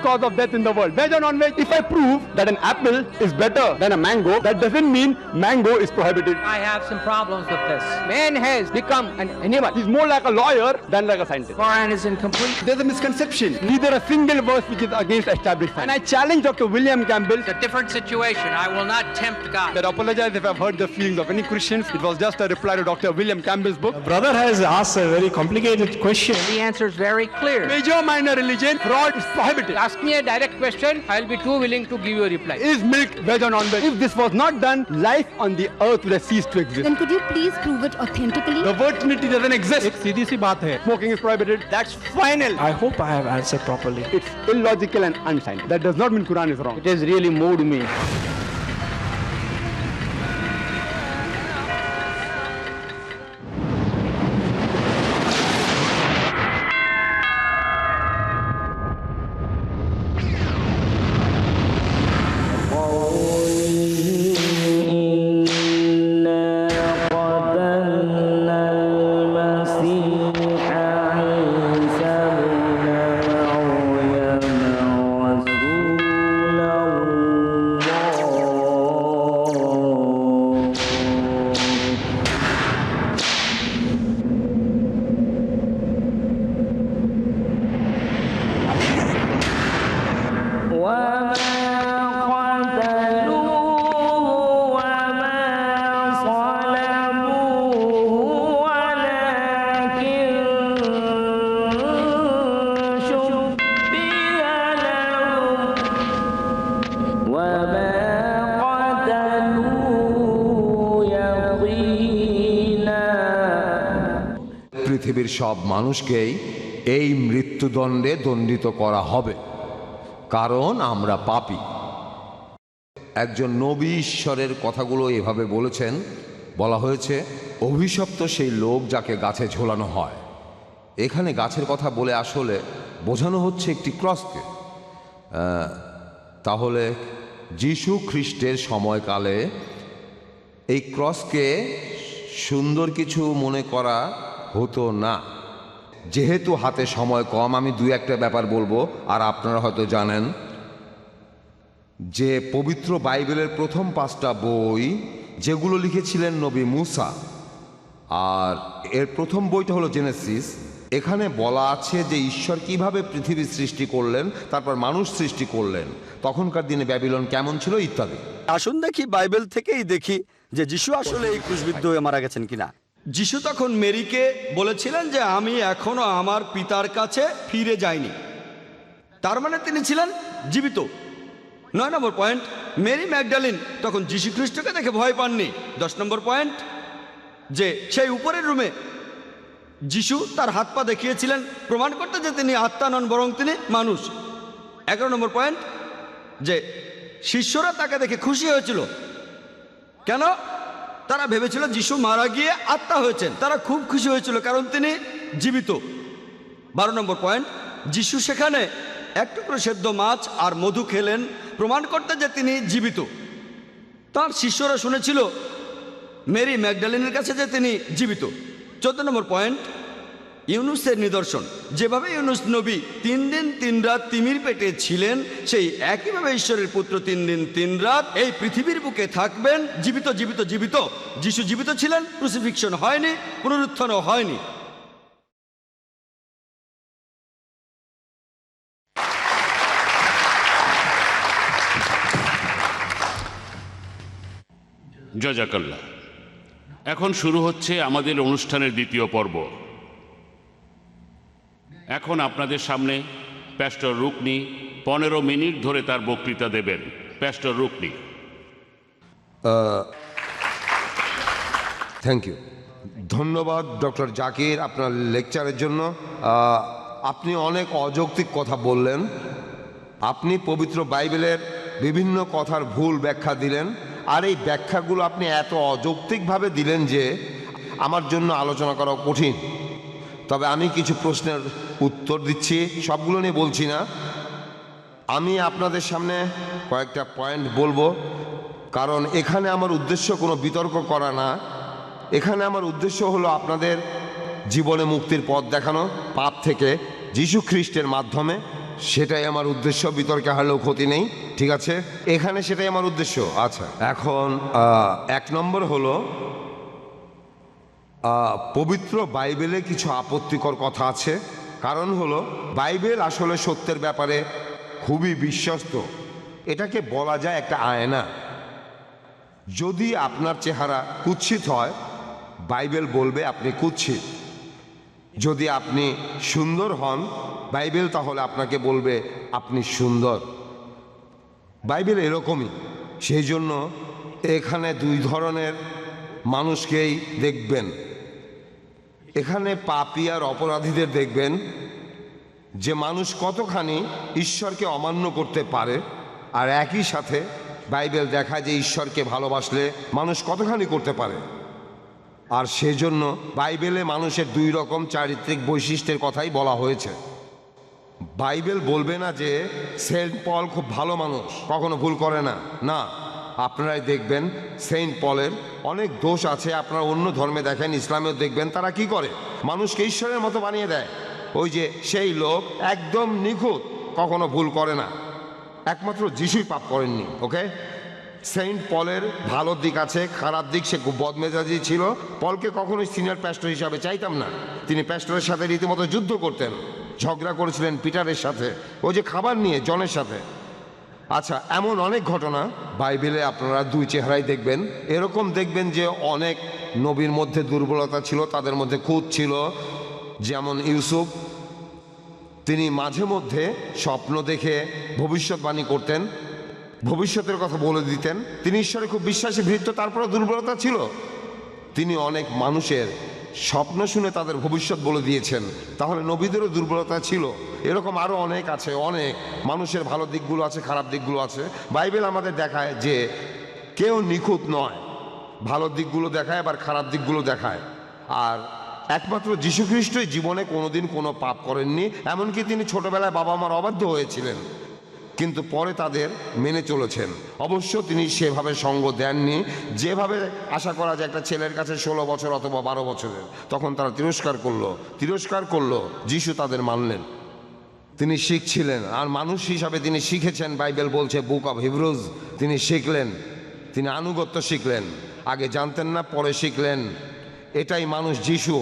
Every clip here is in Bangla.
cause of death in the world. Veg or non-veg? If I prove that an apple is better than a mango, that doesn't mean mango is prohibited. I have some problems with this. Man has become an animal. He's more like a lawyer than like a scientist. Quran is incomplete. There's a misconception. Neither a single verse which is against established science. And I challenge Dr. William Campbell. It's a different situation. I will not tempt God. I apologize if I've hurt the feelings of any Christians. It was just a reply to Dr. William Campbell's book. Brother has asked a very complicated question. The answer is very clear. Major, minor religion, fraud is prohibited. Ask me a direct question. I'll be too willing to give you a reply. Is milk veg or non-veg? If this was not done, life on the earth would have ceased to exist. Then could you please prove it authentically? The word Trinity doesn't exist. एक सीधी सी बात है. Smoking is prohibited. That's final. I hope I have answered properly. It's illogical and unscientific. That does not mean Quran is wrong. It has really moved me. পৃথিবীর সব মানুষকেই এই মৃত্যুদণ্ডে দণ্ডিত করা হবে, কারণ আমরা পাপী। একজন নবী ঈশ্বরের কথাগুলো এভাবে বলেছেন। বলা হয়েছে, অভিশপ্ত সেই লোক যাকে গাছে ঝোলানো হয়। এখানে গাছের কথা বলে আসলে বোঝানো হচ্ছে একটি ক্রসকে। তাহলে যীশু খ্রিস্টের সময়কালে এই ক্রসকে সুন্দর কিছু মনে করা হতো না। যেহেতু হাতে সময় কম, আমি দুই একটা ব্যাপার বলবো। আর আপনারা হয়তো জানেন যে পবিত্র বাইবেলের প্রথম 5টা বই যেগুলো লিখেছিলেন নবী মুসা, আর এর প্রথম বইটা হলো জেনেসিস। এখানে বলা আছে যে ঈশ্বর কিভাবে পৃথিবী সৃষ্টি করলেন, তারপর মানুষ সৃষ্টি করলেন, তখনকার দিনে ব্যাবিলন কেমন ছিল ইত্যাদি। আসুন দেখি বাইবেল থেকেই দেখি যে যিশু আসলে এই ক্রুশবিদ্ধ হয়ে মারা গেছেন কিনা। যিশু তখন মেরিকে বলেছিলেন যে আমি এখনো আমার পিতার কাছে ফিরে যাইনি, তার মানে তিনি ছিলেন জীবিত। 9 নম্বর পয়েন্ট, মেরি ম্যাগডালিন তখন যিশু খ্রিস্টকে দেখে ভয় পাননি। 10 নম্বর পয়েন্ট, যে সেই উপরের রুমে যিশু তার হাত পা দেখিয়েছিলেন, প্রমাণ করতে যে তিনি আত্মা নন বরং তিনি মানুষ। 11 নম্বর পয়েন্ট, যে শিষ্যরা তাকে দেখে খুশি হয়েছিল। কেন? তারা ভেবেছিল যিশু মারা গিয়ে আত্মা হয়েছেন। তারা খুব খুশি হয়েছিল কারণ তিনি জীবিত। 12 নম্বর পয়েন্ট, যিশু সেখানে এক টুকরো সেদ্ধ মাছ আর মধু খেলেন, প্রমাণ করতে যে তিনি জীবিত। তার শিষ্যরা শুনেছিল মেরি ম্যাগডালিনের কাছে যে তিনি জীবিত। 14 নম্বর পয়েন্ট, ইউনুসের নিদর্শন। যেভাবে ইউনুস নবী 3 দিন 3 রাত তিমির পেটে ছিলেন, সেই একইভাবে ঈশ্বরের পুত্র 3 দিন 3 রাত এই পৃথিবীর বুকে থাকবেন, জীবিত জীবিত জীবিত। যিশু জীবিত ছিলেন, ক্রুসিফিকশন হয়নি, পুনরুত্থানও হয়নি। জাযাকাল্লাহ। এখন শুরু হচ্ছে আমাদের অনুষ্ঠানের দ্বিতীয় পর্ব। এখন আপনাদের সামনে প্যাস্টর রুকনি 15 মিনিট ধরে তার বক্তৃতা দেবেন। প্যাস্টর রুকনি। থ্যাংক ইউ, ধন্যবাদ ডক্টর জাকির আপনার লেকচারের জন্য। আপনি অনেক অযৌক্তিক কথা বললেন। আপনি পবিত্র বাইবেলের বিভিন্ন কথার ভুল ব্যাখ্যা দিলেন, আর এই ব্যাখ্যাগুলো আপনি এত অযৌক্তিকভাবে দিলেন যে আমার জন্য আলোচনা করা কঠিন। তবে আমি কিছু প্রশ্নের উত্তর দিচ্ছি, সবগুলো নিয়ে বলছি না। আমি আপনাদের সামনে কয়েকটা পয়েন্ট বলবো, কারণ এখানে আমার উদ্দেশ্য কোনো বিতর্ক করা না। এখানে আমার উদ্দেশ্য হলো আপনাদের জীবনে মুক্তির পথ দেখানো পাপ থেকে যীশু খ্রিস্টের মাধ্যমে, সেটাই আমার উদ্দেশ্য, বিতর্কে হারলেও ক্ষতি নেই, ঠিক আছে? এখানে সেটাই আমার উদ্দেশ্য। আচ্ছা, এখন 1 নম্বর হলো পবিত্র বাইবেলে কিছু আপত্তিকর কথা আছে। কারণ হলো বাইবেল আসলে সত্যের ব্যাপারে খুবই বিশ্বস্ত। এটাকে বলা যায় একটা আয়না। যদি আপনার চেহারা কুৎসিত হয়, বাইবেল বলবে আপনি কুৎসিত। যদি আপনি সুন্দর হন, বাইবেল তাহলে আপনাকে বলবে আপনি সুন্দর। বাইবেল এরকমই। সেই জন্য এখানে 2 ধরনের মানুষকেই দেখবেন। এখানে পাপী আর অপরাধীদের দেখবেন, যে মানুষ কতখানি ঈশ্বরকে অমান্য করতে পারে, আর একই সাথে বাইবেল দেখায় যে ঈশ্বরকে ভালোবাসলে মানুষ কতখানি করতে পারে। আর সেজন্য বাইবেলে মানুষের 2 রকম চারিত্রিক বৈশিষ্ট্যের কথাই বলা হয়েছে। বাইবেল বলবে না যে সেন্ট পল খুব ভালো মানুষ, কখনো ভুল করে না। না, আপনারাই দেখবেন সেন্ট পলের অনেক দোষ আছে। আপনারা অন্য ধর্মে দেখেন, ইসলামেও দেখবেন তারা কি করে, মানুষকে ঈশ্বরের মতো বানিয়ে দেয়। ওই যে সেই লোক একদম নিখুঁত, কখনো ভুল করে না। একমাত্র যিশুই পাপ করেননি। ওকে, সেন্ট পলের ভালো দিক আছে, খারাপ দিক। সে খুব বদমেজাজি ছিল। পলকে কখনোই সিনিয়র প্যাস্টর হিসাবে চাইতাম না। তিনি প্যাস্টরের সাথে রীতিমতো যুদ্ধ করতেন, ঝগড়া করেছিলেন পিটারের সাথে, ওই যে খাবার নিয়ে জনের সাথে। আচ্ছা, এমন অনেক ঘটনা বাইবেলে আপনারা 2 চেহারাই দেখবেন। এরকম দেখবেন যে অনেক নবীর মধ্যে দুর্বলতা ছিল, তাদের মধ্যে খুঁত ছিল। যেমন ইউসুফ, তিনি মাঝে মধ্যে স্বপ্ন দেখে ভবিষ্যৎবাণী করতেন, ভবিষ্যতের কথা বলে দিতেন। তিনি ঈশ্বরে খুব বিশ্বাসী ভৃত্য, তারপরে দুর্বলতা ছিল। তিনি অনেক মানুষের স্বপ্ন শুনে তাদের ভবিষ্যৎ বলে দিয়েছেন। তাহলে নবীদেরও দুর্বলতা ছিল। এরকম আরও অনেক আছে। অনেক মানুষের ভালো দিকগুলো আছে, খারাপ দিকগুলো আছে। বাইবেল আমাদের দেখায় যে কেউ নিখুঁত নয়, ভালো দিকগুলো দেখায়, আবার খারাপ দিকগুলো দেখায়। আর একমাত্র যীশুখ্রিস্টই জীবনে কোনোদিন কোনো পাপ করেননি। এমনকি তিনি ছোটবেলায় বাবা মার অবাধ্য হয়েছিলেন, কিন্তু পরে তাদের মেনে চলেছেন। অবশ্য তিনি সেভাবে সঙ্গ দেননি যেভাবে আশা করা যায় একটা ছেলের কাছে 16 বছর অথবা 12 বছরের। তখন তারা তিরস্কার করলো। যিশু তাদের মানলেন। তিনি শিখছিলেন, আর মানুষ হিসাবে তিনি শিখেছেন। বাইবেল বলছে বুক অফ হিব্রুজ তিনি শিখলেন, তিনি আনুগত্য শিখলেন। আগে জানতেন না, পরে শিখলেন। এটাই মানুষ যিশু।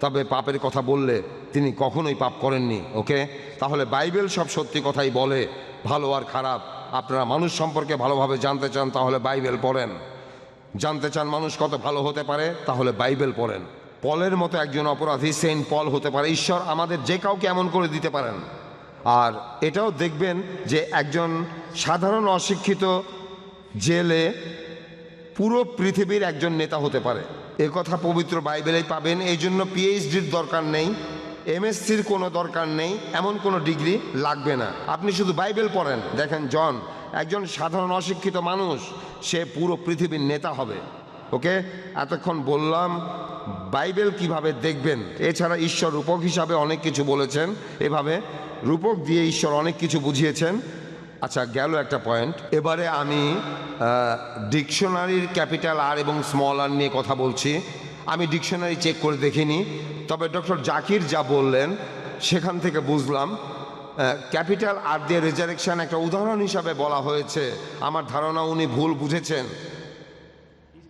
তবে পাপের কথা বললে তিনি কখনোই পাপ করেননি। ওকে, তাহলে বাইবেল সব সত্যি কথাই বলে, ভালো আর খারাপ। আপনারা মানুষ সম্পর্কে ভালোভাবে জানতে চান, তাহলে বাইবেল পড়েন। জানতে চান মানুষ কত ভালো হতে পারে, তাহলে বাইবেল পড়েন। পলের মতো একজন অপরাধী সেন্ট পল হতে পারে। ঈশ্বর আমাদের যে কাউকে এমন করে দিতে পারেন। আর এটাও দেখবেন যে একজন সাধারণ অশিক্ষিত জেলে পুরো পৃথিবীর একজন নেতা হতে পারে। এ কথা পবিত্র বাইবেলেই পাবেন। এই জন্য পিএইচডির দরকার নেই, এমএসসির কোনো দরকার নেই, এমন কোনো ডিগ্রি লাগবে না। আপনি শুধু বাইবেল পড়েন, দেখেন জন একজন সাধারণ অশিক্ষিত মানুষ, সে পুরো পৃথিবীর নেতা হবে। ওকে, এতক্ষণ বললাম বাইবেল কিভাবে দেখবেন। এছাড়া ঈশ্বর রূপক হিসাবে অনেক কিছু বলেছেন, এভাবে রূপক দিয়ে ঈশ্বর অনেক কিছু বুঝিয়েছেন। আচ্ছা, গেল একটা পয়েন্ট। এবারে আমি ডিকশনারির ক্যাপিটাল আর এবং স্মল আর নিয়ে কথা বলছি। আমি ডিকশনারি চেক করে দেখিনি, তবে ডক্টর জাকির যা বললেন সেখান থেকে বুঝলাম ক্যাপিটাল আর দিয়ে রেজারেকশন একটা উদাহরণ হিসাবে বলা হয়েছে। আমার ধারণা উনি ভুল বুঝেছেন।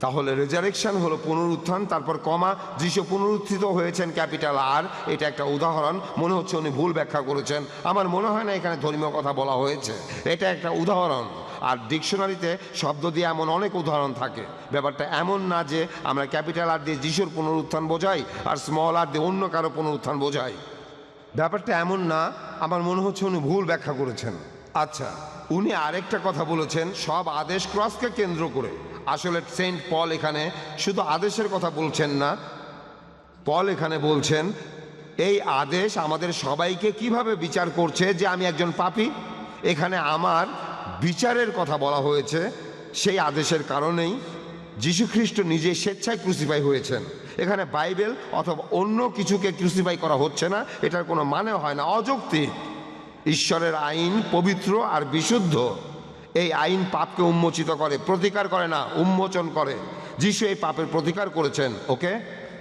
তাহলে রেজারেকশন হলো পুনরুত্থান, তারপর কমা যিশু পুনরুত্থিত হয়েছেন ক্যাপিটাল আর, এটা একটা উদাহরণ। মনে হচ্ছে উনি ভুল ব্যাখ্যা করেছেন। আমার মনে হয় না এখানে ধর্মীয় কথা বলা হয়েছে, এটা একটা উদাহরণ। আর ডিকশনারিতে শব্দ দিয়ে এমন অনেক উদাহরণ থাকে। ব্যাপারটা এমন না যে আমরা ক্যাপিটাল আর দিয়ে যিশুর পুনরুত্থান বোঝাই আর স্মল আর দিয়ে অন্য কারো পুনরুত্থান বোঝাই। ব্যাপারটা এমন না। আমার মনে হচ্ছে উনি ভুল ব্যাখ্যা করেছেন। আচ্ছা, উনি আরেকটা কথা বলেছেন সব আদেশ ক্রসকে কেন্দ্র করে। আসলে সেন্ট পল এখানে শুধু আদেশের কথা বলছেন না, পল এখানে বলছেন এই আদেশ আমাদের সবাইকে কিভাবে বিচার করছে যে আমি একজন পাপী। এখানে আমার বিচারের কথা বলা হয়েছে। সেই আদেশের কারণেই যীশুখ্রিস্ট নিজে স্বেচ্ছায় ক্রুসিফাই হয়েছেন। এখানে বাইবেল অথবা অন্য কিছুকে ক্রুসিফাই করা হচ্ছে না, এটার কোনো মানে হয় না, অযৌক্তিক। ঈশ্বরের আইন পবিত্র আর বিশুদ্ধ। এই আইন পাপকে উন্মোচিত করে, প্রতিকার করে না, উন্মোচন করে। যিশু এই পাপের প্রতিকার করেছেন। ওকে,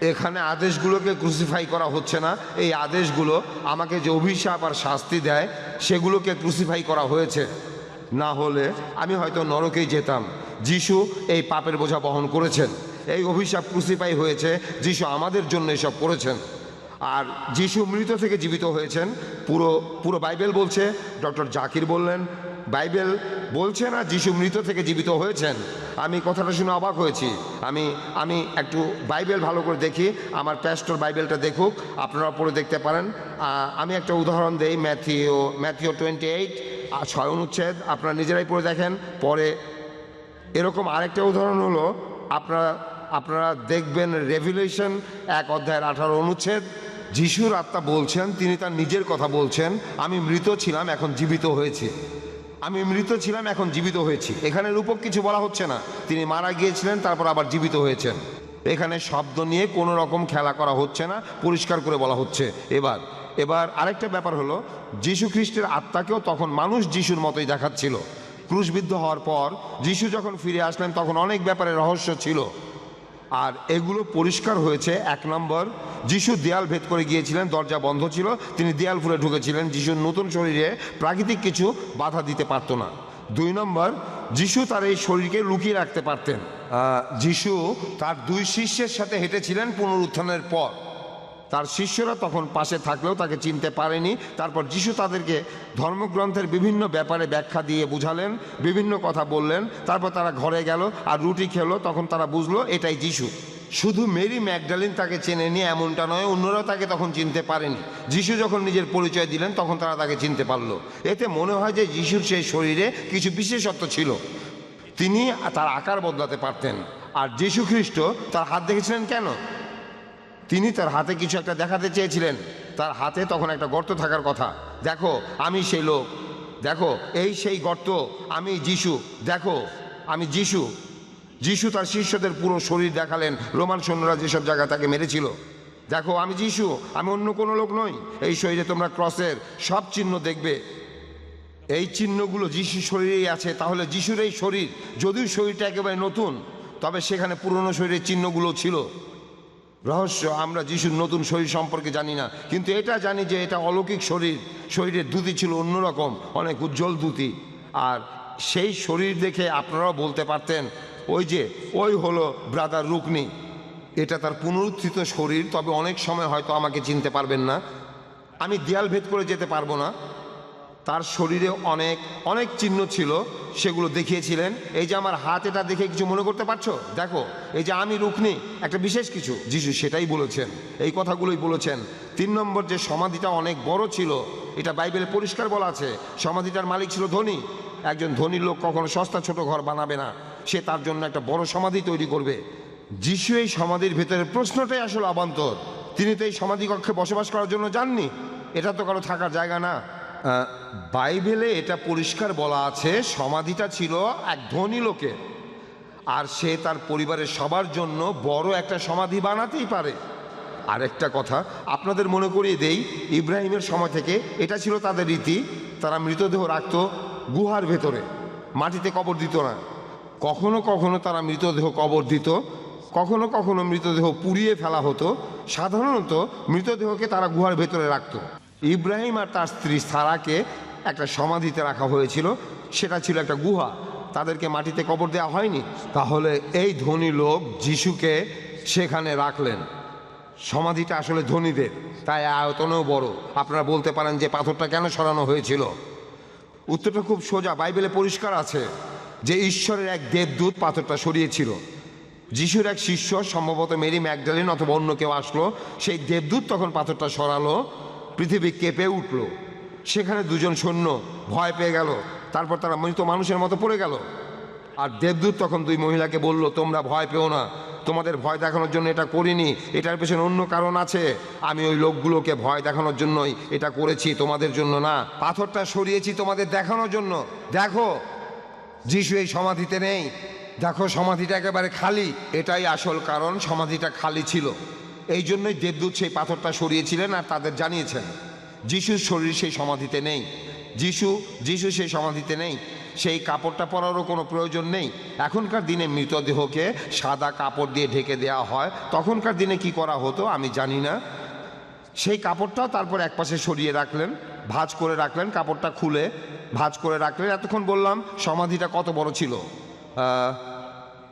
এখানে আদেশগুলোকে ক্রুসিফাই করা হচ্ছে না, এই আদেশগুলো আমাকে যে অভিশাপ আর শাস্তি দেয় সেগুলোকে ক্রুসিফাই করা হয়েছে। না হলে আমি হয়তো নরকেই যেতাম। যিশু এই পাপের বোঝা বহন করেছেন, এই অভিশাপ ক্রুসিফাই হয়েছে, যিশু আমাদের জন্য এসব করেছেন। আর যিশু মৃত থেকে জীবিত হয়েছেন, পুরো বাইবেল বলছে। ডক্টর জাকির বললেন বাইবেল বলছে না যিশু মৃত থেকে জীবিত হয়েছেন। আমি কথাটা শুনে অবাক হয়েছি। আমি একটু বাইবেল ভালো করে দেখি, আমার প্যাস্টর বাইবেলটা দেখুক, আপনারা পড়ে দেখতে পারেন। আমি একটা উদাহরণ দেই, ম্যাথিও 28 6 অনুচ্ছেদ, আপনারা নিজেরাই পড়ে দেখেন। পরে এরকম আরেকটা উদাহরণ হলো আপনারা দেখবেন রেভিলেশন 1 অধ্যায়ের 18 অনুচ্ছেদ। যিশুর আত্মা বলছেন, তিনি তার নিজের কথা বলছেন, আমি মৃত ছিলাম এখন জীবিত হয়েছি, আমি মৃত ছিলাম এখন জীবিত হয়েছি। এখানে রূপক কিছু বলা হচ্ছে না, তিনি মারা গিয়েছিলেন তারপর আবার জীবিত হয়েছেন। এখানে শব্দ নিয়ে কোনো রকম খেলা করা হচ্ছে না, পরিষ্কার করে বলা হচ্ছে। এবার আরেকটা ব্যাপার হলো, যীশু খ্রিস্টের আত্মাকেও তখন মানুষ যিশুর মতোই দেখাচ্ছিল। ক্রুশবিদ্ধ হওয়ার পর যিশু যখন ফিরে আসলেন তখন অনেক ব্যাপারে রহস্য ছিল, আর এগুলো পরিষ্কার হয়েছে। 1 নম্বর, যিশু দেয়াল ভেদ করে গিয়েছিলেন, দরজা বন্ধ ছিল, তিনি দেয়াল ফুলে ঢুকেছিলেন। যিশুর নতুন শরীরে প্রাকৃতিক কিছু বাধা দিতে পারত না। 2 নম্বর, যিশু তার এই শরীরকে লুকিয়ে রাখতে পারতেন। যিশু তার 2 শিষ্যের সাথে হেঁটেছিলেন পুনরুত্থানের পর, তার শিষ্যরা তখন পাশে থাকলেও তাকে চিনতে পারেনি। তারপর যিশু তাদেরকে ধর্মগ্রন্থের বিভিন্ন ব্যাপারে ব্যাখ্যা দিয়ে বুঝালেন, বিভিন্ন কথা বললেন। তারপর তারা ঘরে গেল আর রুটি খেলো, তখন তারা বুঝলো এটাই যিশু। শুধু মেরি ম্যাগডালিন তাকে চেনেনি এমনটা নয়, অন্যরাও তাকে তখন চিনতে পারেনি। যিশু যখন নিজের পরিচয় দিলেন তখন তারা তাকে চিনতে পারলো। এতে মনে হয় যে যিশুর সেই শরীরে কিছু বিশেষত্ব ছিল, তিনি তার আকার বদলাতে পারতেন। আর যীশু খ্রিস্ট তার হাত দেখেছিলেন কেন? তিনি তার হাতে কিছু একটা দেখাতে চেয়েছিলেন। তার হাতে তখন একটা গর্ত থাকার কথা। দেখো আমি সেই লোক, দেখো এই সেই গর্ত, আমি যিশু, দেখো আমি যিশু। যিশু তার শিষ্যদের পুরো শরীর দেখালেন, রোমান সৈন্যরা যেসব জায়গায় তাকে মেরেছিল। দেখো আমি যিশু, আমি অন্য কোনো লোক নই। এই শরীরে তোমরা ক্রসের সব চিহ্ন দেখবে, এই চিহ্নগুলো যিশুর শরীরেই আছে। তাহলে যিশুর এই শরীর, যদিও শরীরটা একেবারে নতুন, তবে সেখানে পুরনো শরীরের চিহ্নগুলো ছিল। রহস্য, আমরা যিশুর নতুন শরীর সম্পর্কে জানি না, কিন্তু এটা জানি যে এটা অলৌকিক শরীর। শরীরের দ্যুতি ছিল অন্যরকম, অনেক উজ্জ্বল দ্যুতি। আর সেই শরীর দেখে আপনারাও বলতে পারতেন ওই হলো ব্রাদার রুকনি, এটা তার পুনরুত্থিত শরীর। তবে অনেক সময় হয়তো আমাকে চিনতে পারবেন না, আমি দেয়াল ভেদ করে যেতে পারবো না। তার শরীরে অনেক চিহ্ন ছিল, সেগুলো দেখিয়েছিলেন। এই যে আমার হাত, এটা দেখে কিছু মনে করতে পারছো? দেখো এই যে আমি রুকনি, একটা বিশেষ কিছু। যিশু সেটাই বলেছেন, এই কথাগুলোই বলেছেন। 3 নম্বর, যে সমাধিটা অনেক বড় ছিল, এটা বাইবেলে পরিষ্কার বলা আছে। সমাধিটার মালিক ছিল ধনী। একজন ধনী লোক কখনো সস্তা ছোট ঘর বানাবে না, সে তার জন্য একটা বড় সমাধি তৈরি করবে। যিশু এই সমাধির ভেতরে, প্রশ্নটাই আসলে অবান্তর, তিনি তো এই সমাধি কক্ষে বসবাস করার জন্য যাননি, এটা তো কারো থাকার জায়গা না। বাইবেলে এটা পরিষ্কার বলা আছে, সমাধিটা ছিল এক ধনী লোকের, আর সে তার পরিবারের সবার জন্য বড় একটা সমাধি বানাতেই পারে। আরেকটা কথা আপনাদের মনে করিয়ে দেই, ইব্রাহিমের সময় থেকে এটা ছিল তাদের রীতি। তারা মৃতদেহ রাখত গুহার ভেতরে, মাটিতে কবর দিত না। কখনো কখনো তারা মৃতদেহ কবর দিত, কখনো কখনো মৃতদেহ পুড়িয়ে ফেলা হতো। সাধারণত মৃতদেহকে তারা গুহার ভেতরে রাখত। ইব্রাহিম আর তার স্ত্রী সারাকে একটা সমাধিতে রাখা হয়েছিল, সেটা ছিল একটা গুহা, তাদেরকে মাটিতে কবর দেওয়া হয়নি। তাহলে এই ধনী লোক যিশুকে সেখানে রাখলেন। সমাধিটা আসলে ধনীদের, তাই আয়তনেও বড়। আপনারা বলতে পারেন যে পাথরটা কেন সরানো হয়েছিল? উত্তরটা খুব সোজা, বাইবেলে পরিষ্কার আছে যে ঈশ্বরের এক দেবদূত পাথরটা সরিয়েছিল। যিশুর এক শিষ্য, সম্ভবত মেরি ম্যাগডালিন অথবা অন্য কেউ আসলো, সেই দেবদূত তখন পাথরটা সরালো, পৃথিবী কেঁপে উঠল। সেখানে 2 জন সৈন্য ভয় পেয়ে গেল, তারপর তারা মৃত মানুষের মতো পড়ে গেল। আর দেবদূত তখন 2 মহিলাকে বলল, তোমরা ভয় পেও না, তোমাদের ভয় দেখানোর জন্য এটা করিনি, এটার পেছনে অন্য কারণ আছে। আমি ওই লোকগুলোকে ভয় দেখানোর জন্যই এটা করেছি, তোমাদের জন্য না। পাথরটা সরিয়েছি তোমাদের দেখানোর জন্য। দেখো যিশু এই সমাধিতে নেই, দেখো সমাধিটা একেবারে খালি। এটাই আসল কারণ, সমাধিটা খালি ছিল। এই জন্যই দেবদূত সেই পাথরটা সরিয়েছিলেন আর তাদের জানিয়েছেন যিশুর শরীর সেই সমাধিতে নেই। যিশু সেই সমাধিতে নেই। সেই কাপড়টা পরারও কোনো প্রয়োজন নেই। এখনকার দিনে মৃতদেহকে সাদা কাপড় দিয়ে ঢেকে দেওয়া হয়, তখনকার দিনে কি করা হতো আমি জানি না। সেই কাপড়টাও তারপর একপাশে সরিয়ে রাখলেন, ভাঁজ করে রাখলেন, কাপড়টা খুলে ভাঁজ করে রাখলেন। এতক্ষণ বললাম সমাধিটা কত বড় ছিল।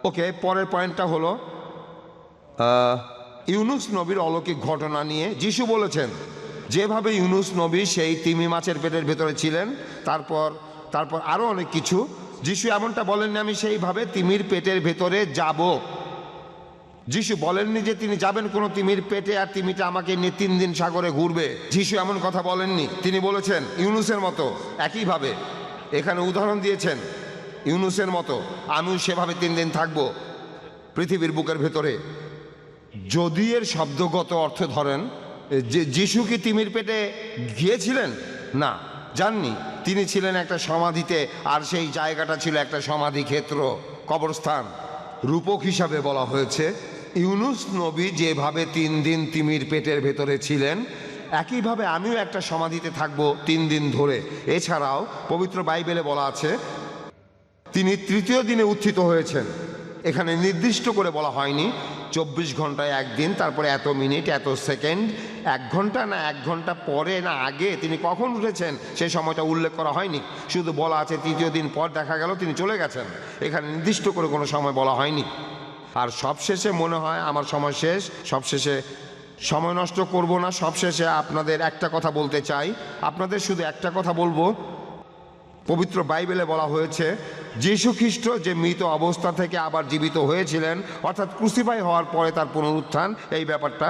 ওকে, পরের পয়েন্টটা হলো ইউনুস নবীর অলৌকিক ঘটনা নিয়ে যিশু বলেছেন যেভাবে ইউনুস নবী সেই তিমি মাছের পেটের ভেতরে ছিলেন, তারপর আরও অনেক কিছু। যিশু এমনটা বলেননি আমি সেইভাবে তিমির পেটের ভেতরে যাব। যিশু বলেননি যে তিনি যাবেন কোনো তিমির পেটে আর তিমিটা আমাকে নিয়ে 3 দিন সাগরে ঘুরবে। যিশু এমন কথা বলেননি। তিনি বলেছেন ইউনুসের মতো একইভাবে, এখানে উদাহরণ দিয়েছেন ইউনুসের মতো আমিও সেভাবে 3 দিন থাকবো পৃথিবীর বুকের ভেতরে। যদি এর শব্দগত অর্থ ধরেন যে যিশু কি তিমির পেটে গিয়েছিলেন? না, যাননি। তিনি ছিলেন একটা সমাধিতে, আর সেই জায়গাটা ছিল একটা সমাধি ক্ষেত্র, কবরস্থান। রূপক হিসাবে বলা হয়েছে ইউনুস নবী যেভাবে 3 দিন তিমির পেটের ভেতরে ছিলেন, একইভাবে আমিও একটা সমাধিতে থাকবো 3 দিন ধরে। এছাড়াও পবিত্র বাইবেলে বলা আছে তিনি 3য় দিনে উত্থিত হয়েছেন। এখানে নির্দিষ্ট করে বলা হয়নি 24 ঘন্টায় একদিন, তারপরে এত মিনিট এত সেকেন্ড, 1 ঘন্টা না 1 ঘন্টা পরে না আগে তিনি কখন উঠেছেন সেই সময়টা উল্লেখ করা হয়নি। শুধু বলা আছে 3য় দিন পর দেখা গেল তিনি চলে গেছেন। এখানে নির্দিষ্ট করে কোনো সময় বলা হয়নি। আর সবশেষে মনে হয় আমার সময় শেষ, সবশেষে সময় নষ্ট করব না, সবশেষে আপনাদের একটা কথা বলতে চাই। আপনাদের শুধু একটা কথা বলবো, পবিত্র বাইবেলে বলা হয়েছে যীশু খ্রিস্ট যে মৃত অবস্থা থেকে আবার জীবিত হয়েছিলেন, অর্থাৎ ক্রুসিফাই হওয়ার পরে তার পুনরুত্থান, এই ব্যাপারটা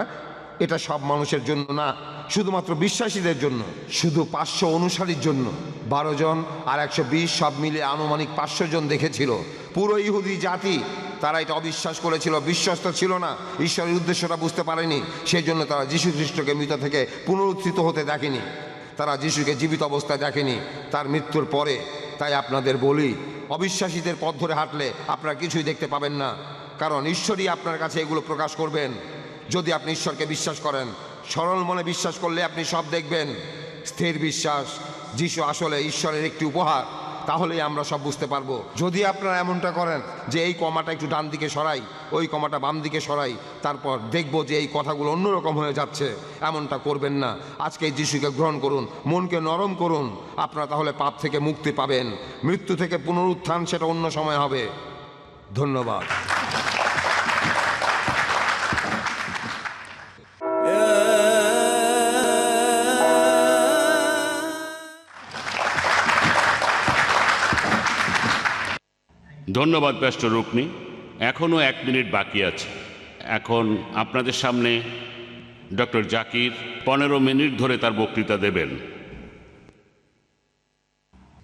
এটা সব মানুষের জন্য না, শুধুমাত্র বিশ্বাসীদের জন্য, শুধু 500 অনুসারীর জন্য। 12 জন আর 120 সব মিলে আনুমানিক 500 জন দেখেছিল। পুরো ইহুদি জাতি তারা এটা অবিশ্বাস করেছিল, বিশ্বস্ত ছিল না, ঈশ্বরের উদ্দেশ্যটা বুঝতে পারেনি। সেই জন্য তারা যীশু খ্রিস্টকে মৃত থেকে পুনরুত্থিত হতে দেখেনি, তারা যিশুকে জীবিত অবস্থায় দেখেনি তার মৃত্যুর পরে। তাই আপনাদের বলি, অবিশ্বাসীদের পথ ধরে হাঁটলে আপনারা কিছুই দেখতে পাবেন না, কারণ ঈশ্বরই আপনার কাছে এগুলো প্রকাশ করবেন। যদি আপনি ঈশ্বরকে বিশ্বাস করেন, সরল মনে বিশ্বাস করলে আপনি সব দেখবেন। স্থির বিশ্বাস, যিশু আসলে ঈশ্বরের একটি উপহার, তাহলেই আমরা সব বুঝতে পারবো। যদি আপনারা এমনটা করেন যে এই কমাটা একটু ডান দিকে সরাই, ওই কমাটা বাম দিকে সরাই, তারপর দেখবো যে এই কথাগুলো অন্যরকম হয়ে যাচ্ছে, এমনটা করবেন না। আজকে যিশুকে গ্রহণ করুন, মনকে নরম করুন, আপনারা তাহলে পাপ থেকে মুক্তি পাবেন। মৃত্যু থেকে পুনরুত্থান সেটা অন্য সময় হবে। ধন্যবাদ। ধন্যবাদ প্যাস্টর রুকনি। এখনও 1 মিনিট বাকি আছে। এখন আপনাদের সামনে ডক্টর জাকির 15 মিনিট ধরে তার বক্তৃতা দেবেন।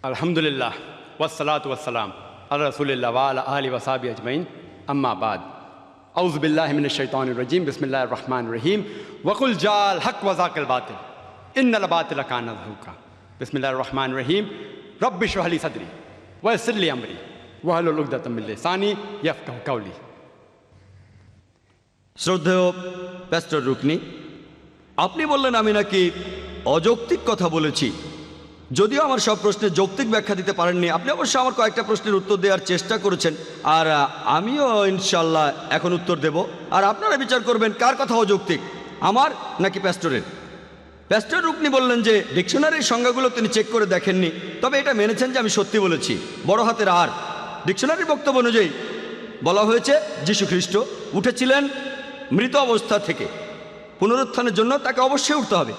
আলহামদুলিল্লাহ ওয়াসসালাতু ওয়াসসালাম আলা রাসূলিল্লাহ ওয়া আলা আলিহি ওয়া সাহবিহি আজমাইন, আম্মা বাদ। আউযু বিল্লাহি মিনাশ শাইতানির রাজিম, বিসমিল্লাহির রহমানির রহিম। ওয়া কুল জাল হক ওয়া যাকাল বাতিল ইন্নাল বাতিলা কানা যাহুকা। বিসমিল্লাহির রহমানির রহিম। রব্বি ইশরাহ লি সাদরি ওয়া ইয়াসসির লি আমরি ওয়াহলুল উকদাতাম মিন লিসানি ইয়াফকাহু কাওলি। শ্রদ্ধেয় প্যাস্টর রুকনি, আপনি বললেন আমি নাকি অযৌক্তিক কথা বলেছি। যদিও আমার সব প্রশ্নের যৌক্তিক ব্যাখ্যা দিতে পারেননি, আপনি অবশ্যই আমার কয়েকটা প্রশ্নের উত্তর দেওয়ার চেষ্টা করেছেন, আর আমিও ইনশাল্লাহ এখন উত্তর দেব। আর আপনারা বিচার করবেন কার কথা অযৌক্তিক, আমার নাকি প্যাস্টরের। প্যাস্টর রুকনি বললেন যে ডিকশনারির সংজ্ঞাগুলো তিনি চেক করে দেখেননি, তবে এটা মেনেছেন যে আমি সত্যি বলেছি। বড় হাতের আর ডিকশনারির বক্তব্য অনুযায়ী বলা হয়েছে যীশু খ্রিস্ট উঠেছিলেন মৃত অবস্থা থেকে, পুনরুত্থানের জন্য তাকে অবশ্যই উঠতে হবে।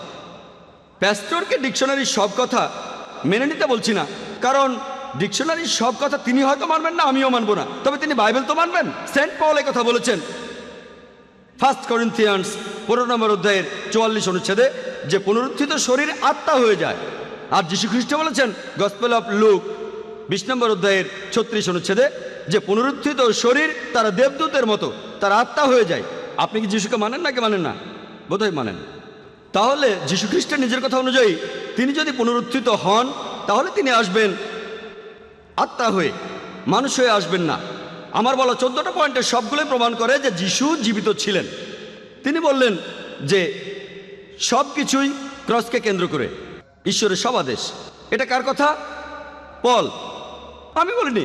প্যাস্টরকে ডিকশনারির সব কথা মেনে নিতে বলছি না, কারণ ডিকশনারির সব কথা তিনি হয়তো মানবেন না, আমিও মানব না, তবে তিনি বাইবেল তো মানবেন। সেন্ট পল এই কথা বলেছেন 1 করিন্থিয়ান্স 15 নম্বর অধ্যায়ের 44 অনুচ্ছেদে যে পুনরুত্থিত শরীর আত্মা হয়ে যায়। আর যীশু খ্রিস্ট বলেছেন গসপেল অফ লুক 20 নম্বর অধ্যায়ের 36 অনুচ্ছেদে যে পুনরুত্থিত শরীর তারা দেবদূতের মতো, তারা আত্মা হয়ে যায়। আপনি কি যিশুকে মানেন নাকি মানেন না? বোধহয় মানেন। তাহলে যীশু খ্রিস্টের নিজের কথা অনুযায়ী তিনি যদি পুনরুত্থিত হন, তাহলে তিনি আসবেন আত্মা হয়ে, মানুষ হয়ে আসবেন না। আমার বলা 14টা পয়েন্টের সবগুলোই প্রমাণ করে যে যিশু জীবিত ছিলেন। তিনি বললেন যে সব কিছুই ক্রসকে কেন্দ্র করে, ঈশ্বরের সব আদেশ। এটা কার কথা? পল। আমি বলিনি,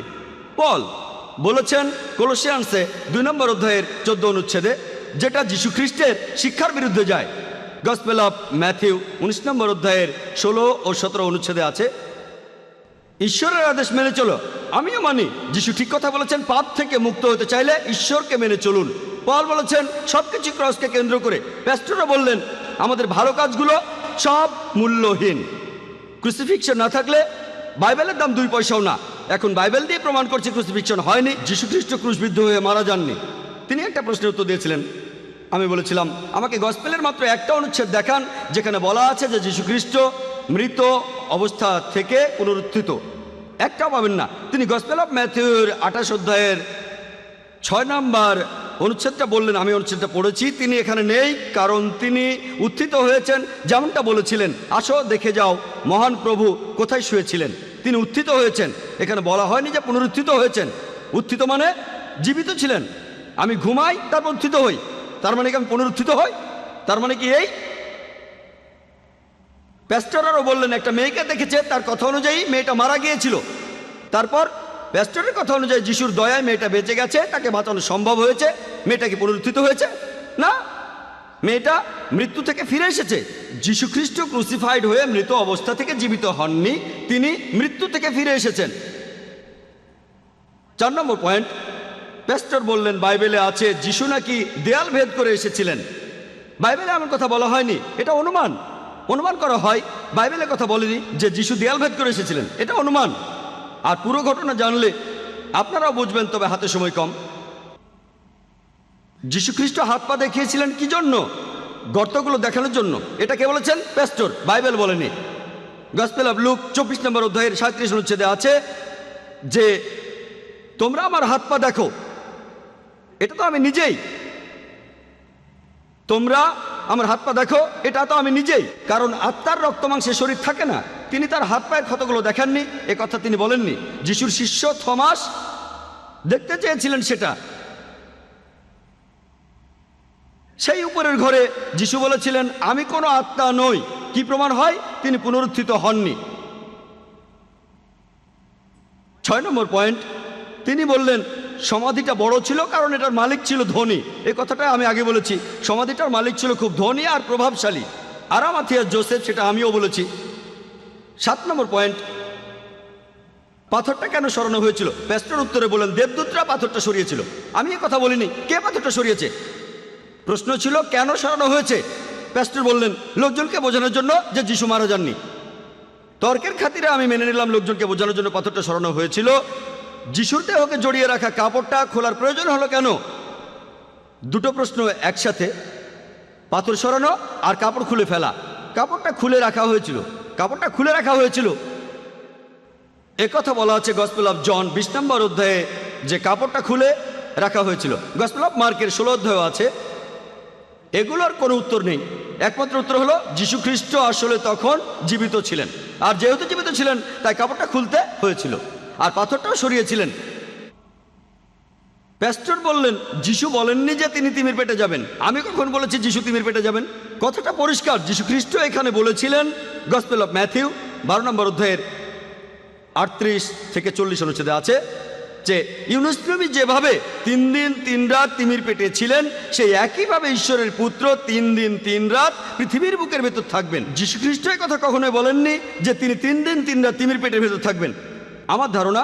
পল বলেছেন কলোসিয়ান্সে 2 নম্বর অধ্যায়ের 14 অনুচ্ছেদে, যেটা যীশু খ্রিস্টের শিক্ষার বিরুদ্ধে যায়। গসপেল অফ ম্যাথিউ 19 নম্বর অধ্যায়ের 16 ও 17 অনুচ্ছেদে আছে, ঈশ্বরের আদেশ মেনে চলো। আমিও মানি যীশু ঠিক কথা বলেছেন, পাপ থেকে মুক্ত হতে চাইলে ঈশ্বরকে মেনে চলুন। পল বলেছেন সবকিছু ক্রসকে কেন্দ্র করে। প্যাস্টররা বললেন আমাদের ভালো কাজগুলো সব মূল্যহীন। ক্রুসিফিকশন না থাকলে বাইবেলের দাম 2 পয়সাও না। এখন বাইবেল দিয়ে প্রমাণ করছে ক্রুসিফিকশন হয়নি, যীশু খ্রিস্ট ক্রুশবিদ্ধ হয়ে মারা যাননি। তিনি একটা প্রশ্নের উত্তর দিয়েছিলেন। আমি বলেছিলাম আমাকে গসপেলের মাত্র একটা অনুচ্ছেদ দেখান যেখানে বলা আছে যে যীশু খ্রিস্ট মৃত অবস্থা থেকে পুনরুত্থিত। একটাও পাবেন না। তিনি গসপেল অফ ম্যাথিউর 28 অধ্যায়ের 6 নম্বর অনুচ্ছেদটা বললেন। আমি অনুচ্ছেদটা পড়েছি। তিনি এখানে নেই কারণ তিনি উত্থিত হয়েছেন, যেমনটা বলেছিলেন, আসো দেখে যাও মহান প্রভু কোথায় শুয়েছিলেন। তিনি উত্থিত হয়েছেন। এখানে বলা হয়নি যে পুনরুত্থিত হয়েছেন। উত্থিত মানে জীবিত ছিলেন। আমি ঘুমাই তারপর উত্থিত হই, তার মানে কি আমি পুনরুত্থিত হই? তার মানে কি এই? প্যাস্টররাও বললেন একটা মেয়েকে দেখেছে, তার কথা অনুযায়ী মেয়েটা মারা গিয়েছিল। তারপর প্যাস্টরের কথা অনুযায়ী যিশুর দয়ায় মেয়েটা বেঁচে গেছে, তাকে বাঁচানো সম্ভব হয়েছে। মেয়েটা কি পুনরুত্থিত হয়েছে? না, মেয়েটা মৃত্যু থেকে ফিরে এসেছে। যীশু খ্রিস্ট ক্রুসিফাইড হয়ে মৃত অবস্থা থেকে জীবিত হননি, তিনি মৃত্যু থেকে ফিরে এসেছেন। 4 নম্বর পয়েন্ট, প্যাস্টর বললেন বাইবেলে আছে যিশু নাকি দেয়াল ভেদ করে এসেছিলেন। বাইবেলে এমন কথা বলা হয়নি, এটা অনুমান করা হয়। বাইবেলে কথা বলেনি যে যিশু দেয়াল ভেদ করে এসেছিলেন, এটা অনুমান। আর পুরো ঘটনা জানলে আপনারাও বুঝবেন, তবে হাতে সময় কম। যীশু খ্রিস্ট হাত পা দেখিয়েছিলেন কি জন্য? গর্তগুলো দেখানোর জন্য। এটা কে বলেছেন? প্যাস্টর, বাইবেল বলেনি। গসপেল অফ লুক 24 নম্বর অধ্যায়ের 37 অনুচ্ছেদে আছে যে তোমরা আমার হাত পা দেখো। এটা তো আমি নিজেই। তোমরা আমার হাত পা দেখো, এটা তো আমি নিজেই। কারণ আত্মার রক্ত মাংসে শরীর থাকে না। তিনি তার হাত পায়ের ক্ষতগুলো দেখাননি, এ কথা তিনি বলেননি। যিশুর শিষ্য থমাস দেখতে চেয়েছিলেন সেটা। সেই উপরের ঘরে যিশু বলেছিলেন আমি কোনো আত্মা নই। কি প্রমাণ হয়? তিনি পুনরুত্থিত হননি। 6 নম্বর পয়েন্ট, তিনি বললেন সমাধিটা বড় ছিল কারণ এটার মালিক ছিল ধনী। এই কথাটা আমি আগে বলেছি। সমাধিটার মালিক ছিল খুব ধনী আর প্রভাবশালী। আরামাথিয়াস জোসেফ, সেটা আমিও বলেছি। 7 নম্বর পয়েন্ট, পাথরটা কেন সরানো হয়েছিল? প্যাস্টর উত্তরে বলেন দেবদূতরা পাথরটা সরিয়েছিল। আমি এ কথা বলিনি। কে পাথরটা সরিয়েছে? প্রশ্ন ছিল কেন সরানো হয়েছে? প্যাস্টর বললেন লোকজনকে বোঝানোর জন্য যে যিশু মারা যাননি। তর্কের খাতিরে আমি মেনে নিলাম লোকজনকে বোঝানোর জন্য পাথরটা সরানো হয়েছিল। যিশুর দেহকে জড়িয়ে রাখা কাপড়টা খোলার প্রয়োজন হলো কেন? দুটো প্রশ্ন একসাথে, পাথর সরানো আর কাপড় খুলে ফেলা। কাপড়টা খুলে রাখা হয়েছিল। একথা বলা আছে গসপেল অফ জন 20 নম্বর অধ্যায়ে যে কাপড়টা খুলে রাখা হয়েছিল। গসপেল অফ মার্কের 16 অধ্যায় আছে। এগুলোর কোনো উত্তর নেই। একমাত্র উত্তর হলো যীশু খ্রিস্ট আসলে তখন জীবিত ছিলেন, আর যেহেতু জীবিত ছিলেন তাই কাপড়টা খুলতে হয়েছিল, আর পাথরটাও সরিয়েছিলেন। প্যাস্টর বললেন যিশু বলেননি যে তিনি তিমির পেটে যাবেন। আমি কখন বলেছি যিশু তিমির পেটে যাবেন? কথাটা পরিষ্কার। যীশু খ্রিস্ট এখানে বলেছিলেন গসপেল অফ ম্যাথিউ 12 নম্বর অধ্যায়ের 38 থেকে 40 অনুচ্ছেদে আছে যে ইউনুস নবী যেভাবে 3 দিন 3 রাত তিমির পেটে ছিলেন, সেই একইভাবে ঈশ্বরের পুত্র 3 দিন 3 রাত পৃথিবীর বুকের ভেতর থাকবেন। যীশু খ্রিস্ট এই কথা কখনোই বলেননি যে তিনি 3 দিন 3 রাত তিমির পেটের ভেতর থাকবেন। আমার ধারণা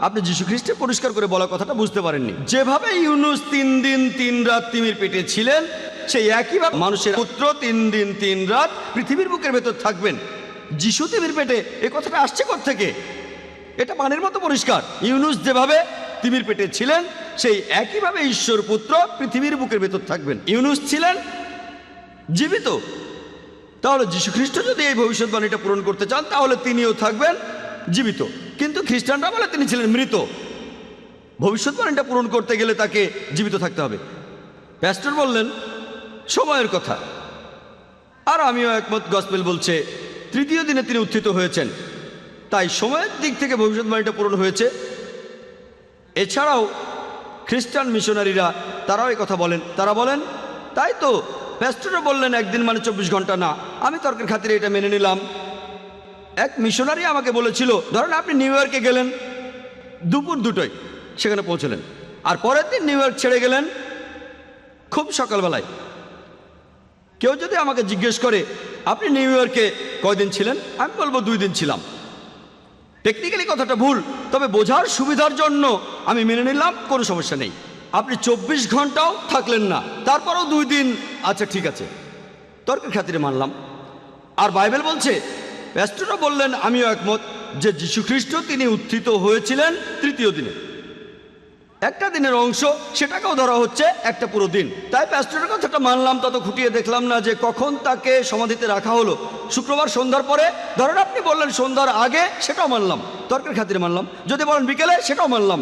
আপনি যীশু খ্রিস্টের পরিষ্কার করে বলা কথাটা বুঝতে পারেননি। যেভাবে ইউনুস 3 দিন 3 রাত তিমির পেটে ছিলেন, সেই একইভাবে মানুষের পুত্র 3 দিন 3 রাত পৃথিবীর বুকের ভেতর থাকবেন। যিশু তিমির পেটে, এ কথাটা আসছে কোত্থেকে? এটা পানির মতো পরিষ্কার। ইউনুস যেভাবে তিমির পেটে ছিলেন, সেই একইভাবে ঈশ্বর পুত্র পৃথিবীর বুকের ভেতর থাকবেন। ইউনুস ছিলেন জীবিত। তাহলে যীশু খ্রিস্ট যদি এই ভবিষ্যৎবাণীটা পূরণ করতে চান তাহলে তিনিও থাকবেন জীবিত। কিন্তু খ্রিস্টানরা বলে তিনি ছিলেন মৃত। ভবিষ্যৎবাণীটা পূরণ করতে গেলে তাকে জীবিত থাকতে হবে। প্যাস্টর বললেন সময়ের কথা, আর আমিও একমত। গসপেল বলছে 3য় দিনে তিনি উত্থিত হয়েছেন, তাই সময়ের দিক থেকে ভবিষ্যৎবাণীটা পূরণ হয়েছে। এছাড়াও খ্রিস্টান মিশনারিরা তারাও এই কথা বলেন। তারা বলেন তাই তো, প্যাস্টরও বললেন একদিন মানে 24 ঘন্টা না। আমি তর্কের খাতিরে এটা মেনে নিলাম। এক মিশনারি আমাকে বলেছিল, ধরেন আপনি নিউ ইয়র্কে গেলেন, দুপুর 2টোয় সেখানে পৌঁছলেন। আর পরের দিন নিউ ইয়র্ক ছেড়ে গেলেন খুব সকালবেলায়। কেউ যদি আমাকে জিজ্ঞেস করে আপনি নিউ ইয়র্কে কয়দিন ছিলেন, আমি বলবো 2 দিন ছিলাম। টেকনিক্যালি কথাটা ভুল, তবে বোঝার সুবিধার জন্য আমি মেনে নিলাম, কোনো সমস্যা নেই। আপনি 24 ঘন্টাও থাকলেন না, তারপরও 2 দিন, আচ্ছা ঠিক আছে, তর্কের খাতিরে মানলাম। আর বাইবেল বলছে, প্যাস্টরও বললেন, আমিও একমত, যে যীশুখ্রিস্ট তিনি উত্থিত হয়েছিলেন 3য় দিনে। একটা দিনের অংশ, সেটাকেও ধরা হচ্ছে একটা পুরো দিন। তাই প্যাস্টরের কথাটা মানলাম, তত খুঁটিয়ে দেখলাম না যে কখন তাকে সমাধিতে রাখা হলো। শুক্রবার সন্ধ্যার পরে, ধরেন আপনি বললেন সন্ধ্যার আগে, সেটাও মানলাম, তর্কের খাতিরে মানলাম। যদি বলেন বিকেলে, সেটাও মানলাম।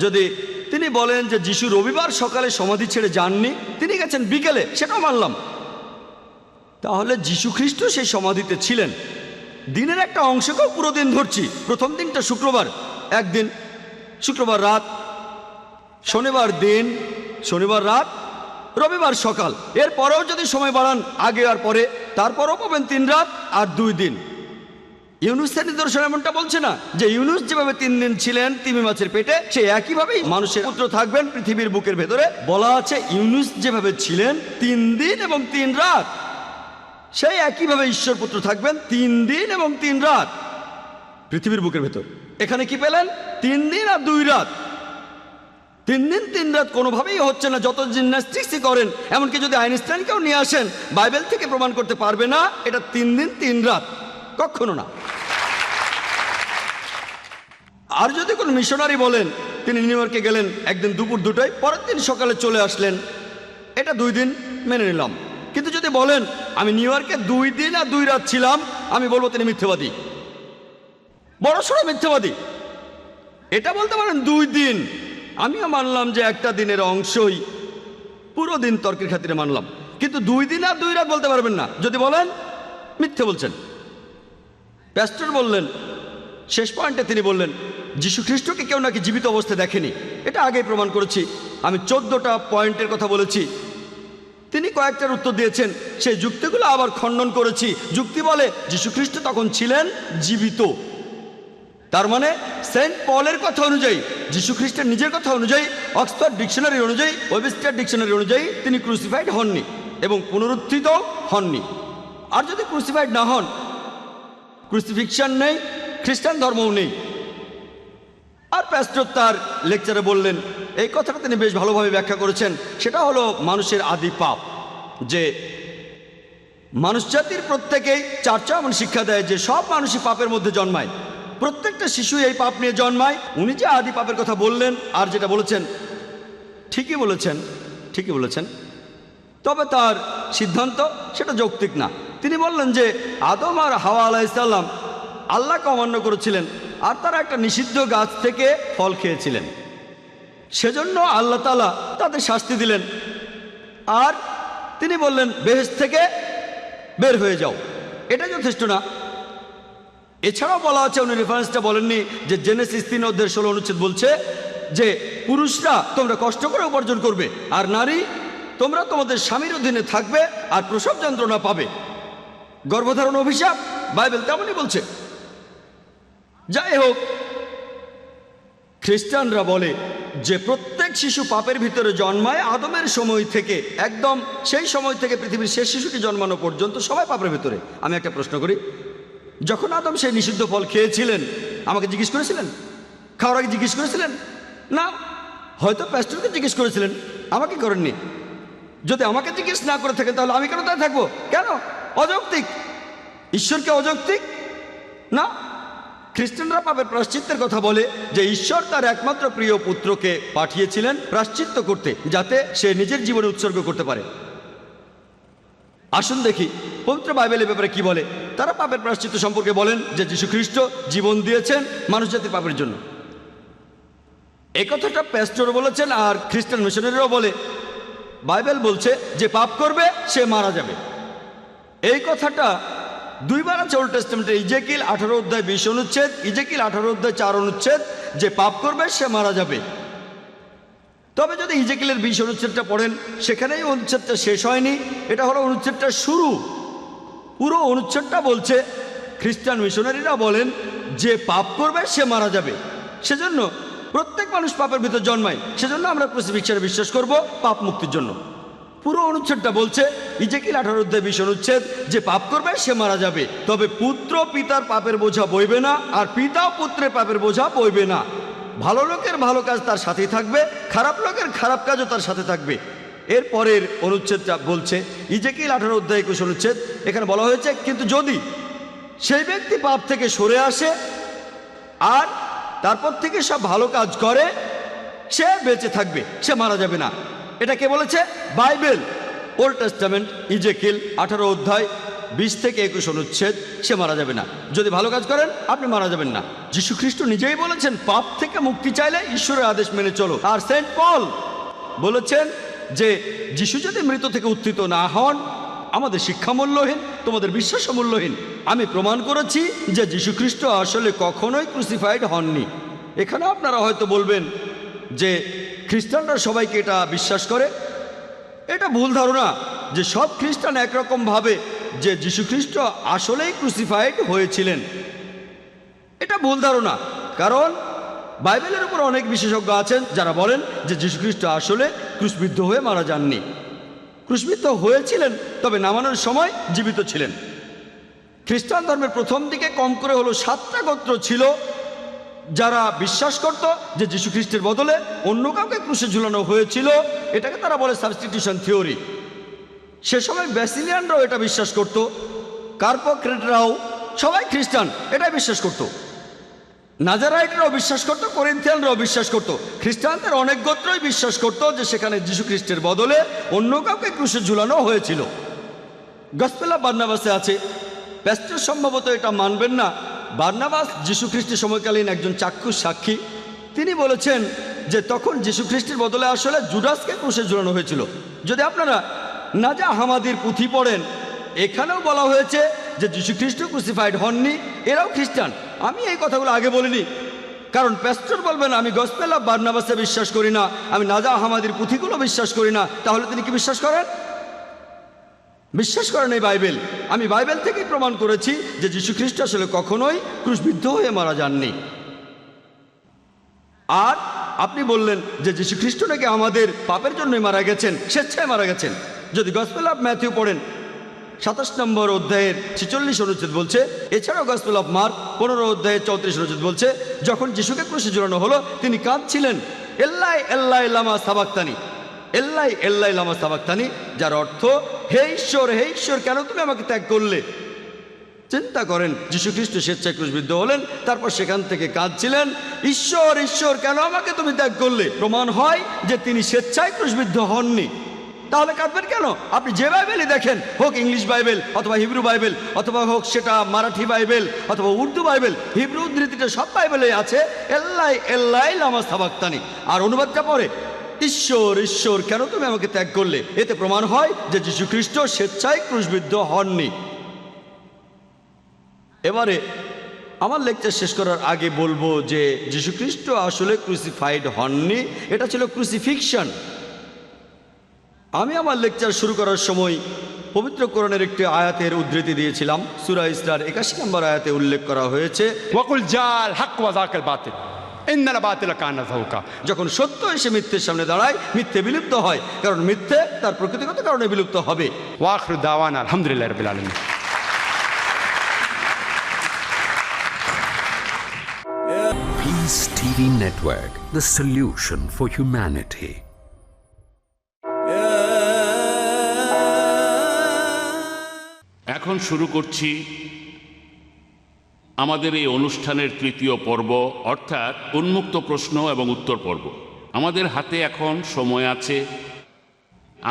যদি তিনি বলেন যে যিশু রবিবার সকালে সমাধি ছেড়ে যাননি, তিনি গেছেন বিকেলে, সেটাও মানলাম। তাহলে যীশুখ্রিস্ট সেই সমাধিতে ছিলেন। দিনের একটা অংশকেও পুরো দিন ধরছি। প্রথম দিনটা শুক্রবার, একদিন, শুক্রবার রাত, শনিবার দিন, শনিবার রাত, রবিবার সকাল। এর পরেও যদি সময় বাড়ান আগে আর পরে, তারপরও পাবেন 3 রাত আর 2 দিন। ইউনুসের নিদর্শন এমনটা বলছে না যে ইউনুস যেভাবে 3 দিন ছিলেন তিমি মাছের পেটে, সে একইভাবেই মানুষের পুত্র থাকবেন পৃথিবীর বুকের ভেতরে। বলা আছে ইউনুস যেভাবে ছিলেন 3 দিন এবং 3 রাত, সেই একইভাবে ঈশ্বর পুত্র থাকবেন 3 দিন এবং 3 রাত পৃথিবীর বুকের ভেতর। এখানে কি পেলেন? 3 দিন আর 2 রাত। 3 দিন 3 রাত কোনোভাবেই হচ্ছে না, যত জিমন্যাস্টিক্সই করেন। এমনকি যদি আইনস্টাইনকেও নিয়ে আসেন, বাইবেল থেকে প্রমাণ করতে পারবে না এটা 3 দিন 3 রাত, কখনো না। আর যদি কোনো মিশনারি বলেন তিনি নিউ ইয়র্কে গেলেন একদিন দুপুর 2টোয়, পরের দিন সকালে চলে আসলেন, এটা 2 দিন মেনে নিলাম। কিন্তু যদি বলেন আমি নিউ ইয়র্কে 2 দিন আর 2 রাত ছিলাম, আমি বলবো তিনি মিথ্যাবাদী, বড়সড় মিথ্যাবাদী। এটা বলতে পারেন 2 দিন, আমিও মানলাম যে একটা দিনের অংশই পুরো দিন, তর্কের খাতিরে মানলাম। কিন্তু 2 দিন আর 2 রাত বলতে পারবেন না। যদি বলেন মিথ্যে বলছেন। প্যাস্টর বললেন, শেষ পয়েন্টে তিনি বললেন যীশুখ্রিস্টকে কেউ নাকি জীবিত অবস্থায় দেখেনি। এটা আগেই প্রমাণ করেছি, আমি 14টা পয়েন্টের কথা বলেছি, তিনি কয়েকটার উত্তর দিয়েছেন। সেই যুক্তিগুলো আবার খণ্ডন করেছি। যুক্তি বলে যীশুখ্রিস্ট তখন ছিলেন জীবিত। তার মানে সেন্ট পলের কথা অনুযায়ী, যীশুখ্রিস্টের নিজের কথা অনুযায়ী, অক্সফোর্ড ডিকশনারি অনুযায়ী, ওয়েবস্টার ডিকশনারি অনুযায়ী তিনি ক্রুসিফাইড হননি এবং পুনরুত্থিত হননি। আর যদি ক্রুসিফাইড না হন, ক্রুসিফিকশন নেই, খ্রিস্টান ধর্মও নেই। আর প্যাস্টর তার লেকচারে বললেন, এই কথাটা তিনি বেশ ভালোভাবে ব্যাখ্যা করেছেন। সেটা হলো মানুষের আদি পাপ, যে মানুষ জাতির প্রত্যেকেই, চার্চা এমন শিক্ষা দেয় যে সব মানুষই পাপের মধ্যে জন্মায়, প্রত্যেকটা শিশু এই পাপ নিয়ে জন্মায়। উনি যে আদি পাপের কথা বললেন আর যেটা বলেছেন, ঠিকই বলেছেন, তবে তার সিদ্ধান্ত সেটা যৌক্তিক না। তিনি বললেন যে আদম আর হাওয়া আলাইহিসসালাম আল্লাহকে অমান্য করেছিলেন আর তারা একটা নিষিদ্ধ গাছ থেকে ফল খেয়েছিলেন, সেজন্য আল্লাহ তাআলা তাদের শাস্তি দিলেন। আর তিনি বললেন বেহেশত থেকে বের হয়ে যাও। এটা যথেষ্ট না। এছাড়াও বলা আছে, উনি রেফারেন্সটা বলেননি, যে জেনেসিস 3:16 অনুচ্ছেদ বলছে যে পুরুষরা তোমরা কষ্ট করে উপার্জন করবে, আর নারী তোমরা তোমাদের স্বামীর অধীনে থাকবে আর প্রসব যন্ত্রণা পাবে। গর্ভধারণ অভিশাপ, বাইবেল তেমনই বলছে। যাই হোক, খ্রিস্টানরা বলে যে প্রত্যেক শিশু পাপের ভিতরে জন্মায় আদমের সময় থেকে, একদম সেই সময় থেকে পৃথিবীর শেষ শিশুটি জন্মানো পর্যন্ত সবাই পাপের ভিতরে। আমি একটা প্রশ্ন করি, যখন আদম সেই নিষিদ্ধ ফল খেয়েছিলেন, আমাকে জিজ্ঞেস করেছিলেন? খাওয়ার আগে জিজ্ঞেস করেছিলেন? না। হয়তো প্যাস্টরকে জিজ্ঞেস করেছিলেন, আমাকে করেননি। যদি আমাকে জিজ্ঞেস না করে থাকেন, তাহলে আমি কেন তাই থাকবো? কেন? অযৌক্তিক। ঈশ্বরকে অযৌক্তিক না। খ্রিস্টানরা পাপের প্রায়শ্চিত্তের কথা বলে যে ঈশ্বর তার একমাত্র প্রিয় পুত্রকে পাঠিয়েছিলেন প্রায়শ্চিত্ত করতে, যাতে সে নিজের জীবনে উৎসর্গ করতে পারে। আসুন দেখি পবিত্র বাইবেলের ব্যাপারে কি বলে। তারা পাপের প্রায়শ্চিত্ত সম্পর্কে বলেন যে যীশুখ্রিস্ট জীবন দিয়েছেন মানুষ জাতির পাপের জন্য। এই কথাটা প্যাস্টর বলেছেন, আর খ্রিস্টান মিশনারিরাও বলে বাইবেল বলছে যে পাপ করবে সে মারা যাবে। এই কথাটা 2 বার আছে ওল্ড টেস্টামেন্টে, ইজেকিল 18:20 অনুচ্ছেদ, ইজেকিল 18:4 অনুচ্ছেদ, যে পাপ করবে সে মারা যাবে। তবে যদি ইজেকিলের 20 অনুচ্ছেদটা পড়েন, সেখানেই অনুচ্ছেদটা শেষ হয়নি, এটা হলো অনুচ্ছেদটা শুরু। পুরো অনুচ্ছেদটা বলছে, খ্রিস্টান মিশনারিরা বলেন যে পাপ করবে সে মারা যাবে, সেজন্য প্রত্যেক মানুষ পাপের ভিতর জন্মায়, সেজন্য আমরা ক্রুসিফিক্সনে বিশ্বাস করব পাপ মুক্তির জন্য। পুরো অনুচ্ছেদটা বলছে ইজেকিল 18 অধ্যায় 20 অনুচ্ছেদ, যে পাপ করবে সে মারা যাবে, তবে পুত্র পিতার পাপের বোঝা বইবে না, আর পিতা পুত্রের পাপের বোঝা বইবে না। ভালো লোকের ভালো কাজ তার সাথেই থাকবে, খারাপ লোকের খারাপ কাজও তার সাথে থাকবে। এর পরের অনুচ্ছেদটা বলছে ইজেকিল 18 অধ্যায় 21 অনুচ্ছেদ, এখানে বলা হয়েছে কিন্তু যদি সেই ব্যক্তি পাপ থেকে সরে আসে আর তারপর থেকে সব ভালো কাজ করে, সে বেঁচে থাকবে, সে মারা যাবে না। এটা কে বলেছে? বাইবেল, ওল্ড টেস্টামেন্ট, ইজেকিল 18 অধ্যায় 20 থেকে 21 অনুচ্ছেদ, সে মারা যাবে না। যদি ভালো কাজ করেন আপনি মারা যাবেন না। যীশু খ্রিস্ট নিজেই বলেছেন পাপ থেকে মুক্তি চাইলে ঈশ্বরের আদেশ মেনে চলো। আর সেন্ট পল বলেছেন যে যীশু যদি মৃত থেকে উত্থিত না হন, আমাদের শিক্ষা মূল্যহীন, তোমাদের বিশ্বাস মূল্যহীন। আমি প্রমাণ করেছি যে যীশু খ্রিস্ট আসলে কখনোই ক্রুসিফাইড হননি। এখানে আপনারা হয়তো বলবেন যে খ্রিস্টানরা সবাইকে এটা বিশ্বাস করে। এটা ভুল ধারণা যে সব খ্রিস্টান একরকম ভাবে যে যীশু খ্রিস্ট আসলেই ক্রুসিফাইড হয়েছিলেন। এটা ভুল ধারণা, কারণ বাইবেলের উপর অনেক বিশেষজ্ঞ আছেন যারা বলেন যে যীশু খ্রিস্ট আসলে ক্রুশবিদ্ধ হয়ে মারা যাননি। ক্রুশবিদ্ধ হয়েছিলেন, তবে নামানোর সময় জীবিত ছিলেন। খ্রিস্টান ধর্মের প্রথম দিকে কম করে হলো 7টা গোত্র ছিল যারা বিশ্বাস করত যে যীশু খ্রিস্টের বদলে অন্য কাউকে ক্রুশে ঝুলানো হয়েছিল। এটাকে তারা বলে সাবস্টিটিউশন থিওরি। সে সময় ব্যাসিলিয়ানরাও এটা বিশ্বাস করত, কার্পোক্রেটরাও, সবাই খ্রিস্টান এটাই বিশ্বাস করত। নাজারাইটরাও বিশ্বাস করত, করিন্থিয়ানরাও বিশ্বাস করত। খ্রিস্টানদের অনেক গোত্রই বিশ্বাস করত যে সেখানে যীশু খ্রিস্টের বদলে অন্য কাউকে ক্রুশে ঝুলানো হয়েছিল। গসপেল অফ বার্নাবাসে আছে। প্যাস্টর সম্ভবত এটা মানবেন না, বার্নাবাস যীশু খ্রিস্টের সময়কালীন একজন চাক্ষুষ সাক্ষী। তিনি বলেছেন যে তখন যীশু খ্রিস্টের বদলে আসলে জুডাসকে ক্রুশে ঝুলানো হয়েছিল। যদি আপনারা নাজা হামাদির পুঁথি পড়েন, এখানেও বলা হয়েছে যে যীশু খ্রিস্ট ক্রুসিফাইড হননি, এরাও খ্রিস্টান। আমি এই কথাগুলো আগে বলিনি, কারণ প্যাস্টর বলবেন আমি গসপেল অফ বার্নাবাসে বিশ্বাস করি না, আমি নাজা হামাদির পুঁথিগুলো বিশ্বাস করি না। তাহলে তিনি কি বিশ্বাস করেন? বিশ্বাস করেন এই বাইবেল। আমি বাইবেল থেকেই প্রমাণ করেছি যে যীশু খ্রিস্ট আসলে কখনোই ক্রুশবিদ্ধ হয়ে মারা যাননি। আর আপনি বললেন যে যীশু খ্রিস্ট নাকি আমাদের পাপের জন্যই মারা গেছেন, স্বেচ্ছায় মারা গেছেন। যদি গসপেল অফ ম্যাথিউ পড়েন 27 নম্বর অধ্যায়ের 46 অনুচ্ছেদ বলছে, এছাড়াও গসপেল অফ মার্ক 15 অধ্যায়ের 34 অনুচ্ছেদ বলছে, যখন যীশুকে ক্রুশে ঝুলানো হলো তিনি কাঁদছিলেন, এল্লাই এল্লাই লামা সাবাক্তানি, এল্লাই এল্লাই লামা সাবাক্তানি, যার অর্থ হে ঈশ্বর কেন তুমি আমাকে ত্যাগ করলে। চিন্তা করেন, যীশু খ্রিস্ট স্বেচ্ছায় ক্রুশবিদ্ধ হলেন, তারপর সেখান থেকে কাঁদছিলেন, ঈশ্বর কেন আমাকে তুমি ত্যাগ করলে। প্রমাণ হয় যে তিনি স্বেচ্ছায় ক্রুশবিদ্ধ হননি। তাহলে কাঁদবেন কেন? আপনি যে বাইবেলই দেখেন, হোক ইংলিশ বাইবেল অথবা হিব্রু বাইবেল, অথবা হোক সেটা মারাঠি বাইবেল অথবা উর্দু বাইবেল, হিব্রু উদ্ধৃতিটা সব বাইবেলে আছে এল্লাই এল্লাই লামা সাবাক্তানি। আর অনুবাদটা পড়ে ঈশ্বর কেন তুমি আমাকে ত্যাগ করলে। এতে প্রমাণ হয় যে যীশু খ্রিস্ট স্বেচ্ছায় ক্রুশবিদ্ধ হননি। এবারে আমার লেকচার শেষ করার আগে বলবো যে যীশু খ্রিস্ট আসলে ক্রুসিফাইড হননি, এটা ছিল ক্রুসিফিকশন। আমি আমার লেকচার শুরু করার সময় পবিত্র কোরআনের একটি আয়াতের উদ্ধৃতি দিয়েছিলাম। সূরা ইসরার 81 নম্বর আয়াতে উল্লেখ করা হয়েছে, ওয়াকুল জাল হক ওয়া যাকাল বাতিল ইন্নাল বাতিলা কানা যাহুকা। যখন সত্য এসে মিথ্যের সামনে দাঁড়ায়, মিথ্যে বিলুপ্ত হয়, কারণ মিথ্যে তার প্রকৃতিগত কারণে বিলুপ্ত হবে। ওয়া আখিরু দাওয়ানা আলহামদুলিল্লাহি রাব্বিল আলামিন। Peace TV Network, the solution for humanity. এখন শুরু করছি আমাদের এই অনুষ্ঠানের তৃতীয় পর্ব, অর্থাৎ উন্মুক্ত প্রশ্ন এবং উত্তর পর্ব। আমাদের হাতে এখন সময় আছে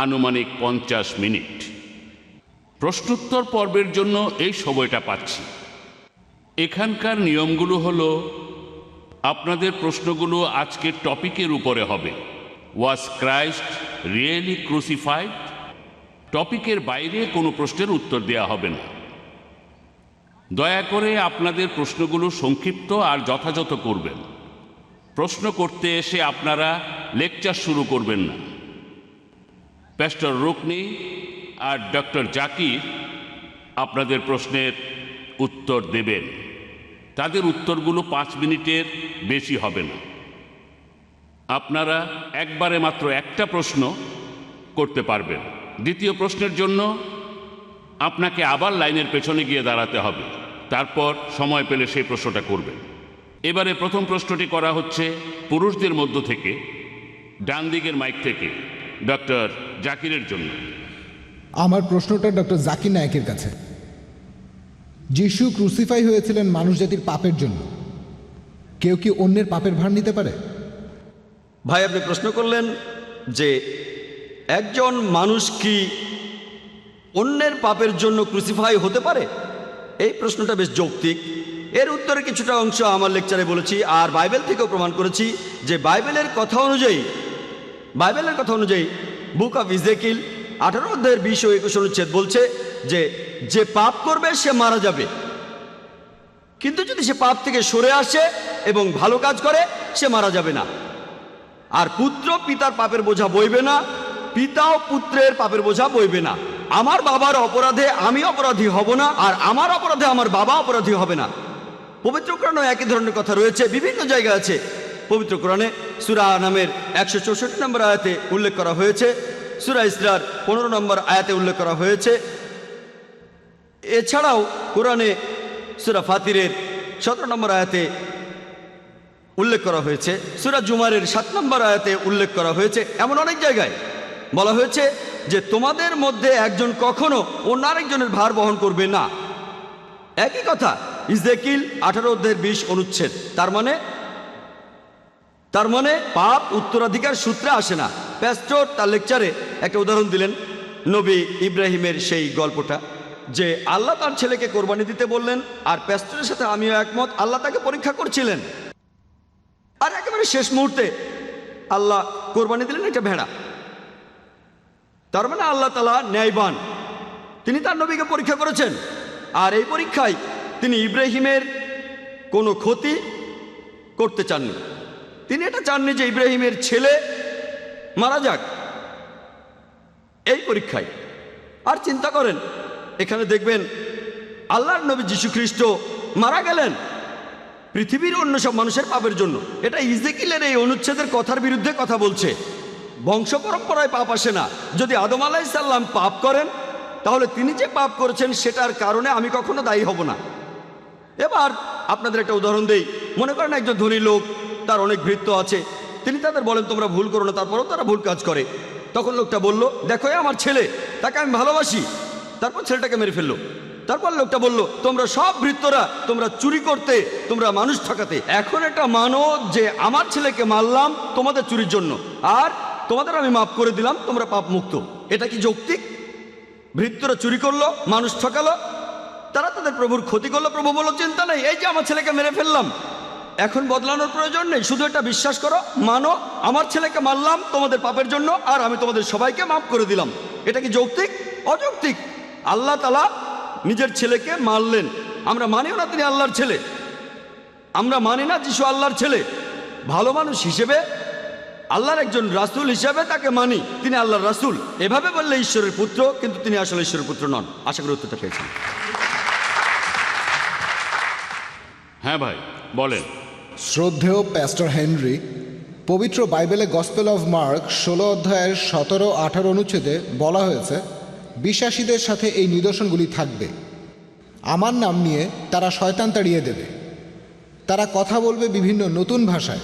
আনুমানিক 50 মিনিট। প্রশ্নোত্তর পর্বের জন্য এই সময়টা পাচ্ছি। এখানকার নিয়মগুলো হলো, আপনাদের প্রশ্নগুলো আজকের টপিকের উপরে হবে, ওয়াজ ক্রাইস্ট রিয়েলি ক্রুসিফাইড। টপিকের বাইরে কোনো প্রশ্নের উত্তর দেওয়া হবে না। দয়া করে আপনাদের প্রশ্নগুলো সংক্ষিপ্ত আর যথাযথ করবেন। প্রশ্ন করতে এসে আপনারা লেকচার শুরু করবেন না। প্যাস্টর রুকনি আর ডক্টর জাকির আপনাদের প্রশ্নের উত্তর দেবেন। তাদের উত্তরগুলো 5 মিনিটের বেশি হবে না। আপনারা একবারে মাত্র একটা প্রশ্ন করতে পারবেন। দ্বিতীয় প্রশ্নের জন্য আপনাকে আবার লাইনের পেছনে গিয়ে দাঁড়াতে হবে, তারপর সময় পেলে সেই প্রশ্নটা করবেন। এবারে প্রথম প্রশ্নটি করা হচ্ছে পুরুষদের মধ্য থেকে, ডান দিকের মাইক থেকে ডক্টর জাকিরের জন্য। আমার প্রশ্নটা ডক্টর জাকির নায়েকের কাছে। যিশু ক্রুসিফাই হয়েছিলেন মানুষ জাতির পাপের জন্য। কেউ কি অন্যের পাপের ভার নিতে পারে? ভাই, আপনি প্রশ্ন করলেন যে একজন মানুষ কি অন্যের পাপের জন্য ক্রুসিফাই হতে পারে। এই প্রশ্নটা বেশ যৌক্তিক। এর উত্তরে কিছুটা অংশ আমার লেকচারে বলেছি, আর বাইবেল থেকেও প্রমাণ করেছি যে বাইবেলের কথা অনুযায়ী বুক অফ ইজেকিল 18 অধ্যায়ের 20 ও 21 অনুচ্ছেদ বলছে যে যে পাপ করবে সে মারা যাবে, কিন্তু যদি সে পাপ থেকে সরে আসে এবং ভালো কাজ করে সে মারা যাবে না। আর পুত্র পিতার পাপের বোঝা বইবে না, পিতাও পুত্রের পাপের বোঝা বইবে না। আমার বাবার অপরাধে আমি অপরাধী হব না, আর আমার অপরাধে আমার বাবা অপরাধী হবে না। পবিত্র কোরআনে একই ধরনের কথা রয়েছে, বিভিন্ন জায়গায় আছে। পবিত্র কোরআনে সূরা নামের 164 নম্বর আয়াতে উল্লেখ করা হয়েছে, সূরা ইসরার 15 নম্বর আয়াতে উল্লেখ করা হয়েছে। এছাড়াও কোরআনে সূরা ফাতিরের 17 নম্বর আয়াতে উল্লেখ করা হয়েছে, সূরা জুমারের 7 নম্বর আয়াতে উল্লেখ করা হয়েছে। এমন অনেক জায়গায় বলা হয়েছে যে তোমাদের মধ্যে একজন কখনো অন্য আরেকজনের ভার বহন করবে না। একই কথা ইজেকিল 18 অধ্যায়ের 20 অনুচ্ছেদ। তার মানে পাপ উত্তরাধিকার সূত্রে আসে না। প্যাস্টর তার লেকচারে একটা উদাহরণ দিলেন, নবী ইব্রাহিমের সেই গল্পটা, যে আল্লাহ তার ছেলেকে কোরবানি দিতে বললেন, আর প্যাস্টরের সাথে আমিও একমত, আল্লাহ তাকে পরীক্ষা করছিলেন। আর একেবারে শেষ মুহূর্তে আল্লাহ কোরবানি দিলেন একটা ভেড়া। তার মানে আল্লাহ তাআলা ন্যায়বান, তিনি তার নবীকে পরীক্ষা করেছেন। আর এই পরীক্ষায় তিনি ইব্রাহিমের কোনো ক্ষতি করতে চাননি। তিনি এটা চাননি যে ইব্রাহিমের ছেলে মারা যাক এই পরীক্ষায়। আর চিন্তা করেন, এখানে দেখবেন আল্লাহর নবী যীশু খ্রিস্ট মারা গেলেন পৃথিবীর অন্য সব মানুষের পাপের জন্য। এটা ইজেকিলের এই অনুচ্ছেদের কথার বিরুদ্ধে কথা বলছে। বংশ পরম্পরায় পাপ আসে না। যদি আদম আলাইহিস সালাম পাপ করেন, তাহলে তিনি যে পাপ করেছেন সেটার কারণে আমি কখনো দায়ী হব না। এবার আপনাদের একটা উদাহরণ দেই। মনে করেন একজন ধনী লোক, তার অনেক ভৃত্য আছে, তিনি তাদের বলেন তোমরা ভুল করো না, তারপরেও তারা ভুল কাজ করে। তখন লোকটা বলল, দেখো আমার ছেলে, তাকে আমি ভালোবাসি। তারপর ছেলেটাকে মেরে ফেললো। তারপর লোকটা বলল, তোমরা সব ভৃত্যরা তোমরা চুরি করতে, তোমরা মানুষ ঠকাতে, এখন এটা মানো যে আমার ছেলেকে মারলাম তোমাদের চুরির জন্য, আর তোমাদের আমি মাফ করে দিলাম, তোমরা পাপ মুক্ত। এটা কি যৌক্তিক? ভৃত্যরা চুরি করলো, মানুষ ঠকালো, তারা তাদের প্রভুর ক্ষতি করলো। প্রভু বলল, চিন্তা নেই, এই যে আমার ছেলেকে মেরে ফেললাম, এখন বদলানোর প্রয়োজন নেই, শুধু এটা বিশ্বাস করো, মানো, আমার ছেলেকে মারলাম তোমাদের পাপের জন্য, আর আমি তোমাদের সবাইকে মাফ করে দিলাম। এটা কি যৌক্তিক? অযৌক্তিক। আল্লাহ তাআলা নিজের ছেলেকে মারলেন। আমরা মানিও না তিনি আল্লাহর ছেলে, আমরা মানি না যিশু আল্লাহর ছেলে। ভালো মানুষ হিসেবে, আল্লাহর একজন রাসূল হিসেবে তাকে মানি, তিনি আল্লাহর রাসূল। এভাবে বললে ঈশ্বরের পুত্র, কিন্তু তিনি আসলে ঈশ্বরের পুত্র নন। আশা করি উত্তরটা পেয়েছেন। হ্যাঁ ভাই, বলেন। শ্রদ্ধেয় প্যাস্টর হেনরি, পবিত্র বাইবেলে গসপেল অফ মার্ক 16 অধ্যায়ের 17-18 অনুচ্ছেদে বলা হয়েছে, বিশ্বাসীদের সাথে এই নিদর্শনগুলি থাকবে। আমার নাম নিয়ে তারা শয়তান তাড়িয়ে দেবে, তারা কথা বলবে বিভিন্ন নতুন ভাষায়,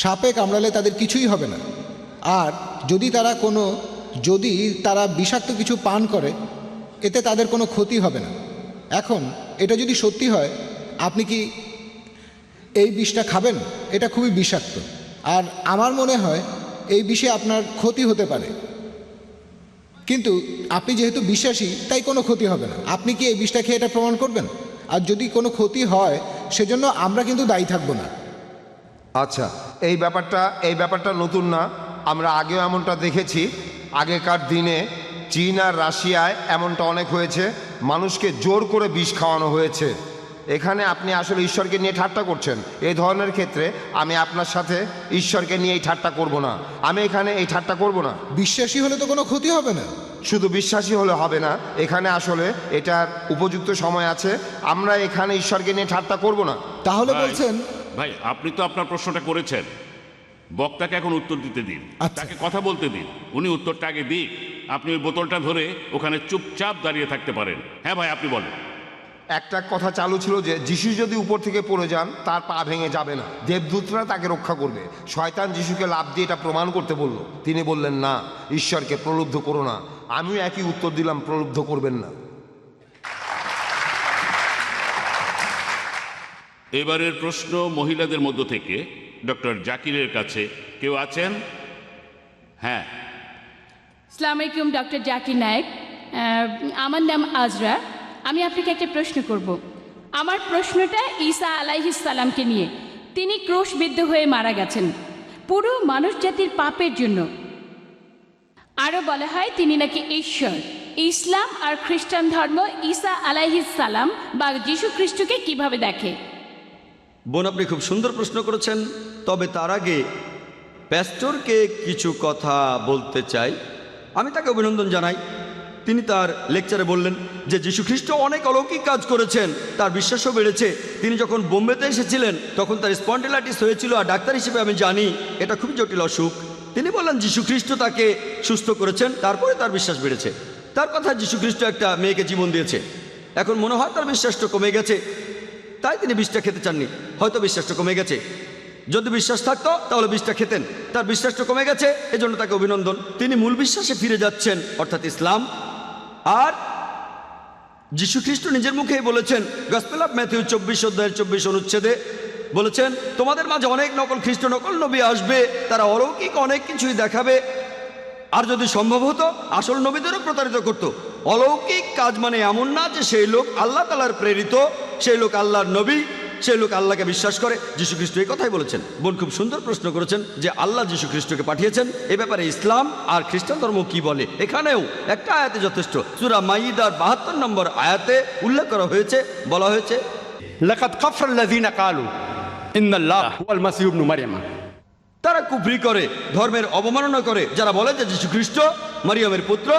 সাপে কামড়ালে তাদের কিছুই হবে না, আর যদি তারা বিষাক্ত কিছু পান করে, এতে তাদের কোনো ক্ষতি হবে না। এখন এটা যদি সত্যি হয়, আপনি কি এই বিষটা খাবেন? এটা খুবই বিষাক্ত, আর আমার মনে হয় এই বিষে আপনার ক্ষতি হতে পারে, কিন্তু আপনি যেহেতু বিশ্বাসী তাই কোনো ক্ষতি হবে না। আপনি কি এই বিষটা খেয়ে এটা প্রমাণ করবেন? আর যদি কোনো ক্ষতি হয়, সেজন্য আমরা কিন্তু দায়ী থাকবো না। আচ্ছা, এই ব্যাপারটা নতুন না, আমরা আগেও এমনটা দেখেছি। আগেকার দিনে চীন আর রাশিয়ায় এমনটা অনেক হয়েছে, মানুষকে জোর করে বিষ খাওয়ানো হয়েছে। এখানে আপনি আসলে ঈশ্বরকে নিয়ে ঠাট্টা করছেন। এই ধরনের ক্ষেত্রে আমি আপনার সাথে ঈশ্বরকে নিয়ে এই ঠাট্টা করব না। আমি এখানে এই ঠাট্টা করব না। বিশ্বাসী হলে তো কোনো ক্ষতি হবে না। শুধু বিশ্বাসী হলে হবে না, এখানে আসলে এটার উপযুক্ত সময় আছে। আমরা এখানে ঈশ্বরকে নিয়ে ঠাট্টা করব না। তাহলে ভাই, বলছেন ভাই আপনি তো আপনার প্রশ্নটা করেছেন, বক্তাকে এখন উত্তর দিতে দিন, আচ্ছা। তাকে কথা বলতে দিন, উনি উত্তরটা আগে দিক। আপনি ওই বোতলটা ধরে ওখানে চুপচাপ দাঁড়িয়ে থাকতে পারেন। হ্যাঁ ভাই, আপনি বলেন। একটা কথা চালু ছিল যে যিশু যদি উপর থেকে পড়ে যান তার পা ভেঙে যাবে না, দেবদূতরা তাকে রক্ষা করবে। শয়তান যিশুকে লাফ দিয়ে এটা প্রমাণ করতে বলল, তিনি বললেন না, ঈশ্বরকে প্রলুব্ধ করো না। আমিও একই উত্তর দিলাম, প্রলুব্ধ করবেন না। এবারের প্রশ্ন মহিলাদের মধ্য থেকে ডক্টর জাকিরের কাছে কেউ আছেন? হ্যাঁ, আসসালামু আলাইকুম, ডক্টর জাকির নায়েক। আমার নাম আজরা। আমি আপনাকে একটা প্রশ্ন করব। আমার প্রশ্নটা ঈসা আলাইহিস সালামকে নিয়ে। তিনি ক্রুশবিদ্ধ হয়ে মারা গেছেন পুরো মানুষ জাতির পাপের জন্য। আরও বলা হয় তিনি নাকি ঈশ্বর। ইসলাম আর খ্রিস্টান ধর্ম ঈসা আলাইহিস সালাম বা যীশু খ্রিস্টকে কিভাবে দেখে? বোন, আপনি খুব সুন্দর প্রশ্ন করেছেন। তবে তার আগে প্যাস্টরকে কিছু কথা বলতে চাই। আমি তাকে অভিনন্দন জানাই। তিনি তার লেকচারে বললেন যে যীশুখ্রিস্ট অনেক অলৌকিক কাজ করেছেন, তার বিশ্বাসও বেড়েছে। তিনি যখন বোম্বেতে এসেছিলেন তখন তার স্পন্ডিলাইটিস হয়েছিল, আর ডাক্তার হিসেবে আমি জানি এটা খুব জটিল অসুখ। তিনি বললেন যীশুখ্রিস্ট তাকে সুস্থ করেছেন, তারপরে তার বিশ্বাস বেড়েছে। তার কথা যীশুখ্রিস্ট একটা মেয়েকে জীবন দিয়েছে। এখন মনে হয় তার বিশ্বাসটা কমে গেছে, তাই তিনি বিষটা খেতে চাননি। হয়তো বিশ্বাসটা কমে গেছে। যদি বিশ্বাস থাকতো তাহলে বিষটা খেতেন। তার বিশ্বাসটা কমে গেছে, এজন্য তাকে অভিনন্দন। তিনি মূল বিশ্বাসে ফিরে যাচ্ছেন, অর্থাৎ ইসলাম। আর যীশুখ্রিস্ট নিজের মুখেই বলেছেন, গসপেল অফ ম্যাথিউ 24 অধ্যায়ের 24 অনুচ্ছেদে বলেছেন, তোমাদের মাঝে অনেক নকল খ্রিস্ট, নকল নবী আসবে, তারা অলৌকিক অনেক কিছুই দেখাবে। আর যদি সম্ভব হতো আসল নবীদেরও প্রতারিত করত। অলৌকিক কাজ মানে এমন না যে সেই লোক আল্লাহ তাআলার প্রেরিত, সেই লোক আল্লাহর নবী, সেই লোক আল্লাহকে বিশ্বাস করে। যীশুখ্রিস্ট এই কথাই বলেছেন। বোন খুব সুন্দর প্রশ্ন করেছেন যে আল্লাহ যীশুখ্রিস্টকে পাঠিয়েছেন, এ ব্যাপারে ইসলাম আর খ্রিস্টান ধর্ম কি বলে। এখানেও একটা আয়াতে যথেষ্ট। সূরা মাইদার 72 নম্বর আয়াতে উল্লেখ করা হয়েছে, বলা হয়েছে, লাকাদ কাফারাল্লাযীনা ক্বালু ইন্নাল্লাহ হুয়াল মাসীহু ইবনু মারইয়াম। তারা কুফরি করে, ধর্মের অবমাননা করে, যারা বলে যে যীশুখ্রিস্ট মারিয়ামের পুত্র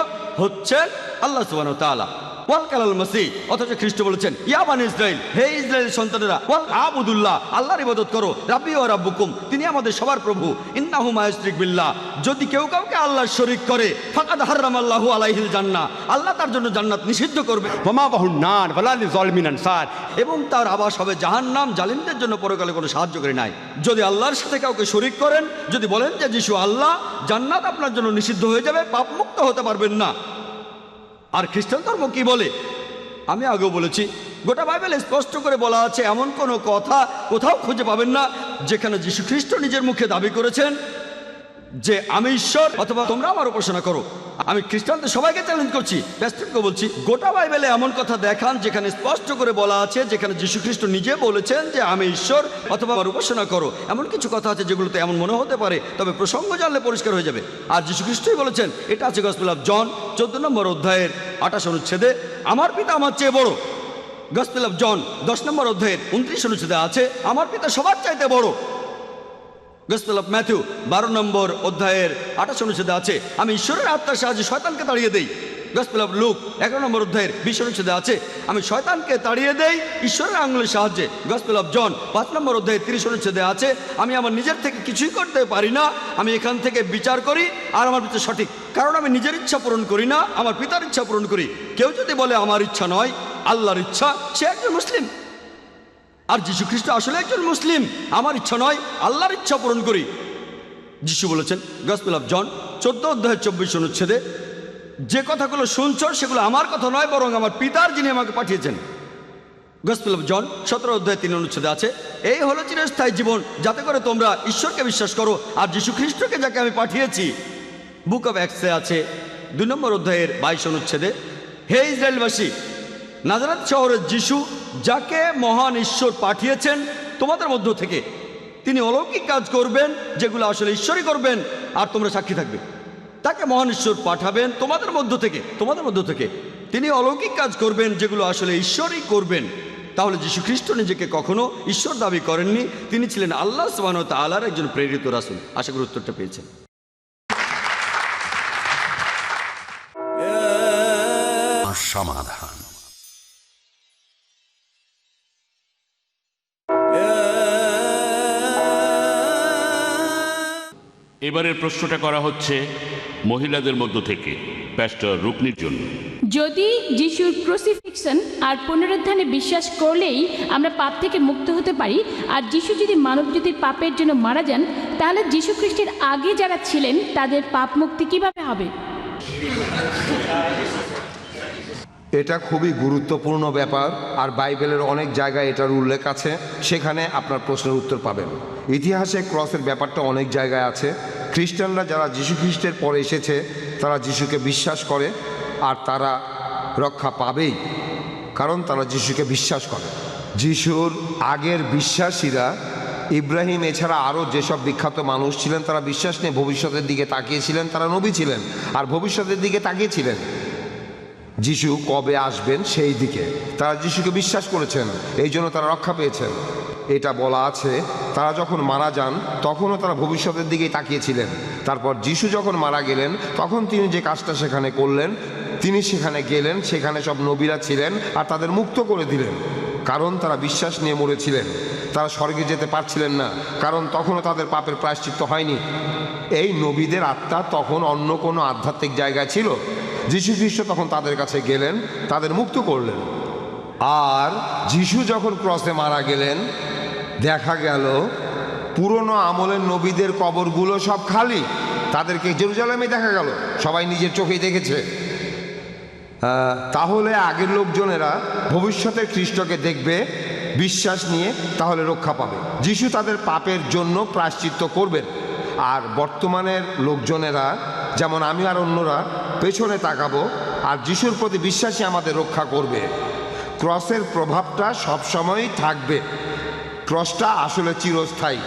হচ্ছেন আল্লাহ সুবহানাহু ওয়া তাআলা। ওয়াল কালাল মাসীহ, অথচ খ্রিস্ট বলেছেন, ইয়া বানি ইসরাইল, হে ইসরায়েলের সন্তানেরা, ওয়াল আবুদুল্লাহ, আল্লাহর ইবাদত করো, রাব্বি ওয়া রাব্বুকুম, তিনি আমাদের সবার প্রভু, ইন্নাহু মা ইউশরিক বিল্লাহ, যদি কেউ কাউকে আল্লাহর শরীক করে, ফাকাদ হারামাল্লাহু আলাইহিল জান্নাহ, আল্লাহ তার জন্য জান্নাত নিষিদ্ধ করবে, ওয়া মাওয়াহুন নার ওয়ালা লিযালিমিন আনসার, এবং তার আবাস হবে জাহান্নাম, জালিমদের জন্য পরকালে কোনো সাহায্যকারী নাই। যদি আল্লাহর সাথে কাউকে শরীক করেন, যদি বলেন যে যিশু আল্লাহ, জান্নাত আপনার জন্য নিষিদ্ধ হয়ে যাবে, পাপ মুক্ত হতে পারবেন না। আর খ্রিস্টান ধর্ম কি বলে? আমি আগেও বলেছি, গোটা বাইবেলে স্পষ্ট করে বলা আছে, এমন কোনো কথা কোথাও খুঁজে পাবেন না যেখানে যীশুখ্রিস্ট নিজের মুখে দাবি করেছেন যে আমি ঈশ্বর অথবা তোমরা আমার উপাসনা করো। আমি খ্রিস্টানদের সবাইকে চ্যালেঞ্জ করছি, প্যাস্টরকে বলছি, গোটা বাইবেলে এমন কথা দেখান যেখানে স্পষ্ট করে বলা আছে, যেখানে যীশুখ্রিস্ট নিজে বলেছেন যে আমি ঈশ্বর অথবা আমার উপাসনা করো। এমন কিছু কথা আছে যেগুলোতে এমন মনে হতে পারে, তবে প্রসঙ্গ জানলে পরিষ্কার হয়ে যাবে। আর যীশুখ্রিস্টই বলেছেন, এটা আছে গসপেল অফ জন 14 নম্বর অধ্যায়ের 28 অনুচ্ছেদে, আমার পিতা আমার চেয়ে বড়। গসপেল অফ জন 10 নম্বর অধ্যায়ের 29 অনুচ্ছেদে আছে, আমার পিতা সবার চাইতে বড়। গসপেল অফ ম্যাথিউ 12 নম্বর অধ্যায়ের 28 অনুচ্ছেদে আছে, আমি ঈশ্বরের আত্মার সাহায্যে শয়তানকে তাড়িয়ে দেই। গসপেল অফ লুক 11 নম্বর অধ্যায়ের 20 অনুচ্ছেদে আছে, আমি শয়তানকে তাড়িয়ে দেই ঈশ্বরের আঙুলের সাহায্যে। গসপেল অফ জন 5 নম্বর অধ্যায়ের 30 অনুচ্ছেদে আছে, আমি আমার নিজের থেকে কিছুই করতে পারি না, আমি এখান থেকে বিচার করি আর আমার বিচার সঠিক, কারণ আমি নিজের ইচ্ছা পূরণ করি না, আমার পিতার ইচ্ছা পূরণ করি। কেউ যদি বলে আমার ইচ্ছা নয় আল্লাহর ইচ্ছা, সে একজন মুসলিম। আর যীশুখ্রিস্ট আসলে একজন মুসলিম, আমার ইচ্ছা নয় আল্লাহর ইচ্ছা পূরণ করি। যিশু বলেছেন গসপেল অফ জন 14 অধ্যায়ের 24 অনুচ্ছেদে, যে কথাগুলো শুনছ সেগুলো আমার কথা নয়, বরং আমার পিতার যিনি আমাকে পাঠিয়েছেন। গসপেল অফ জন 17 অধ্যায় 3 অনুচ্ছেদে আছে, এই হলো চিরস্থায়ী জীবন, যাতে করে তোমরা ঈশ্বরকে বিশ্বাস করো আর যীশুখ্রিস্টকে যাকে আমি পাঠিয়েছি। বুক অফ অ্যাক্টসে আছে 2 নম্বর অধ্যায়ের 22 অনুচ্ছেদে, হে ইসরায়েলবাসী, নাজারেত শহরের যিশু যাকে মহান ঈশ্বর পাঠিয়েছেন তোমাদের মধ্য থেকে, তিনি অলৌকিক কাজ করবেন যেগুলো আসলে ঈশ্বরই করবেন, আর তোমরা সাক্ষী থাকবে। তাকে মহান ঈশ্বর পাঠাবেন তোমাদের মধ্য থেকে, তিনি অলৌকিক কাজ করবেন যেগুলো আসলে ঈশ্বরই করবেন। তাহলে যীশুখ্রিস্ট নিজেকে কখনো ঈশ্বর দাবি করেননি, তিনি ছিলেন আল্লাহ সুবহানাহু ওয়া তাআলার একজন প্রেরিত রাসূল। আশা করি উত্তরটা পেয়েছেন। সমাধান। এবারের প্রশ্নটা করা হচ্ছে মহিলাদের মধ্য থেকে প্যাস্টর রুকনির জন্য। যদি যিশুর ক্রুসিফিকশন আর পুনরুত্থানে বিশ্বাস করলেই আমরা পাপ থেকে মুক্ত হতে পারি, আর যিশু যদি মানবজাতির পাপের জন্য মারা যান, তাহলে যিশু খ্রিস্টের আগে যারা ছিলেন তাদের পাপ মুক্তি কিভাবে হবে? এটা খুবই গুরুত্বপূর্ণ ব্যাপার, আর বাইবেলের অনেক জায়গায় এটার উল্লেখ আছে, সেখানে আপনার প্রশ্নের উত্তর পাবেন। ইতিহাসে ক্রসের ব্যাপারটা অনেক জায়গায় আছে। খ্রিস্টানরা যারা যীশু খ্রিস্টের পরে এসেছে তারা যিশুকে বিশ্বাস করে, আর তারা রক্ষা পাবেই, কারণ তারা যিশুকে বিশ্বাস করে। যিশুর আগের বিশ্বাসীরা, ইব্রাহিম এছাড়া আরও যেসব বিখ্যাত মানুষ ছিলেন, তারা বিশ্বাস নিয়ে ভবিষ্যতের দিকে তাকিয়েছিলেন। তারা নবী ছিলেন আর ভবিষ্যতের দিকে তাকিয়েছিলেন যিশু কবে আসবেন সেই দিকে। তারা যিশুকে বিশ্বাস করেছেন, এই জন্য তারা রক্ষা পেয়েছেন। এটা বলা আছে তারা যখন মারা যান তখনও তারা ভবিষ্যতের দিকেই তাকিয়েছিলেন। তারপর যিশু যখন মারা গেলেন তখন তিনি যে কাজটা সেখানে করলেন, তিনি সেখানে গেলেন, সেখানে সব নবীরা ছিলেন আর তাদের মুক্ত করে দিলেন, কারণ তারা বিশ্বাস নিয়ে মরেছিলেন। তারা স্বর্গে যেতে পারছিলেন না, কারণ তখনও তাদের পাপের প্রায়শ্চিত্ত হয়নি। এই নবীদের আত্মা তখন অন্য কোনো আধ্যাত্মিক জায়গায় ছিল। যীশু খ্রিস্ট তখন তাদের কাছে গেলেন, তাদের মুক্ত করলেন। আর যিশু যখন ক্রসে মারা গেলেন, দেখা গেল পুরনো আমলের নবীদের কবরগুলো সব খালি। তাদেরকে জেরুজালেমে দেখা গেল, সবাই নিজের চোখেই দেখেছে। তাহলে আগের লোকজনেরা ভবিষ্যতের খ্রিস্টকে দেখবে বিশ্বাস নিয়ে, তাহলে রক্ষা পাবে। যিশু তাদের পাপের জন্য প্রায়শ্চিত্ত করবেন। আর বর্তমানের লোকজনেরা, যেমন আমি আর অন্যরা, পেছনে তাকাবো, আর যিশুর প্রতি বিশ্বাসী আমাদের রক্ষা করবে। ক্রসের প্রভাবটা সবসময়ই থাকবে। ক্রসটা আসলে চিরস্থায়ী,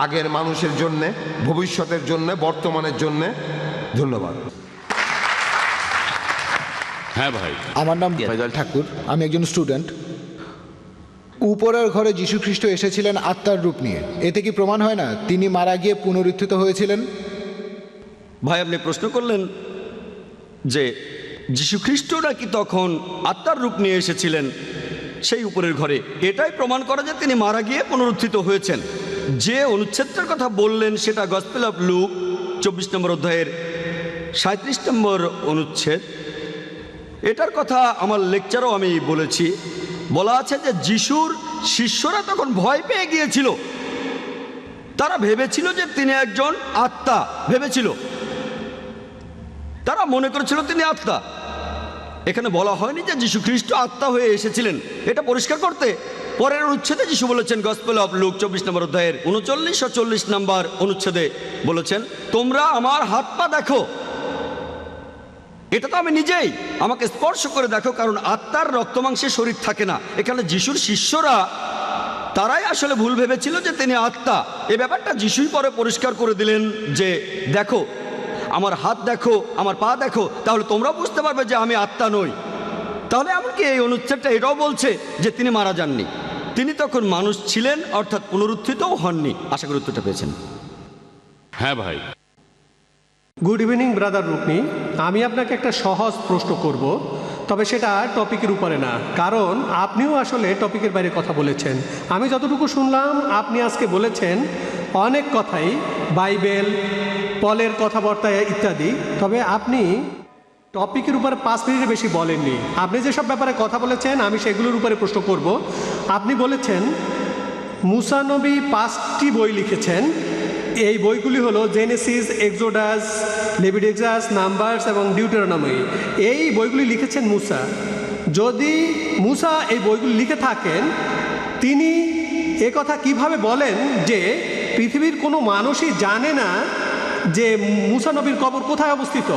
আগের মানুষের জন্যে, ভবিষ্যতের জন্যে, বর্তমানের জন্যে। ধন্যবাদ। হ্যাঁ ভাই, আমার নাম ফয়জাল ঠাকুর, আমি একজন স্টুডেন্ট। উপরের ঘরে যীশু খ্রিস্ট এসেছিলেন আত্মার রূপ নিয়ে, এতে কি প্রমাণ হয় না তিনি মারা গিয়ে পুনরুত্থিত হয়েছিলেন? ভাই, আপনি প্রশ্ন করলেন যে যীশু খ্রিস্ট নাকি তখন আত্মার রূপ নিয়ে এসেছিলেন সেই উপরের ঘরে। এটাই প্রমাণ করে যে তিনি মারা গিয়ে পুনরুত্থিত হয়েছেন। যে অনুচ্ছেদটার কথা বললেন সেটা গসপেল অফ লুক 24 নম্বর অধ্যায়ের 37 নম্বর অনুচ্ছেদ। এটার কথা আমার লেকচারও আমি বলেছি। বলা আছে যে যিশুর শিষ্যরা তখন ভয় পেয়ে গিয়েছিল। তারা ভেবেছিল যে তিনি একজন আত্মা, ভেবেছিল, তারা মনে করেছিল তিনি আত্মা। এখানে বলা হয়নি যে যীশু খ্রিস্ট আত্মা হয়ে এসেছিলেন, এটা পরিষ্কার করতে পরের অনুচ্ছেদে যিশু বলেছেন, গসপেল অফ লুক 24 নম্বর অধ্যায়ের 39 ও 40 নম্বর অনুচ্ছেদে বলেছেন, তোমরা আমার হাত পা দেখো। এটা তো আমি নিজেই, আমাকে স্পর্শ করে দেখো, কারণ আত্মার রক্তমাংসে শরীর থাকে না। এখানে যিশুর শিষ্যরা তারাই আসলে ভুল ভেবেছিল যে তিনি আত্মা। এই ব্যাপারটা যিশুই পরে পরিষ্কার করে দিলেন যে দেখো, আমার হাত দেখো, আমার পা দেখো, তাহলে তোমরা বুঝতে পারবে যে আমি আত্মা নই। তাহলে এমনকি এই অনুচ্ছেদটা এটাও বলছে যে তিনি মারা যাননি, তিনি তখন মানুষ ছিলেন, অর্থাৎ পুনরুত্থিতও হননি। আশা করি উত্তরটা পেয়েছেন। হ্যাঁ ভাই। গুড ইভিনিং ব্রাদার রুকনি, আমি আপনাকে একটা সহজ প্রশ্ন করব, তবে সেটা টপিকের উপরে না, কারণ আপনিও আসলে টপিকের বাইরে কথা বলেছেন। আমি যতটুকু শুনলাম আপনি আজকে বলেছেন অনেক কথাই, বাইবেল, পলের কথাবার্তা ইত্যাদি, তবে আপনি টপিকের উপরে 5 মিনিটের বেশি বলেননি। আপনি যেসব ব্যাপারে কথা বলেছেন আমি সেগুলোর উপরে প্রশ্ন করব। আপনি বলেছেন মুসা নবী 5টি বই লিখেছেন। এই বইগুলি হলো জেনেসিস, এক্সোডাস, লেভিটিকাস, নাম্বারস এবং ডিউটেরোনমি। এই বইগুলি লিখেছেন মুসা। যদি মুসা এই বইগুলি লিখে থাকেন, তিনি কথা কিভাবে বলেন যে পৃথিবীর কোনো মানুষই জানে না যে মুসা নবীর কবর কোথায় অবস্থিত?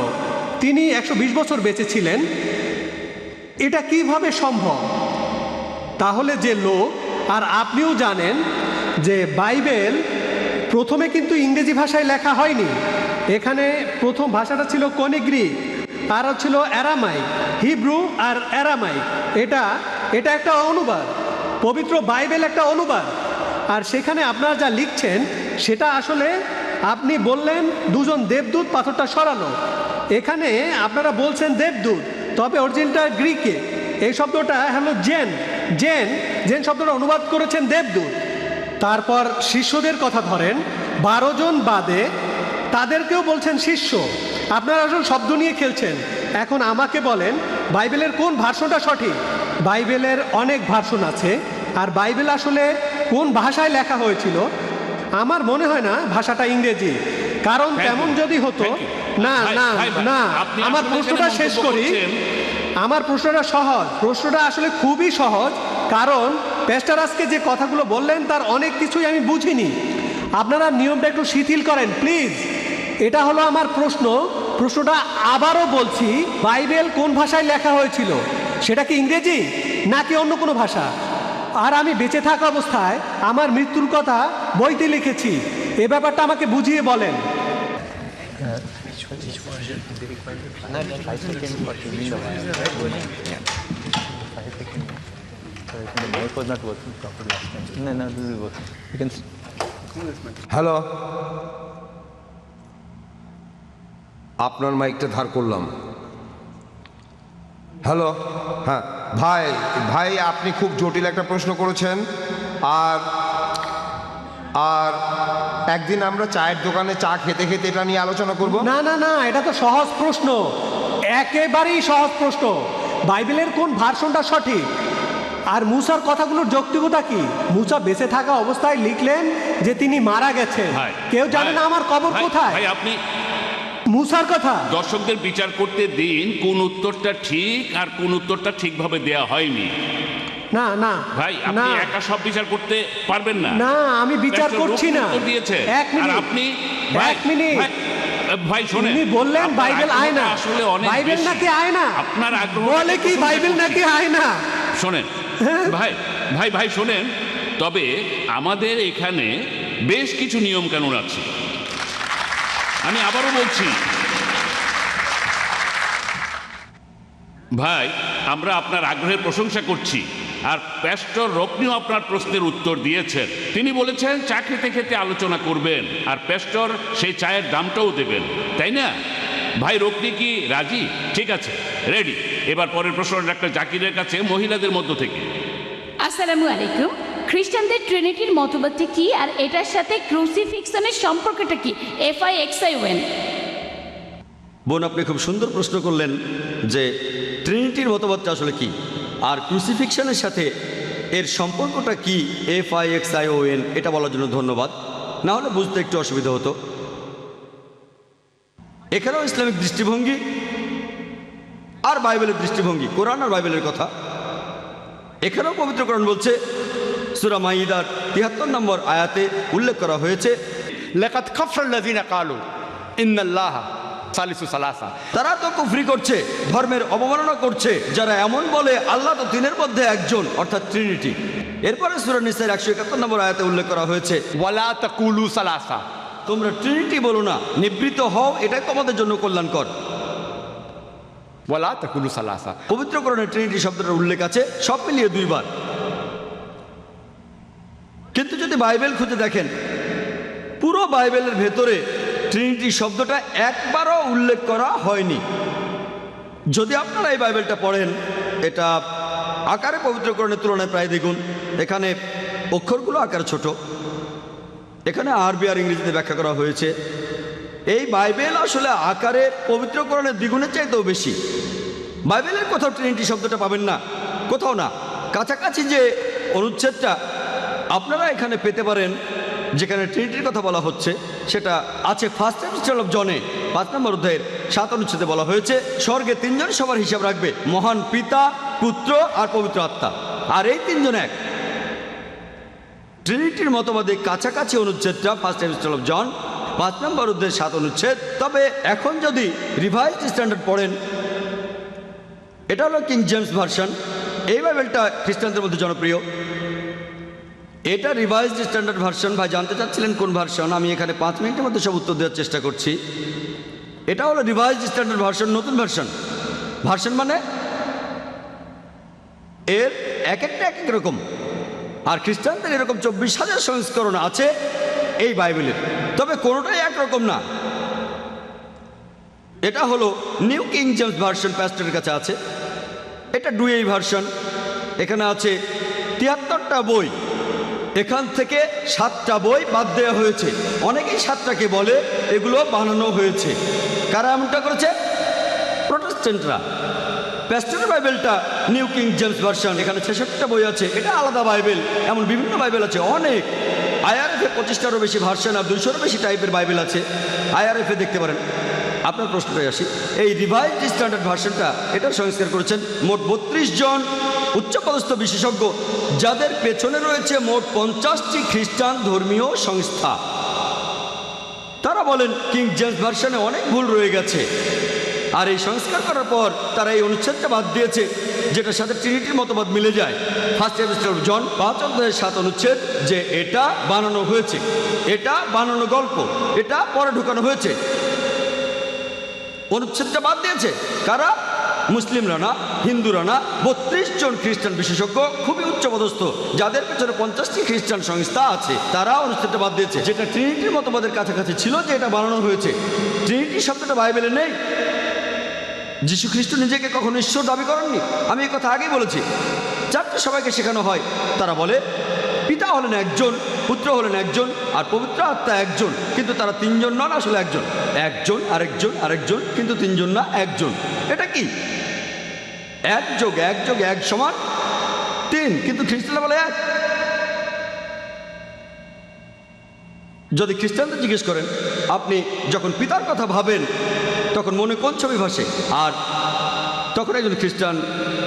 তিনি 120 বছর বেঁচে ছিলেন, এটা কিভাবে সম্ভব? তাহলে যে লোক, আর আপনিও জানেন যে বাইবেল প্রথমে কিন্তু ইংরেজি ভাষায় লেখা হয়নি। এখানে প্রথম ভাষাটা ছিল কোনিগ্রিক, আর ছিল অ্যারামাইক, হিব্রু আর অ্যারামাইক। এটা একটা অনুবাদ, পবিত্র বাইবেল একটা অনুবাদ। আর সেখানে আপনারা যা লিখছেন সেটা আসলে, আপনি বললেন 2জন দেবদূত পাথরটা সরালো, এখানে আপনারা বলছেন দেবদূত, তবে অরিজিনটা গ্রিকে। এই শব্দটা হলো জেন। জেন জেন শব্দটা অনুবাদ করেছেন দেবদূত। তারপর শিষ্যদের কথা ধরেন, 12 জন বাদে তাদেরকেও বলছেন শিষ্য। আপনারা আসলে শব্দ নিয়ে খেলছেন। এখন আমাকে বলেন বাইবেলের কোন ভার্সনটা সঠিক? বাইবেলের অনেক ভার্সন আছে, আর বাইবেল আসলে কোন ভাষায় লেখা হয়েছিল? আমার মনে হয় না ভাষাটা ইংরেজি, কারণ তেমন যদি হতো। না না না, আমার প্রশ্নটা শেষ করি। আমার প্রশ্নটা সহজ, প্রশ্নটা আসলে খুবই সহজ, কারণ প্যাস্টর আজকে যে কথাগুলো বললেন তার অনেক কিছুই আমি বুঝিনি। আপনারা নিয়মটা একটু শিথিল করেন প্লিজ। এটা হলো আমার প্রশ্ন। প্রশ্নটা আবারও বলছি, বাইবেল কোন ভাষায় লেখা হয়েছিল? সেটা কি ইংরেজি নাকি অন্য কোনো ভাষা? আর আমি বেঁচে থাকা অবস্থায় আমার মৃত্যুর কথা বইতে লিখেছি। এ ব্যাপারটা আমাকে বুঝিয়ে বলেন। হ্যালো, আপনার মাইকটা ধার করলাম। হ্যালো, হ্যাঁ ভাই, ভাই আপনি খুব জটিল একটা প্রশ্ন করেছেন। আর আর একদিন আমরা চায়ের দোকানে চা খেতে খেতে এটা নিয়ে আলোচনা করব। না না না, এটা তো সহজ প্রশ্ন, একেবারেই সহজ প্রশ্ন। বাইবেলের কোন ভার্সনটা সঠিক? আর মুসার কথাগুলোর যৌক্তিকতা কি? মুসা বেঁচে থাকা অবস্থায় লিখলেন যে তিনি মারা গেছেন। কেউ জানে না আমার কবর কোথায়। ভাই আপনি মুসার কথা দর্শকদের বিচার করতে দিন, কোন উত্তরটা ঠিক আর কোন উত্তরটা ঠিকভাবে দেয়া হয়নি। না না ভাই, আপনি একা সব বিচার করতে পারবেন না। না, আমি বিচার করছি না। দিয়েছে এক মিনিট, আর আপনি এক মিনিট ভাই শোনেন, উনি বললেন বাইবেল আয়না। আসলে অনেক বাইবেল নাকি আয়না? আপনার আগ্রহ বলে কি বাইবেল নাকি আয়না? শোনেন ভাই, ভাই ভাই শোনেন, তবে আমাদের এখানে বেশ কিছু নিয়ম কানুন আছে। আমি আবারও বলছি ভাই, আমরা আপনার আগ্রহের প্রশংসা করছি। আর প্যাস্টর রকনিও আপনার প্রশ্নের উত্তর দিয়েছেন। তিনি বলেছেন চা খেতে খেতে আলোচনা করবেন, আর প্যাস্টর সেই চায়ের দামটাও দেবেন, তাই না? ভাই রকনি কি রাজি? ঠিক আছে, রেডি। এবার পরের প্রশ্ন ডাক্তার জাকিরের কাছে, মহিলাদের মধ্য থেকে। আসসালামু আলাইকুম। খ্রিস্টানদের ট্রিনিটির মতবাদটি কি, আর এটার সাথে ক্রুসিফিক্সনের সম্পর্কটা কি? FIXION। বোন, আপনি খুব সুন্দর প্রশ্ন করলেন যে ট্রিনিটির মতবাদটা আসলে কি, আর ক্রুসিফিকশনের সাথে এর সম্পর্কটা কি। FIXION এটা বলার জন্য ধন্যবাদ, না হলে বুঝতে একটু অসুবিধা হতো। এখানেও ইসলামিক দৃষ্টিভঙ্গি আর বাইবেলের দৃষ্টিভঙ্গি, কোরআন আর বাইবেলের কথা। এখানেও পবিত্র কোরআন বলছে, সূরা মাইদার 73 নম্বর আয়াতে উল্লেখ করা হয়েছে, লাকাদ কাফারাল্লাযিনা ক্বালু ইন্নাল্লাহা সালিসু সালাসা। তারা তো কুফরি করছে, ধর্মের অবমাননা করছে যারা এমন বলে আল্লাহ তো তিনের মধ্যে একজন, অর্থাৎ ট্রিনিটি। এরপরে সূরা নিসার 171 নম্বর আয়াতে উল্লেখ করা হয়েছে, ওয়ালা তাকুলু সালাসা, তোমরা ট্রিনিটি বলো না, নিবৃত্ত হও, এটাই তোমাদের জন্য কল্যাণকর। ওয়ালা তাকুলু সালাসা। পবিত্র কোরআনে ট্রিনিটি শব্দটার উল্লেখ আছে সব মিলিয়ে 2 বার। কিন্তু যদি বাইবেল খুঁজে দেখেন, পুরো বাইবেলের ভেতরে ট্রিনিটি শব্দটা একবারও উল্লেখ করা হয়নি। যদি আপনারা এই বাইবেলটা পড়েন, এটা আকারে পবিত্রকরণের তুলনায় প্রায় দ্বিগুণ। এখানে অক্ষরগুলো আকারে ছোট, এখানে আরবি আর ইংরেজিতে ব্যাখ্যা করা হয়েছে। এই বাইবেল আসলে আকারে পবিত্রকরণের দ্বিগুণের চাইতেও বেশি। বাইবেলের কোথাও ট্রিনিটি শব্দটা পাবেন না, কোথাও না। কাছাকাছি যে অনুচ্ছেদটা আপনারা এখানে পেতে পারেন, যেখানে ট্রিনিটির কথা বলা হচ্ছে, সেটা আছে ফার্স্ট এপিস্টল অফ জনে 5 নম্বর অধ্যায়ের 7 অনুচ্ছেদে বলা হয়েছে, স্বর্গে 3 জন সবার হিসাব রাখবে, মহান পিতা, পুত্র আর পবিত্র আত্মা। আর এই 3 জন এক। ট্রিনিটির মতবাদে কাছাকাছি অনুচ্ছেদটা ফার্স্ট এপিস্টল অফ জন 5 নম্বর অধ্যায়ের 7 অনুচ্ছেদ। তবে এখন যদি রিভাইজড স্ট্যান্ডার্ড পড়েন, এটা হলো কিং জেমস ভার্সন। এই বাইবেলটা খ্রিস্টানদের মধ্যে জনপ্রিয়। এটা রিভাইজড স্ট্যান্ডার্ড ভার্সন। ভাই জানতে চাচ্ছিলেন কোন ভার্সন, আমি এখানে 5 মিনিটের মধ্যে সব উত্তর দেওয়ার চেষ্টা করছি। এটা হলো রিভাইজড স্ট্যান্ডার্ড ভার্সন, নতুন ভার্সন। ভার্সন মানে এর এক একটা এক এক রকম। আর খ্রিস্টানদের এরকম 24,000 সংস্করণ আছে এই বাইবেলের, তবে কোনোটাই একরকম না। এটা হলো নিউ কিং জেমস ভার্সন, প্যাস্টরের কাছে আছে। এটা ডুয়েই ভার্সন, এখানে আছে 73টা বই, এখান থেকে 7টা বই বাদ দেওয়া হয়েছে। অনেকেই 7টাকে বলে এগুলো বানানো হয়েছে। কারা এমনটা করেছে? প্রোটেস্ট্যান্টরা। প্যাস্টরের বাইবেলটা নিউ কিং জেমস ভার্সন, এখানে 66টা বই আছে, এটা আলাদা বাইবেল। এমন বিভিন্ন বাইবেল আছে অনেক। IRF-এ 25টারও বেশি ভার্সন আর 200-রও বেশি টাইপের বাইবেল আছে, IRF-এ দেখতে পারেন। আপনার প্রশ্নটাই আসি, এই রিভাইজড স্ট্যান্ডার্ড ভার্সনটা এটা সংস্কার করেছেন মোট 32 জন উচ্চপদস্থ বিশেষজ্ঞ, যাদের পেছনে রয়েছে মোট 50টি খ্রিস্টান ধর্মীয় সংস্থা। তারা বলেন কিং জেমস ভার্সনে অনেক ভুল রয়ে গেছে, আর এই সংস্কার করার পর তারা এই অনুচ্ছেদটা বাদ দিয়েছে, যেটার সাথে ট্রিনিটির মতবাদ মিলে যায়। ফার্স্ট এপিস্টল অফ জন 5:7 অনুচ্ছেদ, যে এটা বানানো হয়েছে, এটা বানানো গল্প, এটা পরে ঢুকানো হয়েছে। অনুচ্ছেদটা বাদ দিয়েছে কারা? মুসলিমরা না, হিন্দুরা না, 32 জন খ্রিস্টান বিশেষজ্ঞ, খুবই উচ্চপদস্থ, যাদের পেছনে 50টি খ্রিস্টান সংস্থা আছে, তারা অনুচ্ছেদটা বাদ দিয়েছে, যেটা ট্রিনিটির মতবাদের কাছাকাছি ছিল, যে এটা বানানো হয়েছে। ট্রিনিটি শব্দটা বাইবেলে নেই। যীশু খ্রিস্ট নিজেকে কখনো ঈশ্বর দাবি করেননি, আমি এই কথা আগেই বলেছি। 4টে সবাইকে শেখানো হয়, তারা বলে পিতা হলেন একজন, পুত্র হলেন একজন, আর পবিত্র আত্মা একজন, কিন্তু তারা 3 জন নন, আসলে একজন। একজন, আরেকজন, আরেকজন, কিন্তু 3 জন না, একজন। এটা কি? 1 যোগ 1 যোগ 1 সমান 3, কিন্তু খ্রিস্টানরা বলে 1। যদি খ্রিস্টানদের জিজ্ঞেস করেন আপনি যখন পিতার কথা ভাবেন তখন মনে কোন ছবি ভাসে, আর তখন একজন খ্রিস্টান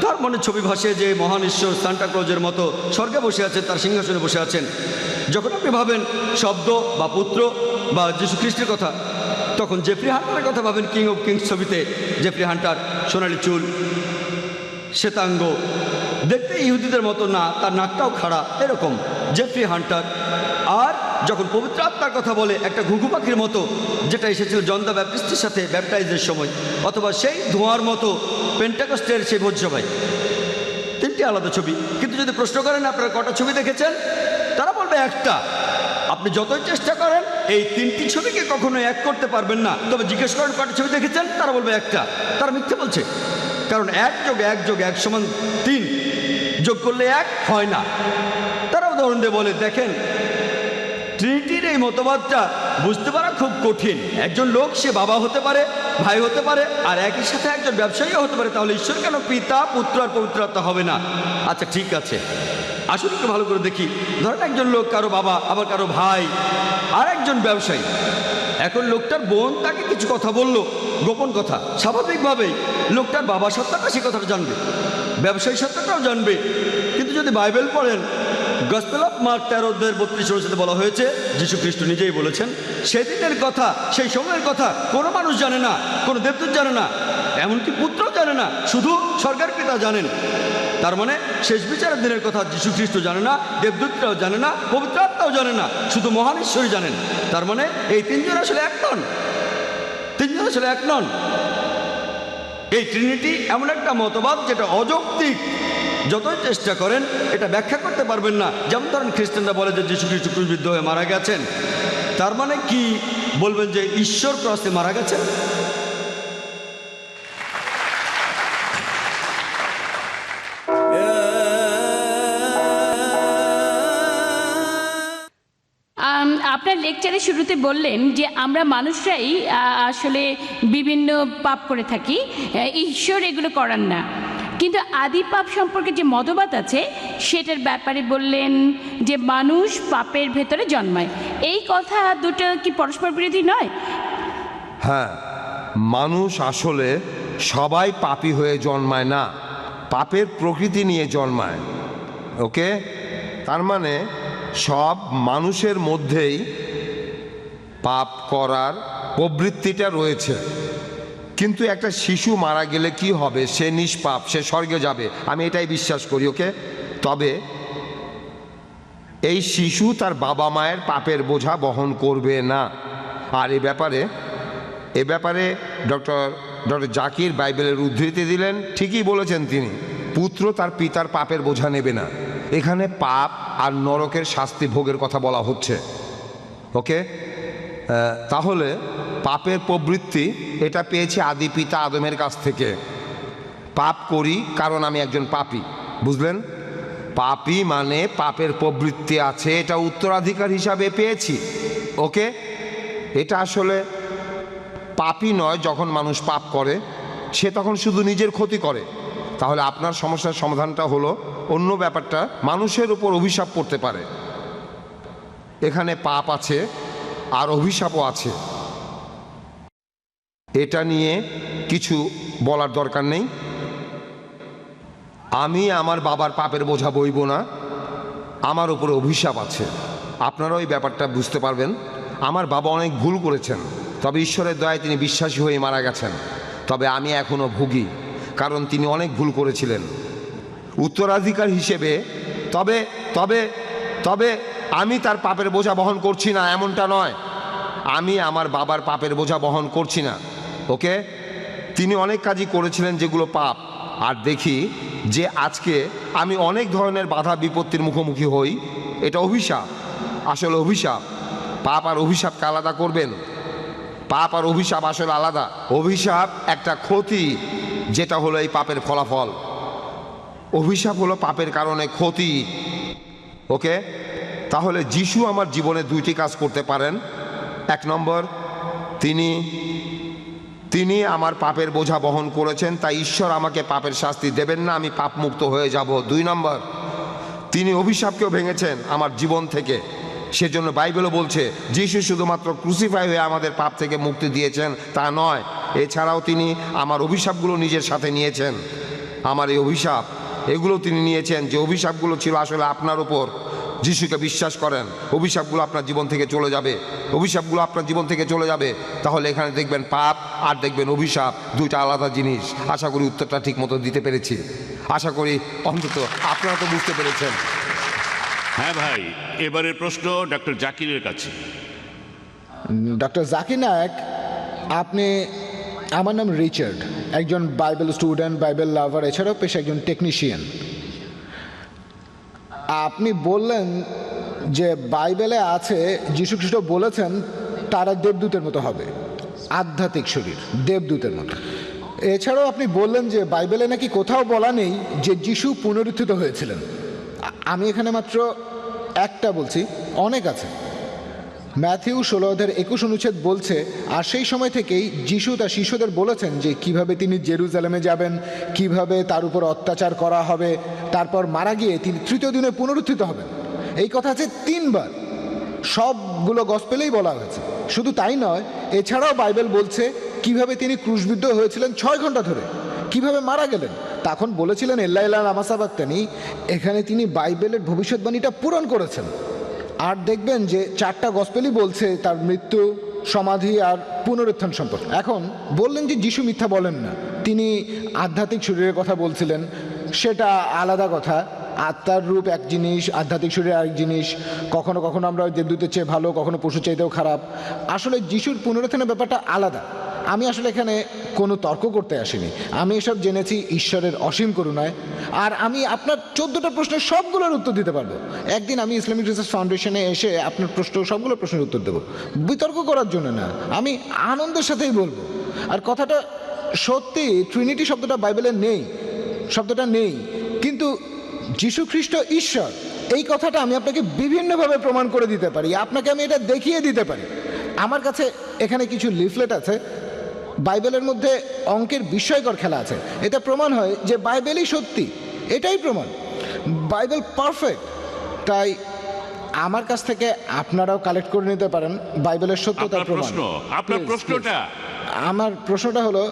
তার মনে ছবি ভাসে যে মহান ঈশ্বর সান্টা ক্লজের মতো স্বর্গে বসে আছেন, তার সিংহাসনে বসে আছেন। যখন আপনি ভাবেন শব্দ বা পুত্র বা যীশু খ্রিস্টের কথা, তখন জেফ্রি হান্টারের কথা ভাবেন কিং অফ কিংস ছবিতে। জেফ্রি হান্টার, সোনালি চুল, শ্বেতাঙ্গ, দেখতে ইহুদিদের মতো না, তার নাকটাও খাড়া, এরকম জেফ্রি হান্টার। আর যখন পবিত্র আত্মার কথা বলে একটা ঘুঘু পাখির মতো, যেটা এসেছিল জন দ্য ব্যাপটিস্টের সাথে ব্যাপটাইজের সময়, অথবা সেই ধোঁয়ার মতো পেন্টাকস্টের সেই ভোজসভায়। 3টি আলাদা ছবি, কিন্তু যদি প্রশ্ন করেন আপনারা কটা ছবি দেখেছেন, তারা বলবে একটা। আপনি যতই চেষ্টা করেন এই 3টি ছবিকে কখনো এক করতে পারবেন না। তবে জিজ্ঞেস করেন কটা ছবি দেখেছেন, তারা বলবে একটা। তারা মিথ্যে বলছে, কারণ 1 যোগ 1 যোগ 1 সমান 3, যোগ করলে 1 হয় না। তারা উদাহরণ দিয়ে বলে, দেখেন ট্রিনিটির এই মতবাদটা বুঝতে পারা খুব কঠিন। একজন লোক সে বাবা হতে পারে, ভাই হতে পারে, আর একই সাথে একজন ব্যবসায়ীও হতে পারে, তাহলে ঈশ্বর কেন পিতা, পুত্র আর পবিত্র আত্মা হবে না? আচ্ছা ঠিক আছে, আসলে একটু ভালো করে দেখি। ধরেন একজন লোক কারো বাবা, আবার কারো ভাই, আর একজন ব্যবসায়ী। এখন লোকটার বোন তাকে কিছু কথা বলল, গোপন কথা, স্বাভাবিকভাবেই লোকটার বাবা সত্তাটা সে কথাটা জানবে, ব্যবসায়ী সত্তাটাও জানবে। কিন্তু যদি বাইবেল পড়েন, গসপেল অফ মার্ক 13:32 অনুচ্ছেদে বলা হয়েছে, যীশু খ্রিস্ট নিজেই বলেছেন, সেদিনের কথা, সেই সময়ের কথা কোনো মানুষ জানে না, কোনো দেবদূত জানে না, এমনকি পুত্রও জানে না, শুধু স্বর্গের পিতা জানেন। তার মানে শেষ বিচারের দিনের কথা যীশু খ্রিস্ট জানে না, দেবদূতরাও জানে না, পবিত্র আত্মাও জানে না, শুধু মহান ঈশ্বরই জানেন। তার মানে এই 3 জন আসলে এক নন, 3 জন আসলে এক নন। এই ট্রিনিটি এমন একটা মতবাদ যেটা অযৌক্তিক, যতই চেষ্টা করেন এটা ব্যাখ্যা করতে পারবেন না। যেমন ধরেন খ্রিস্টানরা বলে যে যীশু খ্রিস্ট ক্রুশবিদ্ধ হয়ে মারা গেছেন, তার মানে কি বলবেন যে ঈশ্বর ক্রসে মারা গেছেন? আপনার লেকচারের শুরুতে বললেন যে আমরা মানুষরাই আসলে বিভিন্ন পাপ করে থাকি, ঈশ্বর এগুলো করান না। কিন্তু আদি পাপ সম্পর্কে যে মতবাদ আছে সেটার ব্যাপারে বললেন যে মানুষ পাপের ভেতরে জন্মায়। এই কথা দুটো কি পরস্পর বিরোধী নয়? হ্যাঁ, মানুষ আসলে সবাই পাপী হয়ে জন্মায় না, পাপের প্রকৃতি নিয়ে জন্মায়। ওকে, তার মানে সব মানুষের মধ্যেই পাপ করার প্রবৃত্তিটা রয়েছে। কিন্তু একটা শিশু মারা গেলে কি হবে? সে নিষ্পাপ, সে স্বর্গে যাবে, আমি এটাই বিশ্বাস করি। ওকে, তবে এই শিশু তার বাবা মায়ের পাপের বোঝা বহন করবে না। আর এ ব্যাপারে ডক্টর জাকির বাইবেলের উদ্ধৃতি দিলেন, ঠিকই বলেছেন তিনি, পুত্র তার পিতার পাপের বোঝা নেবে না। এখানে পাপ আর নরকের শাস্তি ভোগের কথা বলা হচ্ছে। ওকে, তাহলে পাপের প্রবৃত্তি এটা পেয়েছি আদি পিতা আদমের কাছ থেকে। পাপ করি কারণ আমি একজন পাপী, বুঝলেন? পাপী মানে পাপের প্রবৃত্তি আছে, এটা উত্তরাধিকার হিসাবে পেয়েছি। ওকে, এটা আসলে পাপই নয়। যখন মানুষ পাপ করে সে তখন শুধু নিজের ক্ষতি করে। তাহলে আপনার সমস্যার সমাধানটা হলো অন্য ব্যাপারটা, মানুষের উপর অভিশাপ করতে পারে। এখানে পাপ আছে আর অভিশাপও আছে, এটা নিয়ে কিছু বলার দরকার নেই। আমি আমার বাবার পাপের বোঝা বইব না, আমার উপরে অভিশাপ আছে। আপনারাও এই ব্যাপারটা বুঝতে পারবেন। আমার বাবা অনেক ভুল করেছেন, তবে ঈশ্বরের দয়ায় তিনি বিশ্বাসী হয়ে মারা গেছেন। তবে আমি এখনও ভুগি, কারণ তিনি অনেক ভুল করেছিলেন। উত্তরাধিকার হিসেবে তবে তবে তবে আমি তার পাপের বোঝা বহন করছি না, এমনটা নয়। আমি আমার বাবার পাপের বোঝা বহন করছি না। ওকে, তিনি অনেক কাজই করেছিলেন যেগুলো পাপ। আর দেখি যে আজকে আমি অনেক ধরনের বাধা বিপত্তির মুখোমুখি হই, এটা অভিশাপ। আসলে অভিশাপ, পাপ আর অভিশাপকে আলাদা করবেন। পাপ আর অভিশাপ আসলে আলাদা। অভিশাপ একটা ক্ষতি, যেটা হলো এই পাপের ফলাফল। অভিশাপ হলো পাপের কারণে ক্ষতি। ওকে, তাহলে যিশু আমার জীবনে দুইটি কাজ করতে পারেন। এক নম্বর, তিনি আমার পাপের বোঝা বহন করেছেন, তাই ঈশ্বর আমাকে পাপের শাস্তি দেবেন না, আমি পাপ মুক্ত হয়ে যাব। দুই নম্বর, তিনি অভিশাপকেও ভেঙেছেন আমার জীবন থেকে। সেজন্য বাইবেলও বলছে যিশু শুধুমাত্র ক্রুসিফাই হয়ে আমাদের পাপ থেকে মুক্তি দিয়েছেন তা নয়, এছাড়াও তিনি আমার অভিশাপগুলো নিজের সাথে নিয়েছেন। আমার এই অভিশাপ, এগুলো তিনি নিয়েছেন, যে অভিশাপগুলো ছিল আসলে আপনার উপর। যিশুকে বিশ্বাস করেন, অভিশাপগুলো আপনার জীবন থেকে চলে যাবে। অভিশাপগুলো আপনার জীবন থেকে চলে যাবে। তাহলে এখানে দেখবেন পাপ আর দেখবেন অভিশাপ, দুইটা আলাদা জিনিস। আশা করি উত্তরটা ঠিক মতো দিতে পেরেছি। আশা করি অন্তত আপনারা তো বুঝতে পেরেছেন। হ্যাঁ ভাই, এবারের প্রশ্ন ডক্টর জাকিরের কাছে। ডক্টর জাকির নায়েক, আমার নাম রিচার্ড, একজন বাইবেল স্টুডেন্ট, বাইবেল লাভার, এছাড়াও পেশা একজন টেকনিশিয়ান। আপনি বললেন যে বাইবেলে আছে যীশু খ্রিস্ট বলেছেন তারা দেবদূতের মতো হবে, আধ্যাত্মিক শরীর দেবদূতের মতো। এছাড়াও আপনি বললেন যে বাইবেলে নাকি কোথাও বলা নেই যে যীশু পুনরুত্থিত হয়েছিলেন। আমি এখানে মাত্র একটা বলছি, অনেক আছে। ম্যাথিউ 16:21 বলছে, আর সেই সময় থেকেই যিশু তার শিষ্যদের বলেছেন যে কিভাবে তিনি জেরুজালেমে যাবেন, কিভাবে তার উপর অত্যাচার করা হবে, তারপর মারা গিয়ে তিনি তৃতীয় দিনে পুনরুত্থিত হবেন। এই কথা আছে 3 বার, সবগুলো গসপেলেই বলা হয়েছে। শুধু তাই নয়, এছাড়াও বাইবেল বলছে কিভাবে তিনি ক্রুশবিদ্ধ হয়েছিলেন 6 ঘন্টা ধরে, কিভাবে মারা গেলেন, তখন বলেছিলেন এল্লা এল্লা নামাসাবাক্তানি। এখানে তিনি বাইবেলের ভবিষ্যৎবাণীটা পূরণ করেছেন। আর দেখবেন যে 4টা গসপেলই বলছে তার মৃত্যু, সমাধি আর পুনরুত্থান সম্পর্কে। এখন বললেন যে যিশু মিথ্যা বলেন না, তিনি আধ্যাত্মিক শরীরের কথা বলছিলেন, সেটা আলাদা কথা। আত্মার রূপ এক জিনিস, আধ্যাত্মিক শরীর আরেক জিনিস। কখনো কখনো আমরা দেবদূতের চেয়ে ভালো, কখনো পশু চাইতেও খারাপ। আসলে যিশুর পুনরুত্থানের ব্যাপারটা আলাদা। আমি আসলে এখানে কোনো তর্ক করতে আসিনি, আমি এসব জেনেছি ঈশ্বরের অসীম করুণায়। আর আমি আপনার 14টা প্রশ্নের সবগুলোর উত্তর দিতে পারবো। একদিন আমি ইসলামিক রিসার্চ ফাউন্ডেশনে এসে আপনার সবগুলো প্রশ্নের উত্তর দেবো, বিতর্ক করার জন্য না, আমি আনন্দের সাথেই বলবো। আর কথাটা সত্যি, ট্রিনিটি শব্দটা বাইবেলে নেই, শব্দটা নেই, কিন্তু যীশু খ্রিস্ট ঈশ্বর, এই কথাটা আমি আপনাকে বিভিন্নভাবে প্রমাণ করে দিতে পারি। আপনাকে আমি এটা দেখিয়ে দিতে পারি। আমার কাছে এখানে কিছু লিফলেট আছে, বাইবেলের মধ্যে অঙ্কের বিস্ময়কর খেলা আছে। এটা প্রমাণ হয় যে বাইবেলই সত্যি, এটাই প্রমাণ, বাইবেল পারফেক্ট। তাই আমার কাছ থেকে আপনারাও কালেক্ট করে নিতে পারেন বাইবেলের সত্যতার প্রমাণ। আপনার প্রশ্নটা, আমার প্রশ্নটা হলো,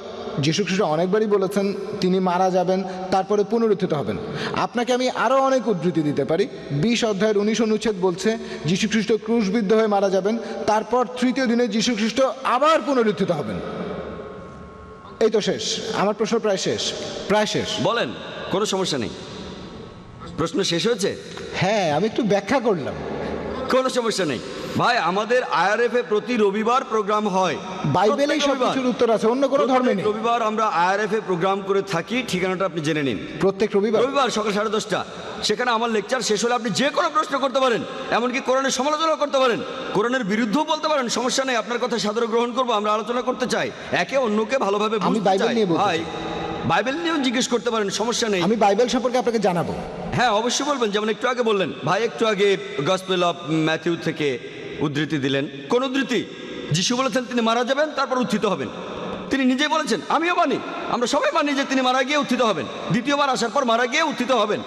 যীশু খ্রিস্ট অনেকবারই বলেছেন তিনি মারা যাবেন, তারপরে পুনরুত্থিত হবেন। আপনাকে আমি আরও অনেক উদ্ধৃতি দিতে পারি। 20 অধ্যায়ের 19 অনুচ্ছেদ বলছে যীশু খ্রিস্ট ক্রুশবিদ্ধ হয়ে মারা যাবেন, তারপর তৃতীয় দিনে যীশু খ্রিস্ট আবার পুনরুত্থিত হবেন। এই তো শেষ, আমার প্রশ্ন প্রায় শেষ। বলেন, কোনো সমস্যা নেই। প্রশ্ন শেষ হয়েছে? হ্যাঁ, আমি একটু ব্যাখ্যা করলাম। কোনো সমস্যা নেই ভাই, আমাদের IRF এ প্রতি রবিবার প্রোগ্রাম হয়। বাইবেলেই প্রত্যেক রবিবার। সবকিছুর উত্তর আছে, অন্য কোনো ধর্মে নেই। রবিবার আমরা IRF এ প্রোগ্রাম করে থাকি, ঠিকানাটা আপনি জেনে নিন। প্রত্যেক রবিবার রবিবার সকাল 10:30। সেখানে আমার লেকচার শেষ হলে আপনি যে কোনো প্রশ্ন করতে পারেন, এমনকি কোরআনের সমালোচনা করতে পারেন, কোরআনের বিরুদ্ধেও বলতে পারেন, সমস্যা নেই। আপনার কথা সাদরে গ্রহণ করবো, আমরা আলোচনা করতে চাই, একে অন্যকে ভালোভাবে আমি বুঝতে বাইবেল চাই। নিয়ে বলতে ভাই বাইবেল নিয়েও জিজ্ঞেস করতে পারেন, সমস্যা নেই। আমি বাইবেল সম্পর্কে আপনাকে জানাবো। হ্যাঁ অবশ্যই বলবেন। যেমন একটু আগে বললেন ভাই, একটু আগে গসপেল অফ ম্যাথিউ থেকে উদ্ধৃতি দিলেন। কোন উদ্ধৃতি? যিশু বলেছেন তিনি মারা যাবেন, তারপর উত্থিত হবেন। তিনি নিজেই বলেছেন, আমিও মানি, আমরা সবাই মানি যে তিনি মারা গিয়ে উত্থিত হবেন, দ্বিতীয়বার আসার পর মারা গিয়ে উত্থিত হবেন।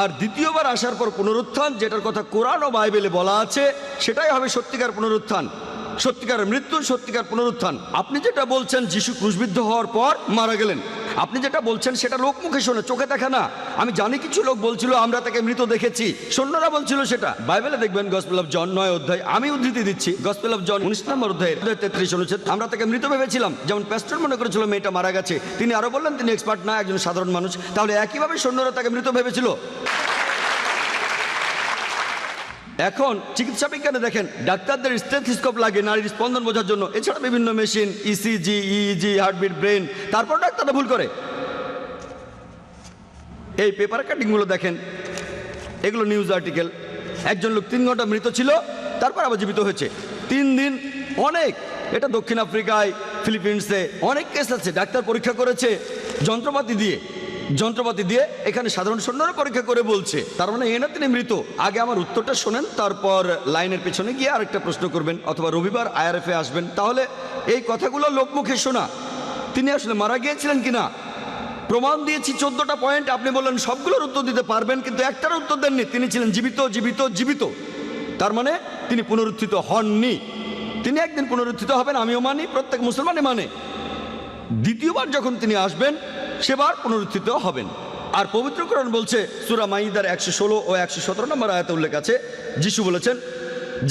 আর দ্বিতীয়বার আসার পর পুনরুত্থান, যেটার কথা কোরআন ও বাইবেলে বলা আছে, সেটাই হবে সত্যিকার পুনরুত্থান, সত্যিকার মৃত্যু, সত্যিকার পুনরুত্থান। আপনি যেটা বলছেন যিশু ক্রুশবিদ্ধ হওয়ার পর মারা গেলেন, আপনি যেটা বলছেন সেটা লোক মুখে শোনে, চোখে দেখা না। আমি জানি কিছু লোক বলছিল আমরা তাকে মৃত দেখেছি, সৈন্যরা বলছিল সেটা। বাইবেলে দেখবেন গসপেল অফ জন 9 অধ্যায়, আমি উদ্ধৃতি দিচ্ছি, গসপেল অফ জন 19 নম্বর অধ্যায় 33 অনুচ্ছেদ, আমরা তাকে মৃত ভেবেছিলাম। যেমন প্যাস্টর মনে করেছিল মেয়েটা মারা গেছে, তিনি আরো বললেন তিনি এক্সপার্ট না, একজন সাধারণ মানুষ। তাহলে একইভাবে সৈন্যরা তাকে মৃত ভেবেছিল। এখন চিকিৎসা বিজ্ঞানে দেখেন, ডাক্তারদের স্টেথোস্কোপ লাগে নারীর স্পন্দন বোঝার জন্য, এছাড়া বিভিন্ন machine, ECG, EEG, heartbeat, brain, তারপর ডাক্তাররা ভুল করে। এই পেপার কাটিংগুলো দেখেন, এগুলো নিউজ আর্টিকেল। একজন লোক 3 ঘন্টা মৃত ছিল, তারপর আবার জীবিত হয়েছে 3 দিন। অনেক, এটা দক্ষিণ আফ্রিকায়, ফিলিপিন্সে অনেক কেস আছে। ডাক্তার পরীক্ষা করেছে যন্ত্রপাতি দিয়ে, এখানে সাধারণ সৈন্যরা পরীক্ষা করে বলছে, তার মানে এ না তিনি মৃত। আগে আমার উত্তরটা শোনেন, তারপর লাইনের পেছনে গিয়ে আরেকটা প্রশ্ন করবেন, অথবা রবিবার IRF এ আসবেন। তাহলে এই কথাগুলো লোকমুখে শোনা, তিনি আসলে মারা গিয়েছিলেন কিনা প্রমাণ দিয়েছি 14টা পয়েন্ট। আপনি বললেন সবগুলোর উত্তর দিতে পারবেন, কিন্তু একটার উত্তর দেননি। তিনি ছিলেন জীবিত, জীবিত, জীবিত। তার মানে তিনি পুনরুত্থিত হননি। তিনি একদিন পুনরুত্থিত হবেন, আমিও মানি, প্রত্যেক মুসলমানই মানে। দ্বিতীয়বার যখন তিনি আসবেন, সেবার পুনরুত্থিত হবেন। আর পবিত্র কোরআন বলছে, সূরা মাইদার 116 ও 117 নম্বর আয়াতে উল্লেখ আছে, যিশু বলেছেন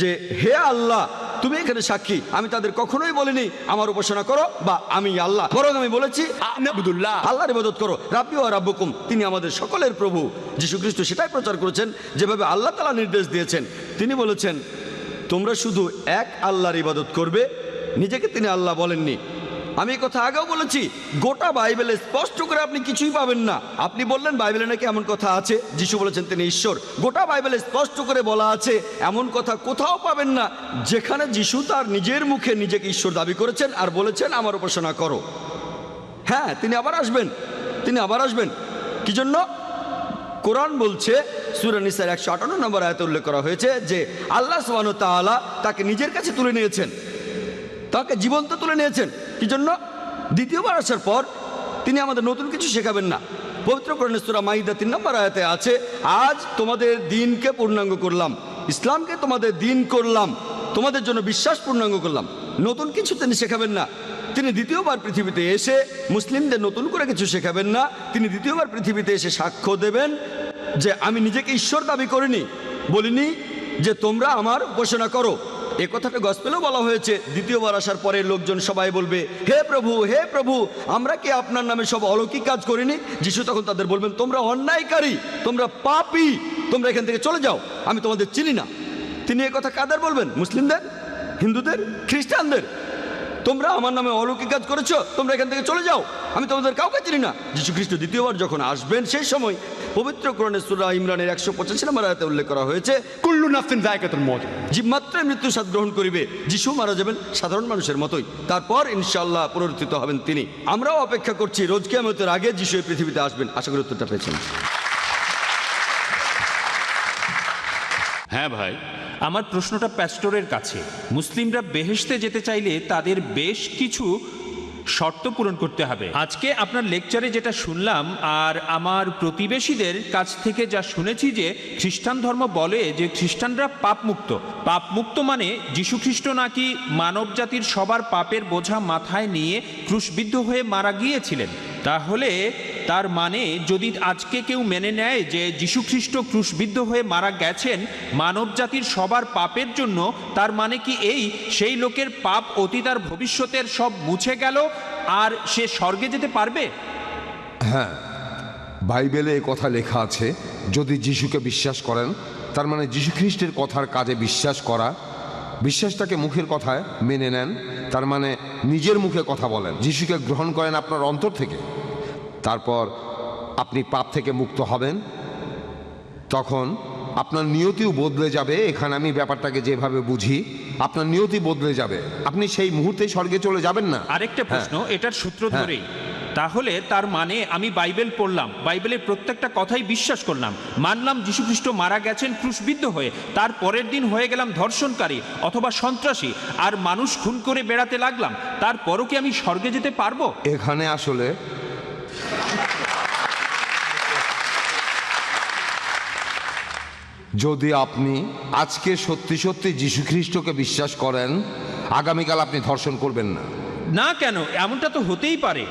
যে হে আল্লাহ, তুমি এখানে সাক্ষী, আমি তাদের কখনোই বলিনি আমার উপাসনা করো বা আমি আল্লাহ, বরং আমি বলেছি আবুদুল্লাহ, আল্লাহর ইবাদত করো, রাব্বি ওয়া রাব্বুকুম, তিনি আমাদের সকলের প্রভু। যিশু খ্রিস্ট সেটাই প্রচার করেছেন যেভাবে আল্লাহ তাআলা নির্দেশ দিয়েছেন। তিনি বলেছেন তোমরা শুধু এক আল্লাহর ইবাদত করবে, নিজেকে তিনি আল্লাহ বলেননি। আমি এই কথা আগেও বলেছি, গোটা বাইবেলে স্পষ্ট করে আপনি কিছুই পাবেন না। আপনি বললেন বাইবেলে নাকি এমন কথা আছে, যিশু বলেছেন তিনি ঈশ্বর। গোটা বাইবেলে স্পষ্ট করে বলা আছে, এমন কথা কোথাও পাবেন না যেখানে যিশু তার নিজের মুখে নিজেকে ঈশ্বর দাবি করেছেন আর বলেছেন আমার উপাসনা করো। হ্যাঁ, তিনি আবার আসবেন। কি জন্য? কোরআন বলছে, সূরা নিসার 158 নম্বর আয়াতে উল্লেখ করা হয়েছে যে আল্লাহ সুবহানাহু ওয়া তাআলা তাকে নিজের কাছে তুলে নিয়েছেন, তাকে জীবন্ত তুলে নিয়েছেন। কি জন্য? দ্বিতীয়বার আসার পর তিনি আমাদের নতুন কিছু শেখাবেন না। পবিত্র কোরআনের সূরা মাইদা 3 নম্বর আয়াতে আছে, আজ তোমাদের দিনকে পূর্ণাঙ্গ করলাম, ইসলামকে তোমাদের দিন করলাম, তোমাদের জন্য বিশ্বাস পূর্ণাঙ্গ করলাম। নতুন কিছু তিনি শেখাবেন না। তিনি দ্বিতীয়বার পৃথিবীতে এসে মুসলিমদের নতুন করে কিছু শেখাবেন না। তিনি দ্বিতীয়বার পৃথিবীতে এসে সাক্ষ্য দেবেন যে আমি নিজেকে ঈশ্বর দাবি করিনি, বলিনি যে তোমরা আমার উপাসনা করো। এ কথাটা গসপেলেও বলা হয়েছে, দ্বিতীয়বার আসার পরে লোকজন সবাই বলবে হে প্রভু, হে প্রভু, আমরা কি আপনার নামে সব অলৌকিক কাজ করিনি? যিশু তখন তাদের বলবেন তোমরা অন্যায়কারী, তোমরা পাপী, তোমরা এখান থেকে চলে যাও, আমি তোমাদের চিনি না। তিনি এ কথা কাদের বলবেন? মুসলিমদের, হিন্দুদের, খ্রিস্টানদের। তোমরা আমার নামে অলৌকিক কাজ করেছো, তোমরা এখান থেকে চলে যাও, আমি তোমাদের কাউকে চিনি না। যিশু খ্রিস্ট দ্বিতীয়বার যখন আসবেন, সেই সময় পবিত্র কোরআনের সূরা ইমরানের 185 নম্বর আয়াতে উল্লেখ করা হয়েছে, কুল্লু নাফসিন যায়কাতুল মউত, জীবমাত্রায় মৃত্যু স্বাদ গ্রহণ করিবে। যিশু মারা যাবেন সাধারণ মানুষের মতোই, তারপর ইনশাআল্লাহ পুনরুত্থিত হবেন তিনি। আমরাও অপেক্ষা করছি রোজ কিয়ামতের আগে যিশু এই পৃথিবীতে আসবেন। আশা করি উত্তরটা পেয়েছেন। হ্যাঁ ভাই, আমার প্রশ্নটা প্যাস্টরের কাছে। মুসলিমরা বেহেশতে যেতে চাইলে তাদের বেশ কিছু শর্ত পূরণ করতে হবে। আজকে আপনার লেকচারে যেটা শুনলাম আর আমার প্রতিবেশীদের কাছ থেকে যা শুনেছি যে খ্রিস্টান ধর্ম বলে যে খ্রিস্টানরা পাপমুক্ত। পাপমুক্ত মানে যীশুখ্রিস্ট নাকি মানব জাতির সবার পাপের বোঝা মাথায় নিয়ে ক্রুশবিদ্ধ হয়ে মারা গিয়েছিলেন। তাহলে তার মানে যদি আজকে কেউ মেনে নেয় যে যীশুখ্রিস্ট ক্রুশবিদ্ধ হয়ে মারা গেছেন মানব জাতির সবার পাপের জন্য, তার মানে কি এই সেই লোকের পাপ অতীত আর ভবিষ্যতের সব মুছে গেল আর সে স্বর্গে যেতে পারবে? হ্যাঁ, বাইবেলে এই কথা লেখা আছে, যদি যিশুকে বিশ্বাস করেন, তার মানে যীশু খ্রিস্টের কথার কাজে বিশ্বাস করা, বিশ্বাসটাকে মুখের কথায় মেনে নেন, তার মানে নিজের মুখে কথা বলেন, যিশুকে গ্রহণ করেন আপনার অন্তর থেকে, তারপর আপনি পাপ থেকে মুক্ত হবেন, তখন আপনার নিয়তিও বদলে যাবে। এখানে আমি ব্যাপারটাকে যেভাবে বুঝি, আপনার নিয়তি বদলে যাবে, আপনি সেই মুহূর্তেই স্বর্গে চলে যাবেন না। আরেকটা প্রশ্ন, এটার সূত্র ধরেই, তাহলে তার মানে আমি বাইবেল পড়লাম, বাইবেলের প্রত্যেকটা কথাই বিশ্বাস করলাম, মানলাম যীশুখ্রিস্ট মারা গেছেন ক্রুশবিদ্ধ হয়ে, তার পরের দিন হয়ে গেলাম ধর্ষণকারী অথবা সন্ত্রাসী আর মানুষ খুন করে বেড়াতে লাগলাম, তারপরও কি আমি স্বর্গে যেতে পারবো? এখানে আসলে যদি আপনি আজকে সত্যি সত্যি যীশু খ্রিস্টকে বিশ্বাস করেন, আগামীকাল আপনি ধর্ষণ করবেন না। না কেন? এমনটা তো হতেই পারে।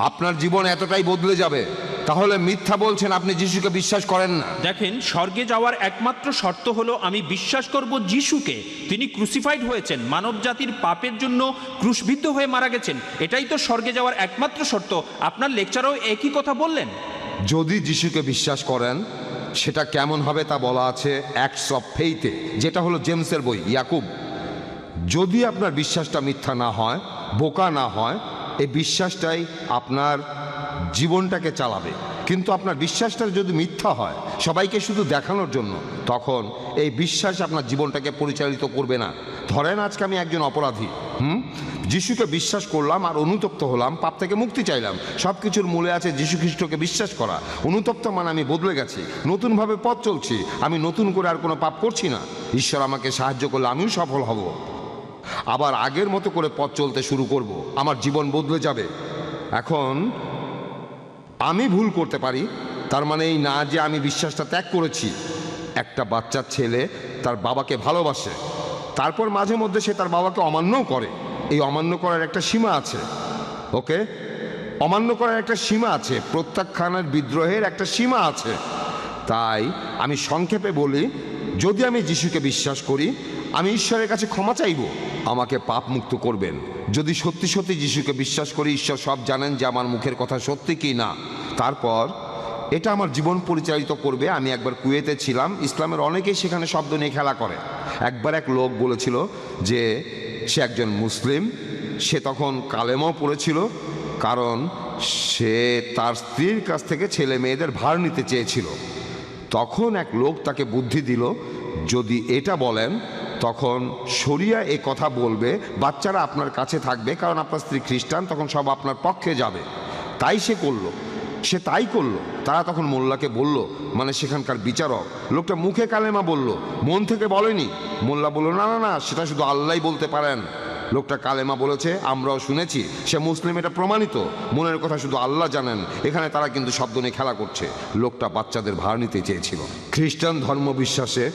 আপনার জীবন এতটাই বদলে যাবে। তাহলে মিথ্যা বলছেন, আপনি যিশুকে বিশ্বাস করেন না। দেখেন, স্বর্গে যাওয়ার একমাত্র শর্ত হলো আমি বিশ্বাস করব যিশুকে, তিনি ক্রুসিফাইড হয়েছেন, মানব জাতির পাপের জন্য ক্রুশবিদ্ধ হয়ে মারা গেছেন, এটাই তো স্বর্গে যাওয়ার একমাত্র শর্ত। আপনার লেকচারেও একই কথা বললেন। যদি যিশুকে বিশ্বাস করেন, সেটা কেমন হবে তা বলা আছে অ্যাক্টস অফ ফেইথে, যেটা হলো জেমসের বই, ইয়াকুব। যদি আপনার বিশ্বাসটা মিথ্যা না হয়, বোকা না হয়, এই বিশ্বাসটাই আপনার জীবনটাকে চালাবে। কিন্তু আপনার বিশ্বাসটা যদি মিথ্যা হয়, সবাইকে শুধু দেখানোর জন্য, তখন এই বিশ্বাস আপনার জীবনটাকে পরিচালিত করবে না। ধরেন আজকে আমি একজন অপরাধী, যিশুকে বিশ্বাস করলাম আর অনুতপ্ত হলাম, পাপ থেকে মুক্তি চাইলাম। সব কিছুর মূলে আছে যীশু খ্রিস্টকে বিশ্বাস করা। অনুতপ্ত মানে আমি বদলে গেছি, নতুনভাবে পথ চলছি, আমি নতুন করে আর কোনো পাপ করছি না। ঈশ্বর আমাকে সাহায্য করলে আমিও সফল হব, আবার আগের মতো করে পথ চলতে শুরু করব, আমার জীবন বদলে যাবে। এখন আমি ভুল করতে পারি, তার মানে এই না যে আমি বিশ্বাসটা ত্যাগ করেছি। একটা বাচ্চার ছেলে তার বাবাকে ভালোবাসে, তারপর মাঝে মধ্যে সে তার বাবাকে অমান্যও করে। এই অমান্য করার একটা সীমা আছে, ওকে? অমান্য করার একটা সীমা আছে, প্রত্যাখ্যানের বিদ্রোহের একটা সীমা আছে। তাই আমি সংক্ষেপে বলি, যদি আমি যিশুকে বিশ্বাস করি, আমি ঈশ্বরের কাছে ক্ষমা চাইব, আমাকে পাপ মুক্ত করবেন। যদি সত্যি সত্যি যিশুকে বিশ্বাস করি, ঈশ্বর সব জানেন যে আমার মুখের কথা সত্যি কি না, তারপর এটা আমার জীবন পরিচালিত করবে। আমি একবার কুয়েতে ছিলাম, ইসলামের অনেকেই সেখানে শব্দ নিয়ে খেলা করে। একবার এক লোক বলেছিল যে সে একজন মুসলিম, সে তখন কালেমাও পড়েছিল, কারণ সে তার স্ত্রীর কাছ থেকে ছেলে মেয়েদের ভার নিতে চেয়েছিল। তখন এক লোক তাকে বুদ্ধি দিল, যদি এটা বলেন তখন শরিয়া এ কথা বলবে, বাচ্চারা আপনার কাছে থাকবে, কারণ আপনার স্ত্রী খ্রিস্টান, তখন সব আপনার পক্ষে যাবে। তাই সে করলো, সে তাই করলো। তারা তখন মোল্লাকে বলল, মানে সেখানকার বিচারক, লোকটা মুখে কালেমা বলল, মন থেকে বলেনি। মোল্লা বলল, না না না, সেটা শুধু আল্লাহই বলতে পারেন। লোকটা কালেমা বলেছে, আমরাও শুনেছি, সে মুসলিম, এটা প্রমাণিত, মনের কথা শুধু আল্লাহ জানেন। এখানে তারা কিন্তু শব্দ নিয়ে খেলা করছে। লোকটা বাচ্চাদের ভার নিতে চেয়েছিল। খ্রিস্টান ধর্ম বিশ্বাসে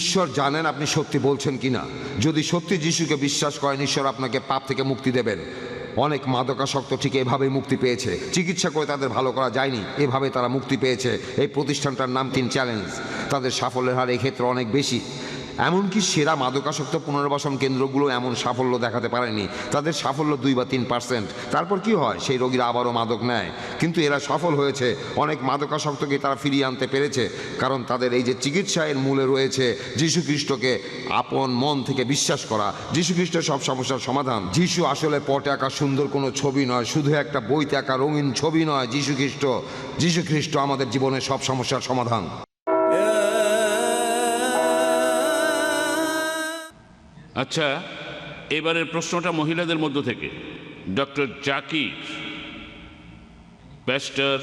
ঈশ্বর জানেন আপনি সত্যি বলছেন কিনা। যদি সত্যি যিশুকে বিশ্বাস করেন, ঈশ্বর আপনাকে পাপ থেকে মুক্তি দেবেন। অনেক মাদকাসক্ত ঠিক এভাবেই মুক্তি পেয়েছে, চিকিৎসা করে তাদের ভালো করা যায়নি, এভাবে তারা মুক্তি পেয়েছে। এই প্রতিষ্ঠানটার নাম টিন চ্যালেঞ্জ। তাদের সাফল্যের হার এক্ষেত্রে অনেক বেশি। এমনকি সেরা মাদকাসক্ত পুনর্বাসন কেন্দ্রগুলো এমন সাফল্য দেখাতে পারেনি, তাদের সাফল্য 2 বা 3%। তারপর কি হয়, সেই রোগীরা আবারও মাদক নেয়। কিন্তু এরা সফল হয়েছে, অনেক মাদকাসক্তকে তারা ফিরিয়ে আনতে পেরেছে, কারণ তাদের এই যে চিকিৎসা, এর মূলে রয়েছে যীশু খ্রিস্টকে আপন মন থেকে বিশ্বাস করা। যীশু খ্রিস্ট সব সমস্যার সমাধান। যীশু আসলে পটে আঁকা সুন্দর কোনো ছবি নয়, শুধু একটা বইতে আঁকা রঙিন ছবি নয়। যীশু খ্রিস্ট আমাদের জীবনের সব সমস্যার সমাধান। আচ্ছা, এবারের প্রশ্নটা মহিলাদের মধ্য থেকে। ডক্টর জাকির, প্যাস্টর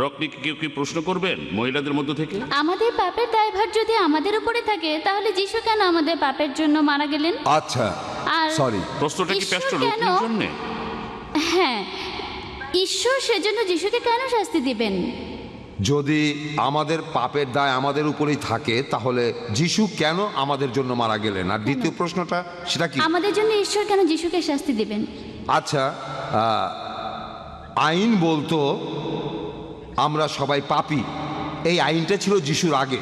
রকনিকে কেউ কি প্রশ্ন করবেন মহিলাদের মধ্য থেকে? আমাদের পাপের দায়ভার যদি আমাদের উপরে থাকে, তাহলে যিশু কেন আমাদের পাপের জন্য মারা গেলেন? আচ্ছা, আর সরি, প্রশ্নটা কি প্যাস্টর রকনির জন্য? হ্যাঁ, ঈশ্বর সেজন্য যিশুকে কেন শাস্তি দিবেন? যদি আমাদের পাপের দায় আমাদের উপরেই থাকে, তাহলে যিশু কেন আমাদের জন্য মারা গেলেন? আর দ্বিতীয় প্রশ্নটা সেটা কি? আমাদের জন্য ঈশ্বর কেন যিশুকে শাস্তি দিবেন? আচ্ছা, আইন বলতো আমরা সবাই পাপী। এই আইনটা ছিল যিশুর আগে।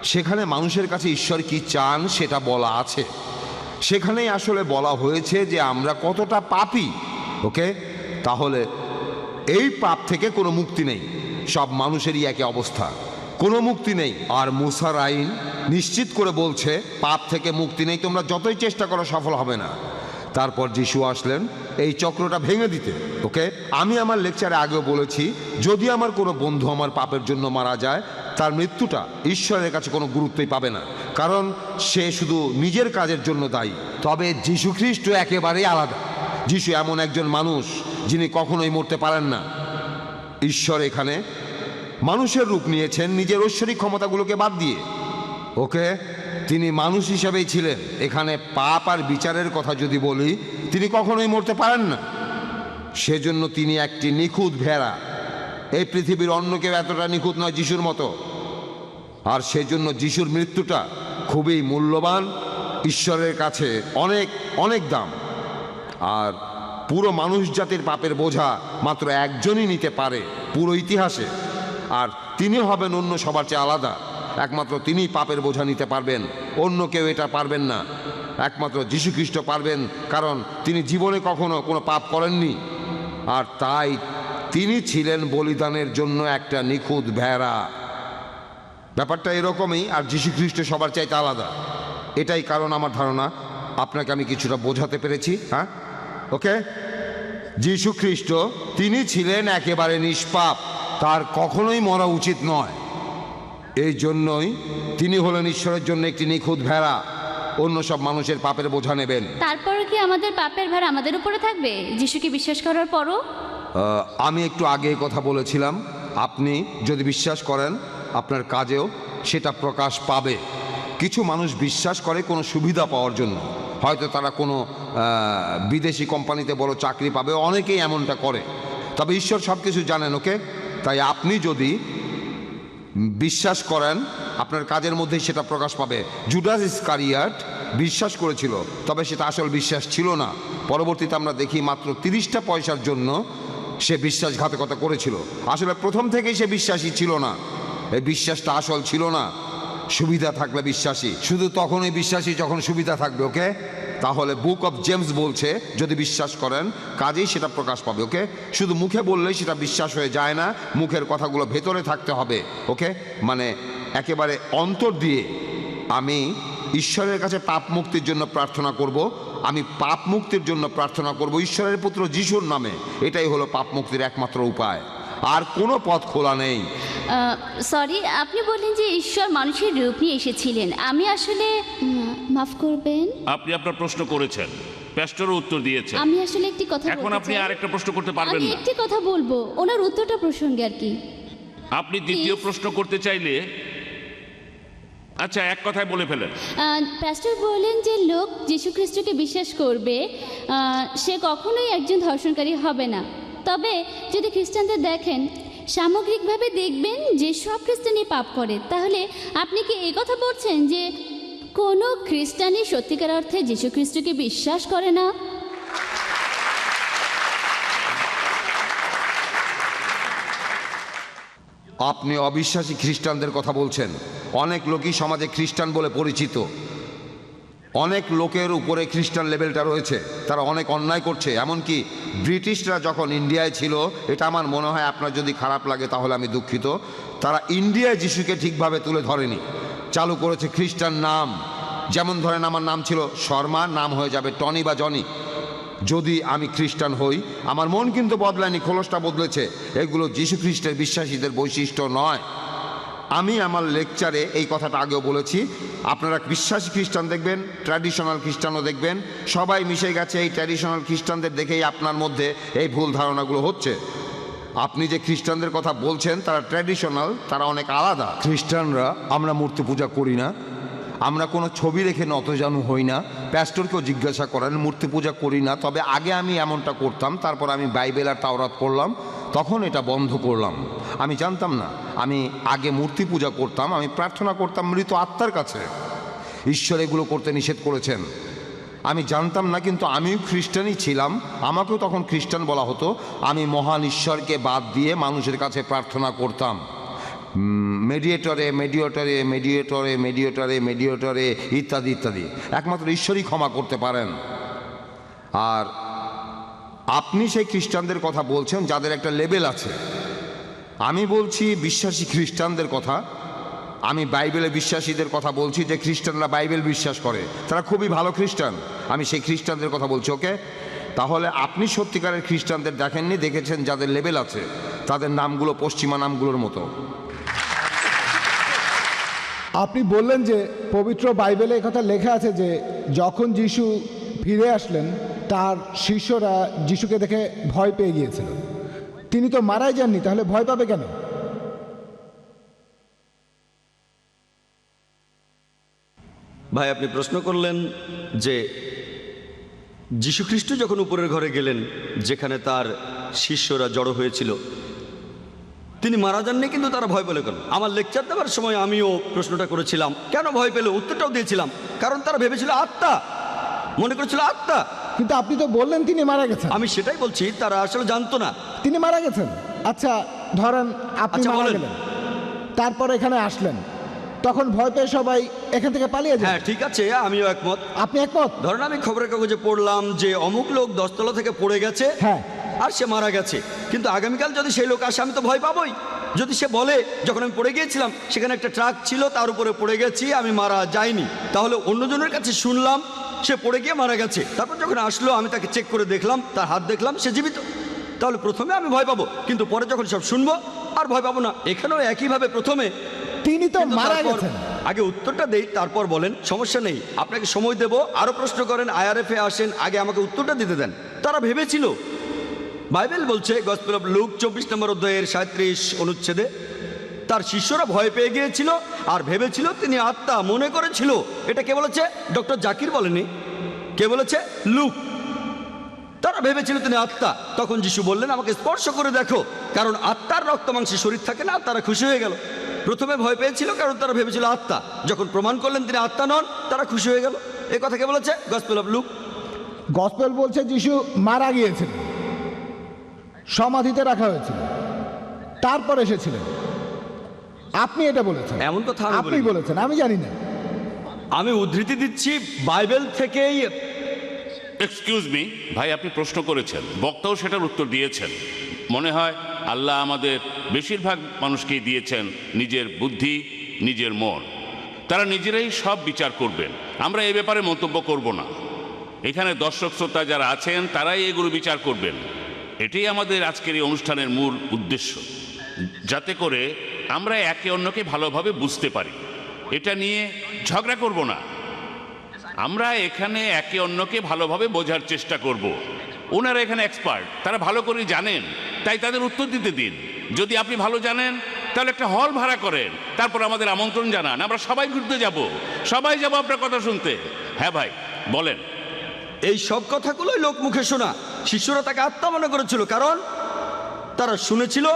সেখানে মানুষের কাছে ঈশ্বর কি চান সেটা বলা আছে। সেখানেই আসলে বলা হয়েছে যে আমরা কতটা পাপী। ওকে, তাহলে এই পাপ থেকে কোনো মুক্তি নেই, সব মানুষেরই একই অবস্থা, কোনো মুক্তি নেই। আর মুসার আইন নিশ্চিত করে বলছে পাপ থেকে মুক্তি নেই, তোমরা যতই চেষ্টা করো সফল হবে না। তারপর যিশু আসলেন এই চক্রটা ভেঙে দিতে। ওকে, আমি আমার লেকচারে আগেও বলেছি, যদি আমার কোনো বন্ধু আমার পাপের জন্য মারা যায়, তার মৃত্যুটা ঈশ্বরের কাছে কোনো গুরুত্বই পাবে না, কারণ সে শুধু নিজের কাজের জন্য দায়ী। তবে যীশু খ্রিস্ট একেবারেই আলাদা। যিশু এমন একজন মানুষ যিনি কখনোই মরতে পারেন না। ঈশ্বর এখানে মানুষের রূপ নিয়েছেন নিজের ঐশ্বরিক ক্ষমতাগুলোকে বাদ দিয়ে। ওকে, তিনি মানুষ হিসাবেই ছিলেন। এখানে পাপ আর বিচারের কথা যদি বলি, তিনি কখনোই মরতে পারেন না। সেজন্য তিনি একটি নিখুঁত ভেড়া। এই পৃথিবীর অন্য কেউ এতটা নিখুঁত নয় যিশুর মতো। আর সেজন্য যিশুর মৃত্যুটা খুবই মূল্যবান, ঈশ্বরের কাছে অনেক অনেক দাম। আর পুরো মানুষ জাতির পাপের বোঝা মাত্র একজনই নিতে পারে পুরো ইতিহাসে, আর তিনি হবেন অন্য সবার চেয়ে আলাদা। একমাত্র তিনিই পাপের বোঝা নিতে পারবেন, অন্য কেউ এটা পারবেন না। একমাত্র যীশু খ্রিস্ট পারবেন, কারণ তিনি জীবনে কখনো কোনো পাপ করেননি। আর তাই তিনি ছিলেন বলিদানের জন্য একটা নিখুঁত ভেড়া। ব্যাপারটা এরকমই। আর যীশু খ্রিস্ট সবার চাইতে আলাদা। এটাই কারণ আমার ধারণা আপনাকে আমি কিছুটা বোঝাতে পেরেছি। হ্যাঁ, ওকে। যীশু খ্রিস্ট তিনি ছিলেন একেবারে নিষ্পাপ, তার কখনোই মরা উচিত নয়। এই জন্যই তিনি হলেন ঈশ্বরের জন্য একটি নিখুঁত ভেড়া, অন্য সব মানুষের পাপের বোঝা নেবেন। তারপরে কি আমাদের পাপের ভার আমাদের উপরে থাকবে যিশুকে বিশ্বাস করার পরও? আমি একটু আগে কথা বলেছিলাম, আপনি যদি বিশ্বাস করেন আপনার কাজেও সেটা প্রকাশ পাবে। কিছু মানুষ বিশ্বাস করে কোনো সুবিধা পাওয়ার জন্য, হয়তো তারা কোনো বিদেশি কোম্পানিতে বড় চাকরি পাবে, অনেকেই এমনটা করে। তবে ঈশ্বর সব কিছু জানেন। ওকে, তাই আপনি যদি বিশ্বাস করেন আপনার কাজের মধ্যেই সেটা প্রকাশ পাবে। জুডাস ইসকারিয়াত বিশ্বাস করেছিল, তবে সেটা আসল বিশ্বাস ছিল না। পরবর্তীতে আমরা দেখি মাত্র 30টা পয়সার জন্য সে বিশ্বাসঘাতকতা করেছিল। আসলে প্রথম থেকেই সে বিশ্বাসী ছিল না। এই বিশ্বাসটা আসল ছিল না। সুবিধা থাকলে বিশ্বাসী, শুধু তখনই বিশ্বাসী যখন সুবিধা থাকবে। ওকে, তাহলে বুক অফ জেমস বলছে যদি বিশ্বাস করেন কাজেই সেটা প্রকাশ পাবে। ওকে, শুধু মুখে বললেই সেটা বিশ্বাস হয়ে যায় না, মুখের কথাগুলো ভেতরে থাকতে হবে। ওকে, মানে একেবারে অন্তর দিয়ে আমি ঈশ্বরের কাছে পাপ মুক্তির জন্য প্রার্থনা করব, আমি পাপ মুক্তির জন্য প্রার্থনা করব ঈশ্বরের পুত্র যিশুর নামে। এটাই হলো পাপ মুক্তির একমাত্র উপায়, আর কোনো পথ খোলা নেই। সরি, আপনি বললেন যে ঈশ্বর মানুষের রূপ নিয়ে এসেছিলেন। আমি আসলে মাফ করবেন, আপনি আপনার প্রশ্ন করেছেন, প্যাস্টরও উত্তর দিয়েছেন। আমি আসলে একটি কথা এখন আপনি আরেকটা প্রশ্ন করতে পারবেন আমি না। একটি কথা বলবো ওনার উত্তরটা প্রসঙ্গে আর কি। আপনি দ্বিতীয় প্রশ্ন করতে চাইলে আচ্ছা, এক কথায় বলে ফেলেন। প্যাস্টর বললেন যে লোক যীশু খ্রিস্টকে বিশ্বাস করবে সে কখনোই একজন ধর্ষণকারী হবে না। তবে যদি খ্রিস্টানদের দেখেন, সামগ্রিকভাবে দেখবেন যে সব খ্রিস্টানই পাপ করে। তাহলে আপনি কি এই কথা বলছেন যে কোনো খ্রিস্টানই সত্যিকার অর্থে যীশু খ্রিস্টকে বিশ্বাস করে না? আপনি অবিশ্বাসী খ্রিস্টানদের কথা বলছেন। অনেক লোকই সমাজে খ্রিস্টান বলে পরিচিত। অনেক লোকের উপরে খ্রিস্টান লেভেলটা রয়েছে, তারা অনেক অন্যায় করছে। এমনকি ব্রিটিশরা যখন ইন্ডিয়ায় ছিল, এটা আমার মনে হয় আপনার যদি খারাপ লাগে তাহলে আমি দুঃখিত, তারা ইন্ডিয়ায় যিশুকে ঠিকভাবে তুলে ধরেনি, চালু করেছে খ্রিস্টান নাম। যেমন ধরেন আমার নাম ছিল শর্মা, নাম হয়ে যাবে টনি বা জনি। যদি আমি খ্রিস্টান হই, আমার মন কিন্তু বদলায়নি, খোলসটা বদলেছে। এগুলো যীশু খ্রিস্টের বিশ্বাসীদের বৈশিষ্ট্য নয়। আমি আমার লেকচারে এই কথাটা আগেও বলেছি, আপনারা বিশ্বাসী খ্রিস্টান দেখবেন, ট্র্যাডিশনাল খ্রিস্টানও দেখবেন, সবাই মিশে গেছে। এই ট্র্যাডিশনাল খ্রিস্টানদের দেখেই আপনার মধ্যে এই ভুল ধারণাগুলো হচ্ছে। আপনি যে খ্রিস্টানদের কথা বলছেন তারা ট্র্যাডিশনাল, তারা অনেক আলাদা। খ্রিস্টানরা আমরা মূর্তি পূজা করি না, আমরা কোনো ছবি রেখে নতজানু হই না। প্যাস্টরকেও জিজ্ঞাসা করেন, মূর্তি পূজা করি না। তবে আগে আমি এমনটা করতাম, তারপর আমি বাইবেল আর তাওরাত পড়লাম, তখন এটা বন্ধ করলাম। আমি জানতাম না, আমি আগে মূর্তি পূজা করতাম, আমি প্রার্থনা করতাম মৃত আত্মার কাছে। ঈশ্বর এগুলো করতে নিষেধ করেছেন। আমি জানতাম না, কিন্তু আমিও খ্রিস্টানই ছিলাম, আমাকেও তখন খ্রিস্টান বলা হতো। আমি মহান ঈশ্বরকে বাদ দিয়ে মানুষের কাছে প্রার্থনা করতাম, মেডিয়েটরে মেডিয়েটরে মেডিয়েটরে মেডিয়েটরে মেডিয়েটরে ইত্যাদি ইত্যাদি। একমাত্র ঈশ্বরই ক্ষমা করতে পারেন। আর আপনি সেই খ্রিস্টানদের কথা বলছেন যাদের একটা লেভেল আছে, আমি বলছি বিশ্বাসী খ্রিস্টানদের কথা। আমি বাইবেলে বিশ্বাসীদের কথা বলছি, যে খ্রিস্টানরা বাইবেল বিশ্বাস করে, তারা খুবই ভালো খ্রিস্টান। আমি সেই খ্রিস্টানদের কথা বলছি, ওকে? তাহলে আপনি সত্যিকারের খ্রিস্টানদের দেখেননি, দেখেছেন যাদের লেভেল আছে, তাদের নামগুলো পশ্চিমা নামগুলোর মতো। আপনি বললেন যে পবিত্র বাইবেলে কথা লেখা আছে যে যখন যিশু ফিরে আসলেন তার শিষ্যরা যিশুকে দেখে ভয় পেয়ে গিয়েছিল। তিনি তো মারাই যাননি, তাহলে ভয় পাবে কেন? ভাই, আপনি প্রশ্ন করলেন যে যীশুখ্রিস্ট যখন উপরের ঘরে গেলেন, যেখানে তার শিষ্যরা জড়ো হয়েছিল, তিনি মারা যাননি, কিন্তু তারা ভয় পেল কেন? আমার লেকচার দেওয়ার সময় আমিও প্রশ্নটা করেছিলাম, কেন ভয় পেল? উত্তরটাও দিয়েছিলাম, কারণ তারা ভেবেছিল আত্মা, মনে করেছিল আত্মা। কিন্তু আপনি তো বললেন তিনি মারা গেছেন। আমি সেটাই বলছি, তারা আসলে জানতো না তিনি মারা গেছেন। আচ্ছা, ধরেন আপনি আচ্ছা, মারা বলেন। গেলেন, তারপর এখানে আসলেন, তখন ভয় পেয়ে সবাই এখান থেকে পালিয়ে যায়। হ্যাঁ, ঠিক আছে, আমিও একমত। আপনি একমত? ধরেন আমি খবরের কাগজে পড়লাম যে অমুক লোক 10 তলা থেকে পড়ে গেছে, হ্যাঁ, আর সে মারা গেছে, কিন্তু আগামীকাল যদি সেই লোক আসে আমি তো ভয় পাবোই। যদি সে বলে যখন আমি পড়ে গিয়েছিলাম সেখানে একটা ট্রাক ছিল, তার উপরে পড়ে গেছি, আমি মারা যাইনি, তাহলে অন্যজনের কাছে শুনলাম সে পড়ে গিয়ে মারা গেছে, তারপর যখন আসলো আমি তাকে চেক করে দেখলাম, তার হাত দেখলাম, সে জীবিত, তাহলে প্রথমে আমি ভয় পাবো, কিন্তু পরে যখন সব শুনবো আর ভয় পাবো না। এখানেও একইভাবে প্রথমে তিনি তো মারা গেছেন। আগে উত্তরটা দেই, তারপর বলেন, সমস্যা নেই, আপনাকে সময় দেব, আরো প্রশ্ন করেন, IRF-এ আসেন, আগে আমাকে উত্তরটা দিতে দেন। তারা ভেবেছিল, বাইবেল বলছে গসপেল অফ লুক 24 নম্বর অধ্যায়ের 37 অনুচ্ছেদে, তার শিষ্যরা ভয় পেয়ে গিয়েছিল আর ভেবেছিল তিনি আত্মা, মনে করেছিল। এটা কে বলেছে? ডক্টর জাকির বলেনি, কে বলেছে? লুক। তারা ভেবেছিল তিনি আত্মা। তখন যিশু বললেন, আমাকে স্পর্শ করে দেখো, কারণ আত্মার রক্ত মাংসে শরীর থাকে না। তারা খুশি হয়ে গেল। প্রথমে ভয় পেয়েছিল কারণ তারা ভেবেছিল আত্মা, যখন প্রমাণ করলেন তিনি আত্মা নন, তারা খুশি হয়ে গেল। এই কথা কে বলেছে? Gospel of look. গসপেল বলছে যিশু মারা গিয়েছিলেন, সমাধিতে রাখা হয়েছিল, তারপর এসেছিলেন। আপনি এটা বলেছেন? এমন কথা আপনি বলেছেন, আমি জানি না। আমি উদ্ধৃতি দিচ্ছি বাইবেল থেকেই। এক্সকিউজ মি ভাই, আপনি প্রশ্ন করেছেন, বক্তাও সেটার উত্তর দিয়েছেন। মনে হয় আল্লাহ আমাদের বেশিরভাগ মানুষকেই দিয়েছেন নিজের বুদ্ধি, নিজের মন, তারা নিজেরাই সব বিচার করবেন। আমরা এই ব্যাপারে মন্তব্য করব না। এখানে দর্শক শ্রোতা যারা আছেন তারাই এগুলো বিচার করবেন। এটাই আমাদের আজকের এই অনুষ্ঠানের মূল উদ্দেশ্য, যাতে করে আমরা একে অন্যকে ভালোভাবে বুঝতে পারি। এটা নিয়ে ঝগড়া করব না, আমরা এখানে একে অন্যকে ভালোভাবে বোঝার চেষ্টা করব। ওনারা এখানে এক্সপার্ট, তারা ভালো করে জানেন, তাই তাদের উত্তর দিতে দিন। যদি আপনি ভালো জানেন তাহলে একটা হল ভাড়া করেন, তারপর আমাদের আমন্ত্রণ জানান, আমরা সবাই ঘুরতে যাব, সবাই যাব আপনার কথা শুনতে। হ্যাঁ ভাই, বলেন। এই সব কথাগুলোই লোক মুখে শোনা। শিষ্যরা তাকে আত্মা মনে করেছিল, কারণ তারা শুনেছিল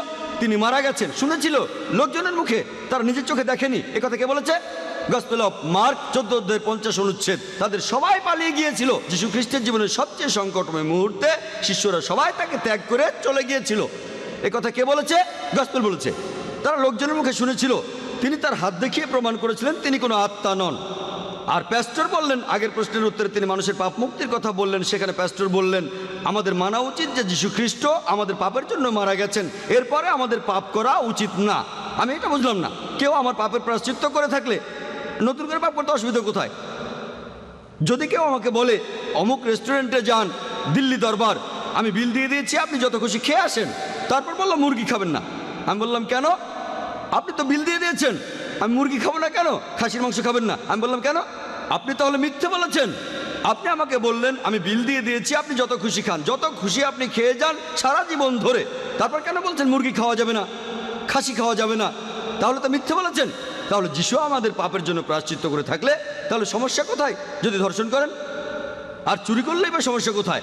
তিনি মারা গেছেন, শুনেছিল লোকজনের মুখে, তারা নিজের চোখে দেখেনি। এ কথা কে বলেছে? গসপেল অফ মার্ক 14 অধ্যায়ের 50 অনুচ্ছেদ। তাদের সবাই পালিয়ে গিয়েছিল। যিশু খ্রিস্টের জীবনের সবচেয়ে সংকটময় মুহূর্তে শিষ্যরা সবাই তাকে ত্যাগ করে চলে গিয়েছিল। এ কথা কে বলেছে? গসপেল বলেছে। তারা লোকজনের মুখে শুনেছিল, তিনি তার হাত দেখিয়ে প্রমাণ করেছিলেন তিনি কোনো আত্মা নন। আর প্যাস্টর বললেন, আগের প্রশ্নের উত্তরে তিনি মানুষের পাপ মুক্তির কথা বললেন, সেখানে প্যাস্টর বললেন আমাদের মানা উচিত যে যীশু খ্রিস্ট আমাদের পাপের জন্য মারা গেছেন, এরপরে আমাদের পাপ করা উচিত না। আমি এটা বুঝলাম না, কেউ আমার পাপের প্রায়শ্চিত্ত করে থাকলে নতুন করে পাপ করতে অসুবিধা কোথায়? যদি কেউ আমাকে বলে অমুক রেস্টুরেন্টে যান, দিল্লি দরবার, আমি বিল দিয়ে দিয়েছি, আপনি যত খুশি খেয়ে আসেন, তারপর বললাম মুরগি খাবেন না। আমি বললাম কেন? আপনি তো বিল দিয়ে দিয়েছেন, আমি মুরগি খাবো না কেন? খাসির মাংস খাবেন না, আমি বললাম কেন? আপনি তাহলে মিথ্যে বলেছেন। আপনি আমাকে বললেন আমি বিল দিয়ে দিয়েছি, আপনি যত খুশি খান, যত খুশি আপনি খেয়ে যান সারা জীবন ধরে, তারপর কেন বলছেন মুরগি খাওয়া যাবে না, খাসি খাওয়া যাবে না? তাহলে তো মিথ্যে বলেছেন। তাহলে যিশু আমাদের পাপের জন্য প্রায়শ্চিত্ত করে থাকলে তাহলে সমস্যা কোথায়? যদি ধর্ষণ করেন আর চুরি করলেই বা সমস্যা কোথায়?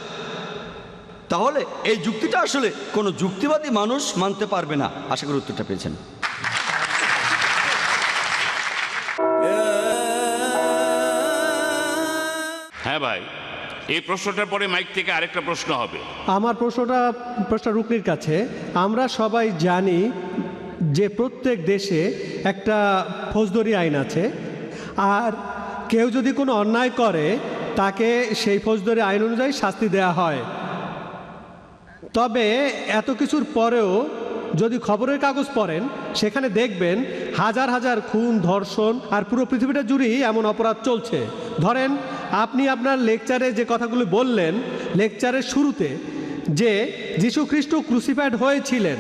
তাহলে এই যুক্তিটা আসলে কোনো যুক্তিবাদী মানুষ মানতে পারবে না। আশা করি উত্তরটা পেয়েছেন। হ্যাঁ ভাই, এই প্রশ্নটার পরে মাইক থেকে আরেকটা প্রশ্ন হবে। আমার প্রশ্নটা রুকনির কাছে। আমরা সবাই জানি যে প্রত্যেক দেশে একটা ফৌজদারি আইন আছে, আর কেউ যদি কোনো অন্যায় করে তাকে সেই ফৌজদারি আইন অনুযায়ী শাস্তি দেওয়া হয়। তবে এত কিছুর পরেও যদি খবরের কাগজ পড়েন, সেখানে দেখবেন হাজার হাজার খুন, ধর্ষণ আর পুরো পৃথিবীটা জুড়েই এমন অপরাধ চলছে। ধরেন আপনি আপনার লেকচারে যে কথাগুলো বললেন লেকচারের শুরুতে, যে যীশু খ্রিস্ট ক্রুসিফাইড হয়েছিলেন,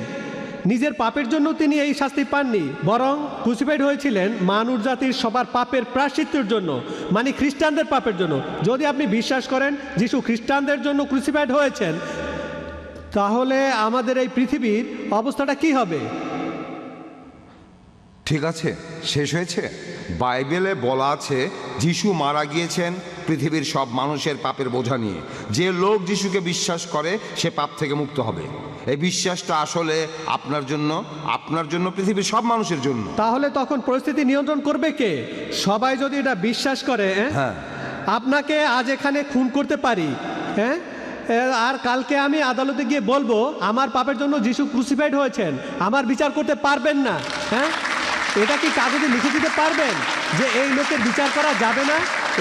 নিজের পাপের জন্য তিনি এই শাস্তি পাননি, বরং ক্রুসিফাইড হয়েছিলেন মানুষ জাতির সবার পাপের প্রায়শ্চিত্তের জন্য, মানে খ্রিস্টানদের পাপের জন্য। যদি আপনি বিশ্বাস করেন যীশু খ্রিস্টানদের জন্য ক্রুসিফাইড হয়েছেন, তাহলে আমাদের এই পৃথিবীর অবস্থাটা কি হবে? ঠিক আছে, শেষ হয়েছে। বাইবেলে বলা আছে যিশু মারা গিয়েছেন পৃথিবীর সব মানুষের পাপের বোঝা নিয়ে। যে লোক যিশুকে বিশ্বাস করে সে পাপ থেকে মুক্ত হবে। এই বিশ্বাসটা আসলে আপনার জন্য পৃথিবীর সব মানুষের জন্য। তাহলে তখন পরিস্থিতি নিয়ন্ত্রণ করবে কে? সবাই যদি এটা বিশ্বাস করে, হ্যাঁ, আপনাকে আজ এখানে খুন করতে পারি, হ্যাঁ, আর কালকে আমি আদালতে গিয়ে বলবো আমার পাপের জন্য যিশু ক্রুসিফাইড হয়েছেন, আমার বিচার করতে পারবেন না। হ্যাঁ, এটা কি কাগজে লিখে দিতে পারবেন যে এই লোকের বিচার করা যাবে না,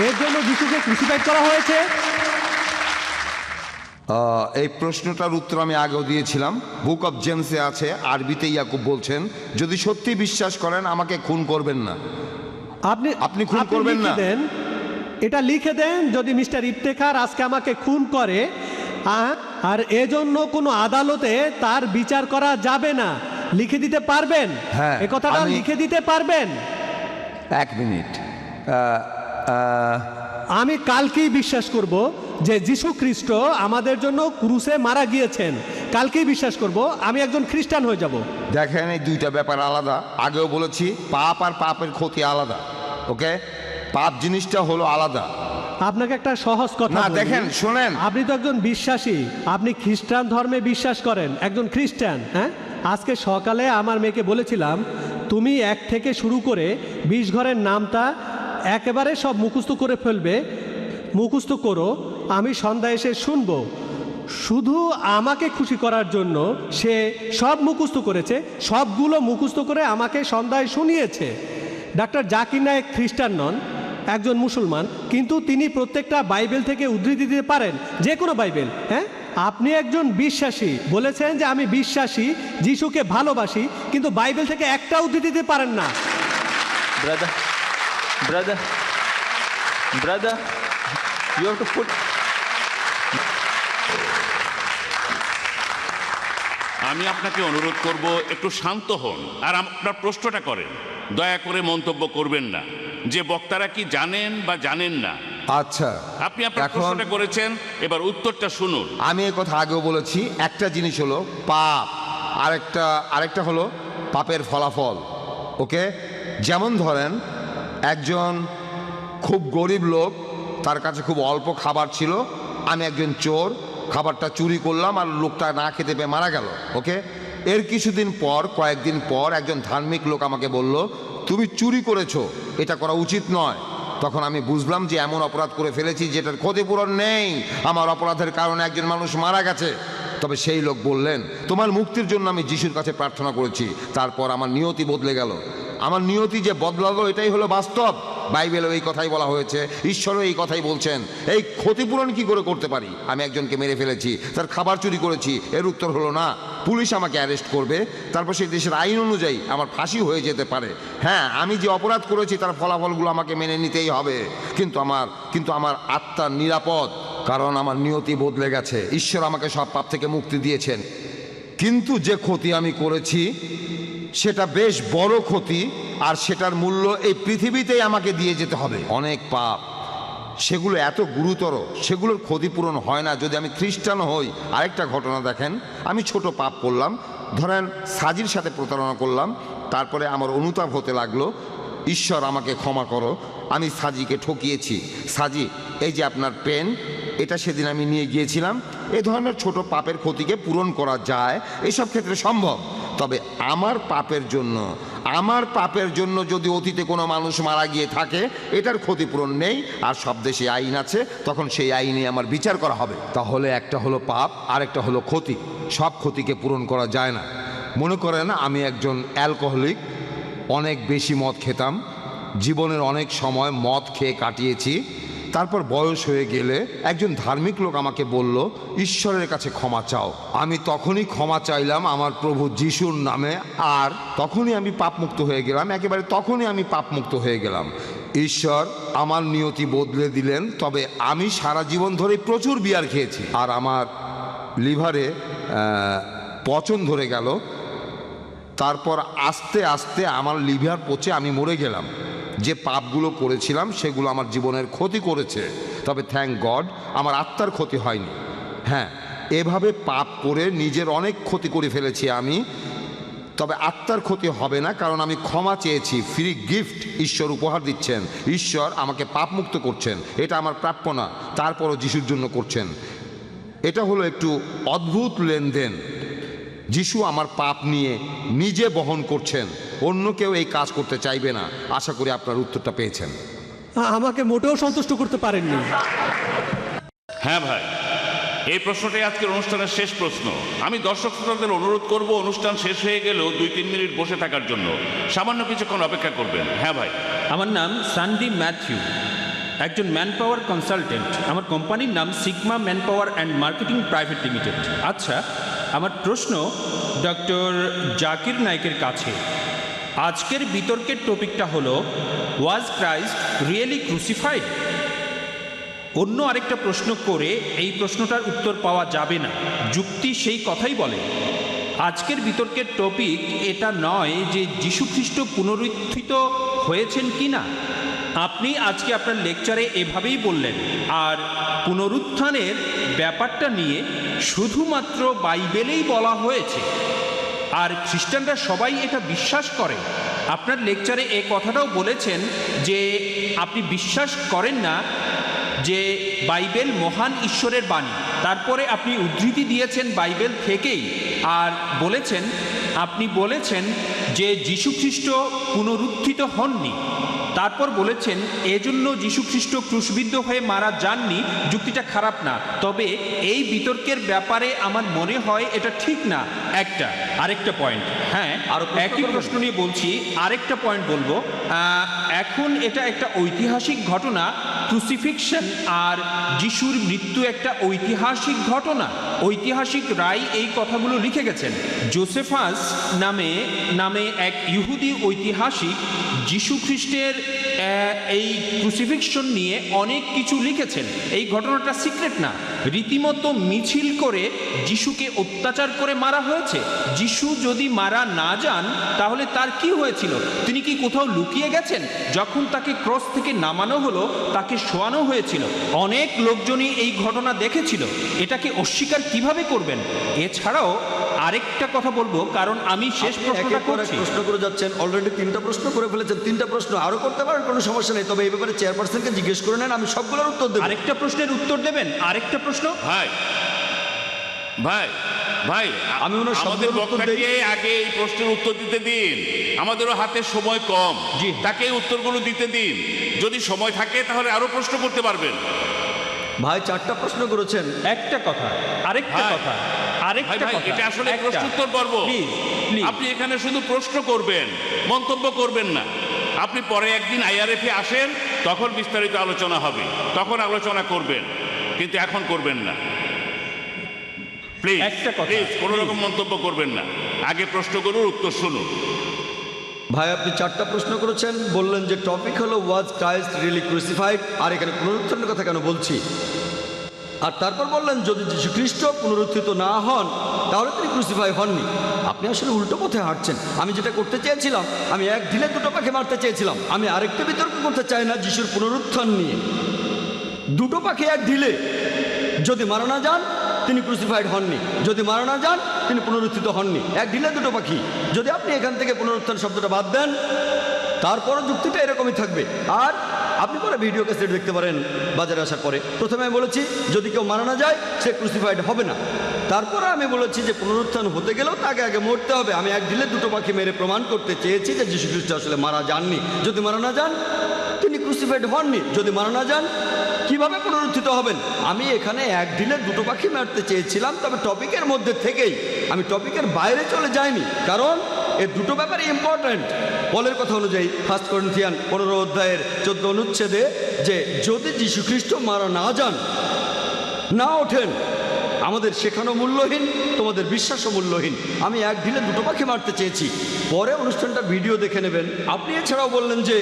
এর জন্য যিশুকে ক্রুসিফাইড করা হয়েছে? এই প্রশ্নটার উত্তর আমি আগেও দিয়েছিলাম। বুক অফ জেমসে আছে, আরবিতে ইয়াকুব বলছেন, যদি সত্যি বিশ্বাস করেন আমাকে খুন করবেন না। আপনি খুন করবেন না, এটা লিখে দেন, যদি মিস্টার ইফতেখার আজকে আমাকে খুন করে আর এজন্য কোনো আদালতে তার বিচার করা যাবে না, লিখে দিতে পারবেন? হ্যাঁ, এই কথাটা লিখে দিতে পারবেন? এক মিনিট, আমি কালকেই বিশ্বাস করব যে যীশু খ্রিস্ট আমাদের জন্য ক্রুসে মারা গিয়েছেন। কালকেই বিশ্বাস করব, আমি একজন খ্রিস্টান হয়ে যাব। দেখেন, এই দুইটা ব্যাপার আলাদা। আগেও বলেছি পাপ আর পাপের ক্ষতি আলাদা। ওকে, পাপ জিনিসটা হলো আলাদা। আপনাকে একটা সহজ কথা না, বলি। দেখেন, শুনেন, আপনি তো একজন বিশ্বাসী, আপনি খ্রিস্টান ধর্মে বিশ্বাস করেন, একজন খ্রিস্টান। হ্যাঁ, আজকে সকালে আমার মেয়েকে বলেছিলাম তুমি 1 থেকে শুরু করে 20 ঘরের নামটা একেবারে সব মুখস্থ করে ফেলবে, মুখস্থ করো, আমি সন্ধ্যা এসে শুনবো। শুধু আমাকে খুশি করার জন্য সে সব মুখস্থ করেছে, সবগুলো মুখস্থ করে আমাকে সন্ধ্যায় শুনিয়েছে। ডাক্তার জাকির নায়েক খ্রিস্টান নন, একজন মুসলমান, কিন্তু তিনি প্রত্যেকটা বাইবেল থেকে উদ্ধৃতি দিতে পারেন, যে কোনো বাইবেল। হ্যাঁ, আপনি একজন বিশ্বাসী, বলেছেন যে আমি বিশ্বাসী, যিশুকে ভালোবাসি, কিন্তু বাইবেল থেকে একটা উদ্ধৃতি দিতে পারেন না। Brother, you have to put... আমি আপনাকে অনুরোধ করব একটু শান্ত হন আর আপনার প্রশ্নটা করেন। দয়া করে মন্তব্য করবেন না যে বক্তারা কি জানেন বা জানেন না। আচ্ছা, আপনি আপনার প্রশ্নটা করেছেন, এবার উত্তরটা শুনুন। আমি এই কথা আগেও বলেছি, একটা জিনিস হলো পাপ, আরেকটা হলো পাপের ফলাফল। ওকে, যেমন ধরেন একজন খুব গরিব লোক, তার কাছে খুব অল্প খাবার ছিল, আমি একজন চোর, খাবারটা চুরি করলাম আর লোকটা না খেতে পেয়ে মারা গেল। ওকে, এর কয়েকদিন পর একজন ধার্মিক লোক আমাকে বলল তুমি চুরি করেছো, এটা করা উচিত নয়। তখন আমি বুঝলাম যে এমন অপরাধ করে ফেলেছি যেটার ক্ষতিপূরণ নেই, আমার অপরাধের কারণে একজন মানুষ মারা গেছে। তবে সেই লোক বললেন তোমার মুক্তির জন্য আমি যিশুর কাছে প্রার্থনা করেছি। তারপর আমার নিয়তি বদলে গেল। আমার নিয়তি যে বদলালো এটাই হলো বাস্তব। বাইবেলেও এই কথাই বলা হয়েছে, ঈশ্বরও এই কথাই বলছেন। এই ক্ষতিপূরণ কি করে করতে পারি? আমি একজনকে মেরে ফেলেছি, তার খাবার চুরি করেছি, এর উত্তর হলো না, পুলিশ আমাকে অ্যারেস্ট করবে, তারপর সেই দেশের আইন অনুযায়ী আমার ফাঁসি হয়ে যেতে পারে। হ্যাঁ, আমি যে অপরাধ করেছি তার ফলাফলগুলো আমাকে মেনে নিতেই হবে, কিন্তু আমার আত্মা নিরাপদ, কারণ আমার নিয়তি বদলে গেছে। ঈশ্বর আমাকে সব পাপ থেকে মুক্তি দিয়েছেন। কিন্তু যে ক্ষতি আমি করেছি সেটা বেশ বড় ক্ষতি, আর সেটার মূল্য এই পৃথিবীতেই আমাকে দিয়ে যেতে হবে। অনেক পাপ, সেগুলো এত গুরুতর, সেগুলোর ক্ষতিপূরণ হয় না যদি আমি খ্রিস্টান হই। আরেকটা ঘটনা দেখেন, আমি ছোট পাপ করলাম, ধরেন সাজির সাথে প্রতারণা করলাম, তারপরে আমার অনুতাপ হতে লাগলো, ঈশ্বর আমাকে ক্ষমা করো, আমি সাজিকে ঠকিয়েছি। সাজি, এই যে আপনার পেন, এটা সেদিন আমি নিয়ে গিয়েছিলাম। এ ধরনের ছোট পাপের ক্ষতিকে পূরণ করা যায়, এসব ক্ষেত্রে সম্ভব। তবে আমার পাপের জন্য যদি অতীতে কোনো মানুষ মারা গিয়ে থাকে, এটার ক্ষতিপূরণ নেই, আর সব দেশে আইন আছে, তখন সেই আইনে আমার বিচার করা হবে। তাহলে একটা হলো পাপ আর একটা হলো ক্ষতি, সব ক্ষতিকে পূরণ করা যায় না। মনে করেন আমি একজন অ্যালকোহলিক, অনেক বেশি মদ খেতাম, জীবনের অনেক সময় মদ খেয়ে কাটিয়েছি। তারপর বয়স হয়ে গেলে একজন ধার্মিক লোক আমাকে বলল, ঈশ্বরের কাছে ক্ষমা চাও। আমি তখনই ক্ষমা চাইলাম আমার প্রভু যিশুর নামে, আর তখনই আমি পাপমুক্ত হয়ে গেলাম, একেবারে তখনই আমি পাপমুক্ত হয়ে গেলাম। ঈশ্বর আমার নিয়তি বদলে দিলেন। তবে আমি সারা জীবন ধরে প্রচুর বিয়ার খেয়েছি, আর আমার লিভারে পচন ধরে গেল। তারপর আস্তে আস্তে আমার লিভার পচে আমি মরে গেলাম। যে পাপগুলো করেছিলাম সেগুলো আমার জীবনের ক্ষতি করেছে, তবে থ্যাঙ্ক গড আমার আত্মার ক্ষতি হয়নি। হ্যাঁ, এভাবে পাপ করে নিজের অনেক ক্ষতি করে ফেলেছি আমি, তবে আত্মার ক্ষতি হবে না, কারণ আমি ক্ষমা চেয়েছি। ফ্রি গিফট ঈশ্বর উপহার দিচ্ছেন, ঈশ্বর আমাকে পাপমুক্ত করছেন, এটা আমার প্রাপ্য না, তারপরও যিশুর জন্য করছেন। এটা হলো একটু অদ্ভুত লেনদেন। যিশু আমার পাপ নিয়ে নিজে বহন করছেন, অন্য কেউ এই কাজ করতে চাইবে না। আশা করি আপনার উত্তরটা পেয়েছেন। আমাকে মোটেও সন্তুষ্ট করতে পারেননি। হ্যাঁ ভাই, এই প্রশ্নটাই আজকের অনুষ্ঠানের শেষ প্রশ্ন। আমি দর্শক শ্রোতাদের অনুরোধ করব, অনুষ্ঠান শেষ হয়ে গেলেও 2-3 মিনিট বসে থাকার জন্য, সামান্য কিছুক্ষণ অপেক্ষা করবেন। হ্যাঁ ভাই। আমার নাম সান্ডি ম্যাথিউ, একজন ম্যান পাওয়ার কনসালটেন্ট। আমার কোম্পানির নাম sigma man power and marketing private limited. আচ্ছা, আমার প্রশ্ন ডক্টর জাকির নায়েকের কাছে। আজকের বিতর্কের টপিকটা হলো, ওয়াজ ক্রাইস্ট রিয়েলি ক্রুসিফাইড? অন্য আরেকটা প্রশ্ন করে এই প্রশ্নটার উত্তর পাওয়া যাবে না, যুক্তি সেই কথাই বলে। আজকের বিতর্কের টপিক এটা নয় যে যীশুখ্রিস্ট পুনরুত্থিত হয়েছেন কি না। আপনি আজকে আপনার লেকচারে এভাবেই বললেন, আর পুনরুত্থানের ব্যাপারটা নিয়ে শুধুমাত্র বাইবেলেই বলা হয়েছে, আর খ্রিস্টানরা সবাই এটা বিশ্বাস করে। আপনার লেকচারে এই কথাটাও বলেছেন যে আপনি বিশ্বাস করেন না যে বাইবেল মহান ঈশ্বরের বাণী। তারপরে আপনি উদ্ধৃতি দিয়েছেন বাইবেল থেকেই, আর আপনি বলেছেন যে যীশুখ্রিস্ট পুনরুত্থিত হননি। তারপর বলেছেন এজন্য যীশুখ্রিস্ট ক্রুশবিদ্ধ হয়ে মারা যাননি। যুক্তিটা খারাপ না, তবে এই বিতর্কের ব্যাপারে আমার মনে হয় এটা ঠিক না। আরেকটা পয়েন্ট, হ্যাঁ, আর একই প্রশ্ন নিয়ে বলছি, আরেকটা পয়েন্ট বলবো। এখন এটা একটা ঐতিহাসিক ঘটনা, ক্রুসিফিকশন আর যিশুর মৃত্যু একটা ঐতিহাসিক ঘটনা। ঐতিহাসিক রায় এই কথাগুলো লিখে গেছেন। জোসেফাস নামে এক ইহুদি ঐতিহাসিক যিশু খ্রিস্টের এই ক্রুসিফিকশন নিয়ে অনেক কিছু লিখেছেন। এই ঘটনাটা সিক্রেট না, রীতিমতো মিছিল করে যিশুকে অত্যাচার করে মারা হয়েছে। যিশু যদি মারা না যান তাহলে তার কি হয়েছিল? তিনি কি কোথাও লুকিয়ে গেছেন? যখন তাকে ক্রস থেকে নামানো হলো, তাকে শোয়ানো হয়েছিল, অনেক লোকজনই এই ঘটনা দেখেছিল। এটাকে অস্বীকার কিভাবে করবেন? এছাড়াও আরেকটা কথা বলবো, কারণ আমি শেষ প্রশ্নটা করছি। প্রশ্ন করে যাচ্ছেন, অলরেডি 3টা প্রশ্ন করে ফেলেছেন। 3টা প্রশ্ন আরো করতে পারেন, কোনো সমস্যা নেই, তবে এই ব্যাপারে চেয়ারপারসনকে জিজ্ঞেস করে নেন, আমি সবগুলোর উত্তর দেব। আরেকটা প্রশ্নের উত্তর দেবেন? আরেকটা প্রশ্ন। ভাই আমি আমাদের বক্তাকে আগে এই প্রশ্নের উত্তর দিতে দিন, আমাদেরও হাতে সময় কম, তাকে উত্তরগুলো দিতে দিন। যদি সময় থাকে তাহলে আরো প্রশ্ন করতে পারবেন। ভাই 4টা প্রশ্ন করেছেন। একটা কথা, আরেকটা কথা, এটা আসলে প্রশ্ন উত্তর পর্ব। আপনি এখানে শুধু প্রশ্ন করবেন, মন্তব্য করবেন না। আপনি পরে একদিন IRF এ আসেন, তখন বিস্তারিত আলোচনা হবে, তখন আলোচনা করবেন, কিন্তু এখন করবেন না। প্লিজ কোনো রকম মন্তব্য করবেন না, আগে প্রশ্নগুলোর উত্তর শুনুন। ভাই আপনি 4টা প্রশ্ন করেছেন, বললেন যে টপিক হলো ওয়াজ ক্রাইস্ট রিয়েলি ক্রুসিফাইড, আর এখানে পুনরুত্থানের কথা কেন বলছি, আর তারপর বললেন যদি যীশুখ্রিস্ট পুনরুত্থিত না হন তাহলে তিনি ক্রুসিফাই হননি। আপনি আসলে উল্টো পথে হাঁটছেন। আমি যেটা করতে চেয়েছিলাম, আমি এক ঢিলে 2টো পাখি মারতে চেয়েছিলাম। আমি আরেকটা বিতর্ক করতে চাই না যিশুর পুনরুত্থান নিয়ে। 2টো পাখি এক ঢিলে, যদি মারা না যান তিনি ক্রুসিফাইড হননি, যদি মারা না যান তিনি পুনরুত্থিত হননি। এক ঢিলে 2টো পাখি। যদি আপনি এখান থেকে পুনরুত্থান শব্দটা বাদ দেন, তারপরও যুক্তিটা এরকমই থাকবে। আর আপনি পরে ভিডিও ক্যাসেট দেখতে পারেন বাজারে আসার পরে। প্রথমে আমি বলেছি যদি কেউ মারা না যায় সে ক্রুসিফাইড হবে না। তারপরে আমি বলেছি যে পুনরুত্থান হতে গেলেও তাকে আগে মরতে হবে। আমি এক ঢিলে দুটো পাখি মেরে প্রমাণ করতে চেয়েছি যে যীশু খ্রিস্ট আসলে মারা যাননি। যদি মারা না যান তিনি ক্রুসিফাইড হননি। যদি মারা না যান কিভাবে পুনরুত্থিত হবেন? আমি এখানে এক ঢিলে দুটো পাখি মারতে চেয়েছিলাম, তবে টপিকের মধ্যে থেকেই আমি টপিকের বাইরে চলে যাইনি, কারণ এই দুটো ব্যাপারই ইম্পর্ট্যান্ট। পলের কথা অনুযায়ী 1 করিন্থিয়ান 15 অধ্যায়ের 14 অনুচ্ছেদে যে যদি যীশু খ্রিস্ট মারা না যান, না ওঠেন, আমাদের শেখানো মূল্যহীন, তোমাদের বিশ্বাসও মূল্যহীন। আমি এক ঢিলে দুটো পাখি মারতে চেয়েছি। পরে অনুষ্ঠানটা ভিডিও দেখে নেবেন। আপনি এছাড়াও বললেন যে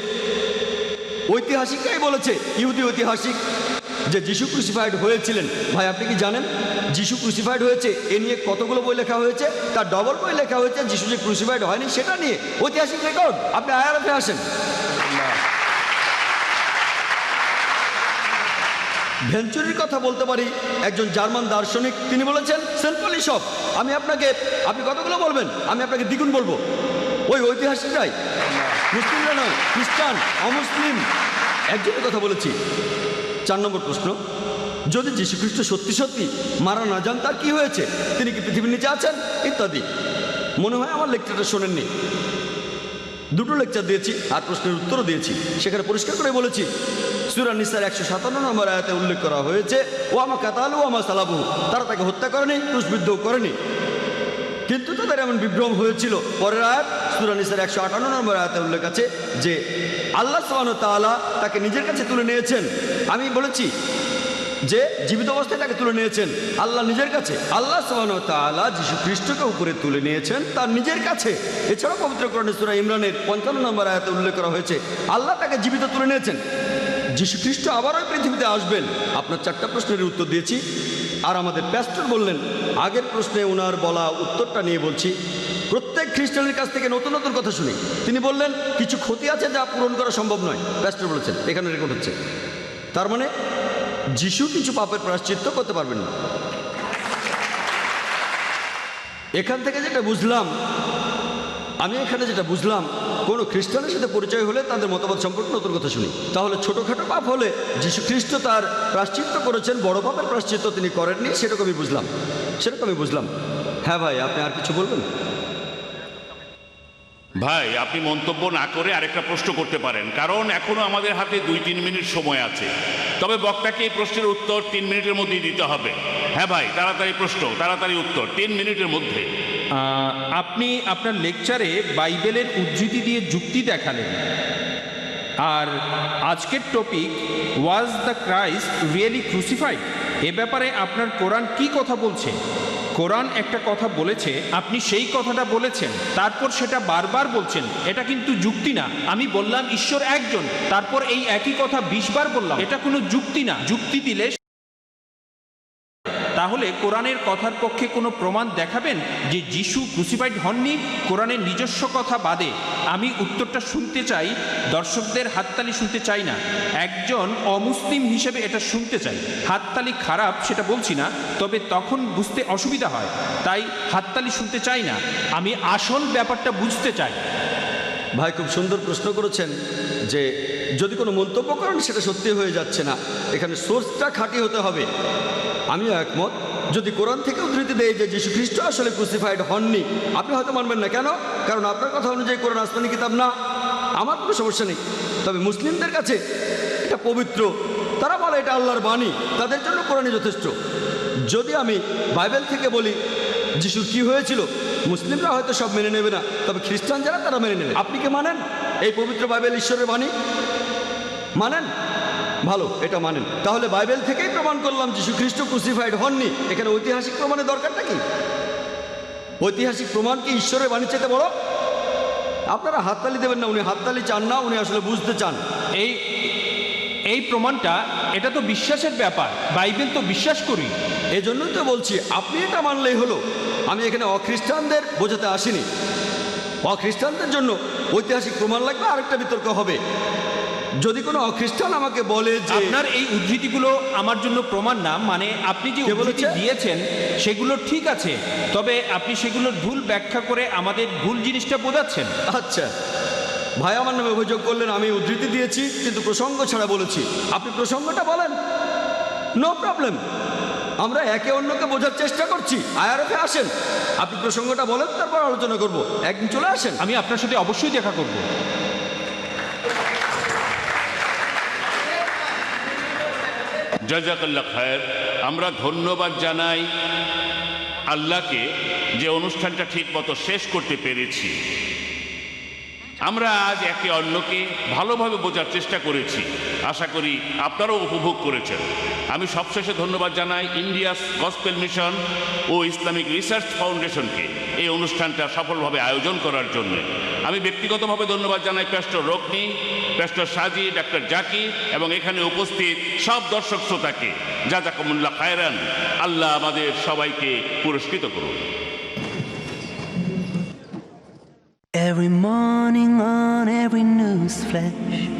ঐতিহাসিকরাই বলেছে, ইহুদি ঐতিহাসিক, যে যীশু ক্রুসিফাইড হয়েছিলেন। ভাই আপনি কি জানেন যীশু ক্রুসিফাইড হয়েছে এ নিয়ে কতগুলো বই লেখা হয়েছে? তার ডবল বই লেখা হয়েছে যীশু যে ক্রুসিফাইড হয়নি সেটা নিয়ে, ঐতিহাসিক রেকর্ড। আপনি আয়ারফে আসেন। ভেঞ্চুরির কথা বলতে পারি, একজন জার্মান দার্শনিক, তিনি বলেছেন সিম্পলি সব। আপনি কতগুলো বলবেন? আমি আপনাকে দ্বিগুণ বলবো। ওই ঐতিহাসিকরাই, মুসলিমরা নয়, খ্রিস্টান, অমুসলিম, একজনের কথা বলেছি। 4 নম্বর প্রশ্ন, যদি যীশু খ্রিস্ট সত্যি সত্যি মারা না যান তার কি হয়েছে? তিনি কি পৃথিবীর নিচে আছেন? ইত্যাদি। মনে হয় আমার লেকচারটা শোনেননি। দুটো লেকচার দিয়েছি আর প্রশ্নের উত্তরও দিয়েছি। সেখানে পরিষ্কার করে বলেছি সূরা নিসার 157 নম্বর আয়াতে উল্লেখ করা হয়েছে ও আমা কাতালু আমা সালাবু, তারা তাকে হত্যা করেনি, ক্রুশবিদ্ধ করেনি, কিন্তু তাদের এমন বিভ্রম হয়েছিল। পরের আয়াত সূরা নিসার 158 নম্বর আয়াতে উল্লেখ আছে যে আল্লাহ সুবহানাহু ওয়া তাআলা তাকে নিজের কাছে তুলে নিয়েছেন। আমি বলেছি যে জীবিত অবস্থায় তাকে তুলে নিয়েছেন আল্লাহ নিজের কাছে। আল্লাহ সুবহানাহু ওয়া তাআলা যীশু খ্রিস্টকে উপরে তুলে নিয়েছেন তার নিজের কাছে। এছাড়াও পবিত্র কোরআনে সূরা ইমরানের 55 নম্বর আয়াতে উল্লেখ করা হয়েছে আল্লাহ তাকে জীবিত তুলে নিয়েছেন। যীশু খ্রিস্ট আবারও পৃথিবীতে আসবেন। আপনার 4টা প্রশ্নের উত্তর দিয়েছি। আর আমাদের প্যাস্টর বললেন, আগের প্রশ্নে ওনার বলা উত্তরটা নিয়ে বলছি, প্রত্যেক খ্রিস্টানের কাছ থেকে নতুন নতুন কথা শুনি। তিনি বললেন কিছু ক্ষতি আছে যা পূরণ করা সম্ভব নয়। প্যাস্টর বলেছেন, এখানে রেকর্ড হচ্ছে। তার মানে যিশু কিছু পাপের প্রায়শ্চিত্ত করতে পারবেন না। এখান থেকে যেটা বুঝলাম, কোনো খ্রিস্টানের সাথে পরিচয় হলে তাদের মতবাদ সম্পর্কে নতুন কথা শুনি। তাহলে ছোটোখাটো পাপ হলে যীশু খ্রিস্ট তার প্রায়শ্চিত্ত করেছেন, বড় পাপের প্রায়শ্চিত্ত তিনি করেননি, সেরকমই বুঝলাম। হ্যাঁ ভাই, আপনি আর কিছু বলবেন? ভাই আপনি মন্তব্য না করে আরেকটা প্রশ্ন করতে পারেন, কারণ এখনো আমাদের হাতে 2-3 মিনিট সময় আছে। তবে বক্তাকে এই প্রশ্নের উত্তর 3 মিনিটের মধ্যেই দিতে হবে। হ্যাঁ ভাই, তাড়াতাড়ি প্রশ্ন, তাড়াতাড়ি উত্তর, 3 মিনিটের মধ্যে। আপনি আপনার লেকচারে বাইবেলের উদ্ধৃতি দিয়ে যুক্তি দেখালেন, আর আজকের topic was the Christ really crucified. এ ব্যাপারে আপনার কোরআন কি কথা বলছে? কোরআন একটা কথা বলেছে, আপনি সেই কথাটা বলেছেন, তারপর সেটা বারবার বলছেন। এটা কিন্তু যুক্তি না। আমি বললাম ঈশ্বর একজন, তারপর এই একই কথা 20 বার বললাম। এটা কোনো যুক্তি না। যুক্তি দিলে তাহলে কোরআনের কথার পক্ষে কোনো প্রমাণ দেখাবেন যে যিশু ক্রুসিফাইড হননি, কোরআনের নিজস্ব কথা বাদে। আমি উত্তরটা শুনতে চাই, দর্শকদের হাততালি শুনতে চাই না। একজন অমুসলিম হিসেবে এটা শুনতে চাই। হাততালি খারাপ সেটা বলছি না, তবে তখন বুঝতে অসুবিধা হয়, তাই হাততালি শুনতে চাই না। আমি আসল ব্যাপারটা বুঝতে চাই। ভাই খুব সুন্দর প্রশ্ন করেছেন যে যদি কোনো মন্তব্য করেন সেটা সত্যি হয়ে যাচ্ছে না, এখানে সোর্সটা খাঁটি হতে হবে। আমিও একমত। যদি কোরআন থেকে উদ্ধৃতি দেয় যে যীশু খ্রিস্ট আসলে ক্রুসিফাইড হননি, আপনি হয়তো মানবেন না। কেন? কারণ আপনার কথা অনুযায়ী কোরআন আসমানি কিতাব না। আমার কোনো সমস্যা নেই। তবে মুসলিমদের কাছে এটা পবিত্র, তারা বলে এটা আল্লাহর বাণী, তাদের জন্য কোরআনই যথেষ্ট। যদি আমি বাইবেল থেকে বলি যিশুর কি হয়েছিল, মুসলিমরা হয়তো সব মেনে নেবে না, তবে খ্রিস্টান যারা তারা মেনে নেবে। আপনি কি মানেন এই পবিত্র বাইবেল ঈশ্বরের বাণী? মানেন? ভালো, এটা মানেন। তাহলে বাইবেল থেকেই প্রমাণ করলাম যীশু খ্রিস্ট ক্রুসিফাইড হননি। এখানে ঐতিহাসিক প্রমাণের দরকারটা কি? ঐতিহাসিক প্রমাণ কি ঈশ্বরের বাণী চাইতে বড়? আপনারা হাততালি দেবেন না, উনি হাততালি চান না, উনি আসলে বুঝতে চান। এই প্রমাণটা, এটা তো বিশ্বাসের ব্যাপার। বাইবেল তো বিশ্বাস করি, এজন্যই তো বলছি আপনি এটা মানলেই হলো। আমি এখানে অখ্রিস্টানদের বোঝাতে আসিনি। অখ্রিস্টানদের জন্য ঐতিহাসিক প্রমাণ লাগবে, আরেকটা বিতর্ক হবে। যদি কোনো অখ্রিস্টান আমাকে বলে যে আপনার এই উদ্ধৃতিগুলো আমার জন্য প্রমাণ না, মানে আপনি যে উদ্ধৃতি দিয়েছেন সেগুলো ঠিক আছে, তবে আপনি সেগুলোর ভুল ব্যাখ্যা করে আমাদের ভুল জিনিসটা বোঝাচ্ছেন। আচ্ছা, ভাই আমার নামে অভিযোগ করলেন আমি উদ্ধৃতি দিয়েছি কিন্তু প্রসঙ্গ ছাড়া বলেছি। আপনি প্রসঙ্গটা বলেন, নো প্রবলেম, আমরা একে অন্যকে বোঝার চেষ্টা করছি। IRF-এ আসেন, আপনি প্রসঙ্গটা বলেন, তারপর আলোচনা করব। একদিন চলে আসেন, আমি আপনার সাথে অবশ্যই দেখা করব। জাযাকাল্লাহ খায়ের। আমরা ধন্যবাদ জানাই আল্লাহকে যে অনুষ্ঠানটা ঠিক মতো শেষ করতে পেরেছি। আমরা আজ একে অন্যকে ভালোভাবে বোঝার চেষ্টা করেছি, আশা করি আপনারাও উপভোগ করেছেন। আমি সবশেষে ধন্যবাদ জানাই ইন্ডিয়াস গসপেল মিশন ও ইসলামিক রিসার্চ ফাউন্ডেশনকে এই অনুষ্ঠানটা সফলভাবে আয়োজন করার জন্য। আমি ব্যক্তিগতভাবে ধন্যবাদ জানাই প্যাস্টর রোকনি, প্যাস্টর সাজি, ডাক্তার জাকির এবং এখানে উপস্থিত সব দর্শক শ্রোতাকে। জাযাকুমুল্লাহ খায়রান। আল্লাহ আমাদের সবাইকে পুরস্কৃত করুন। Every morning on every news flash,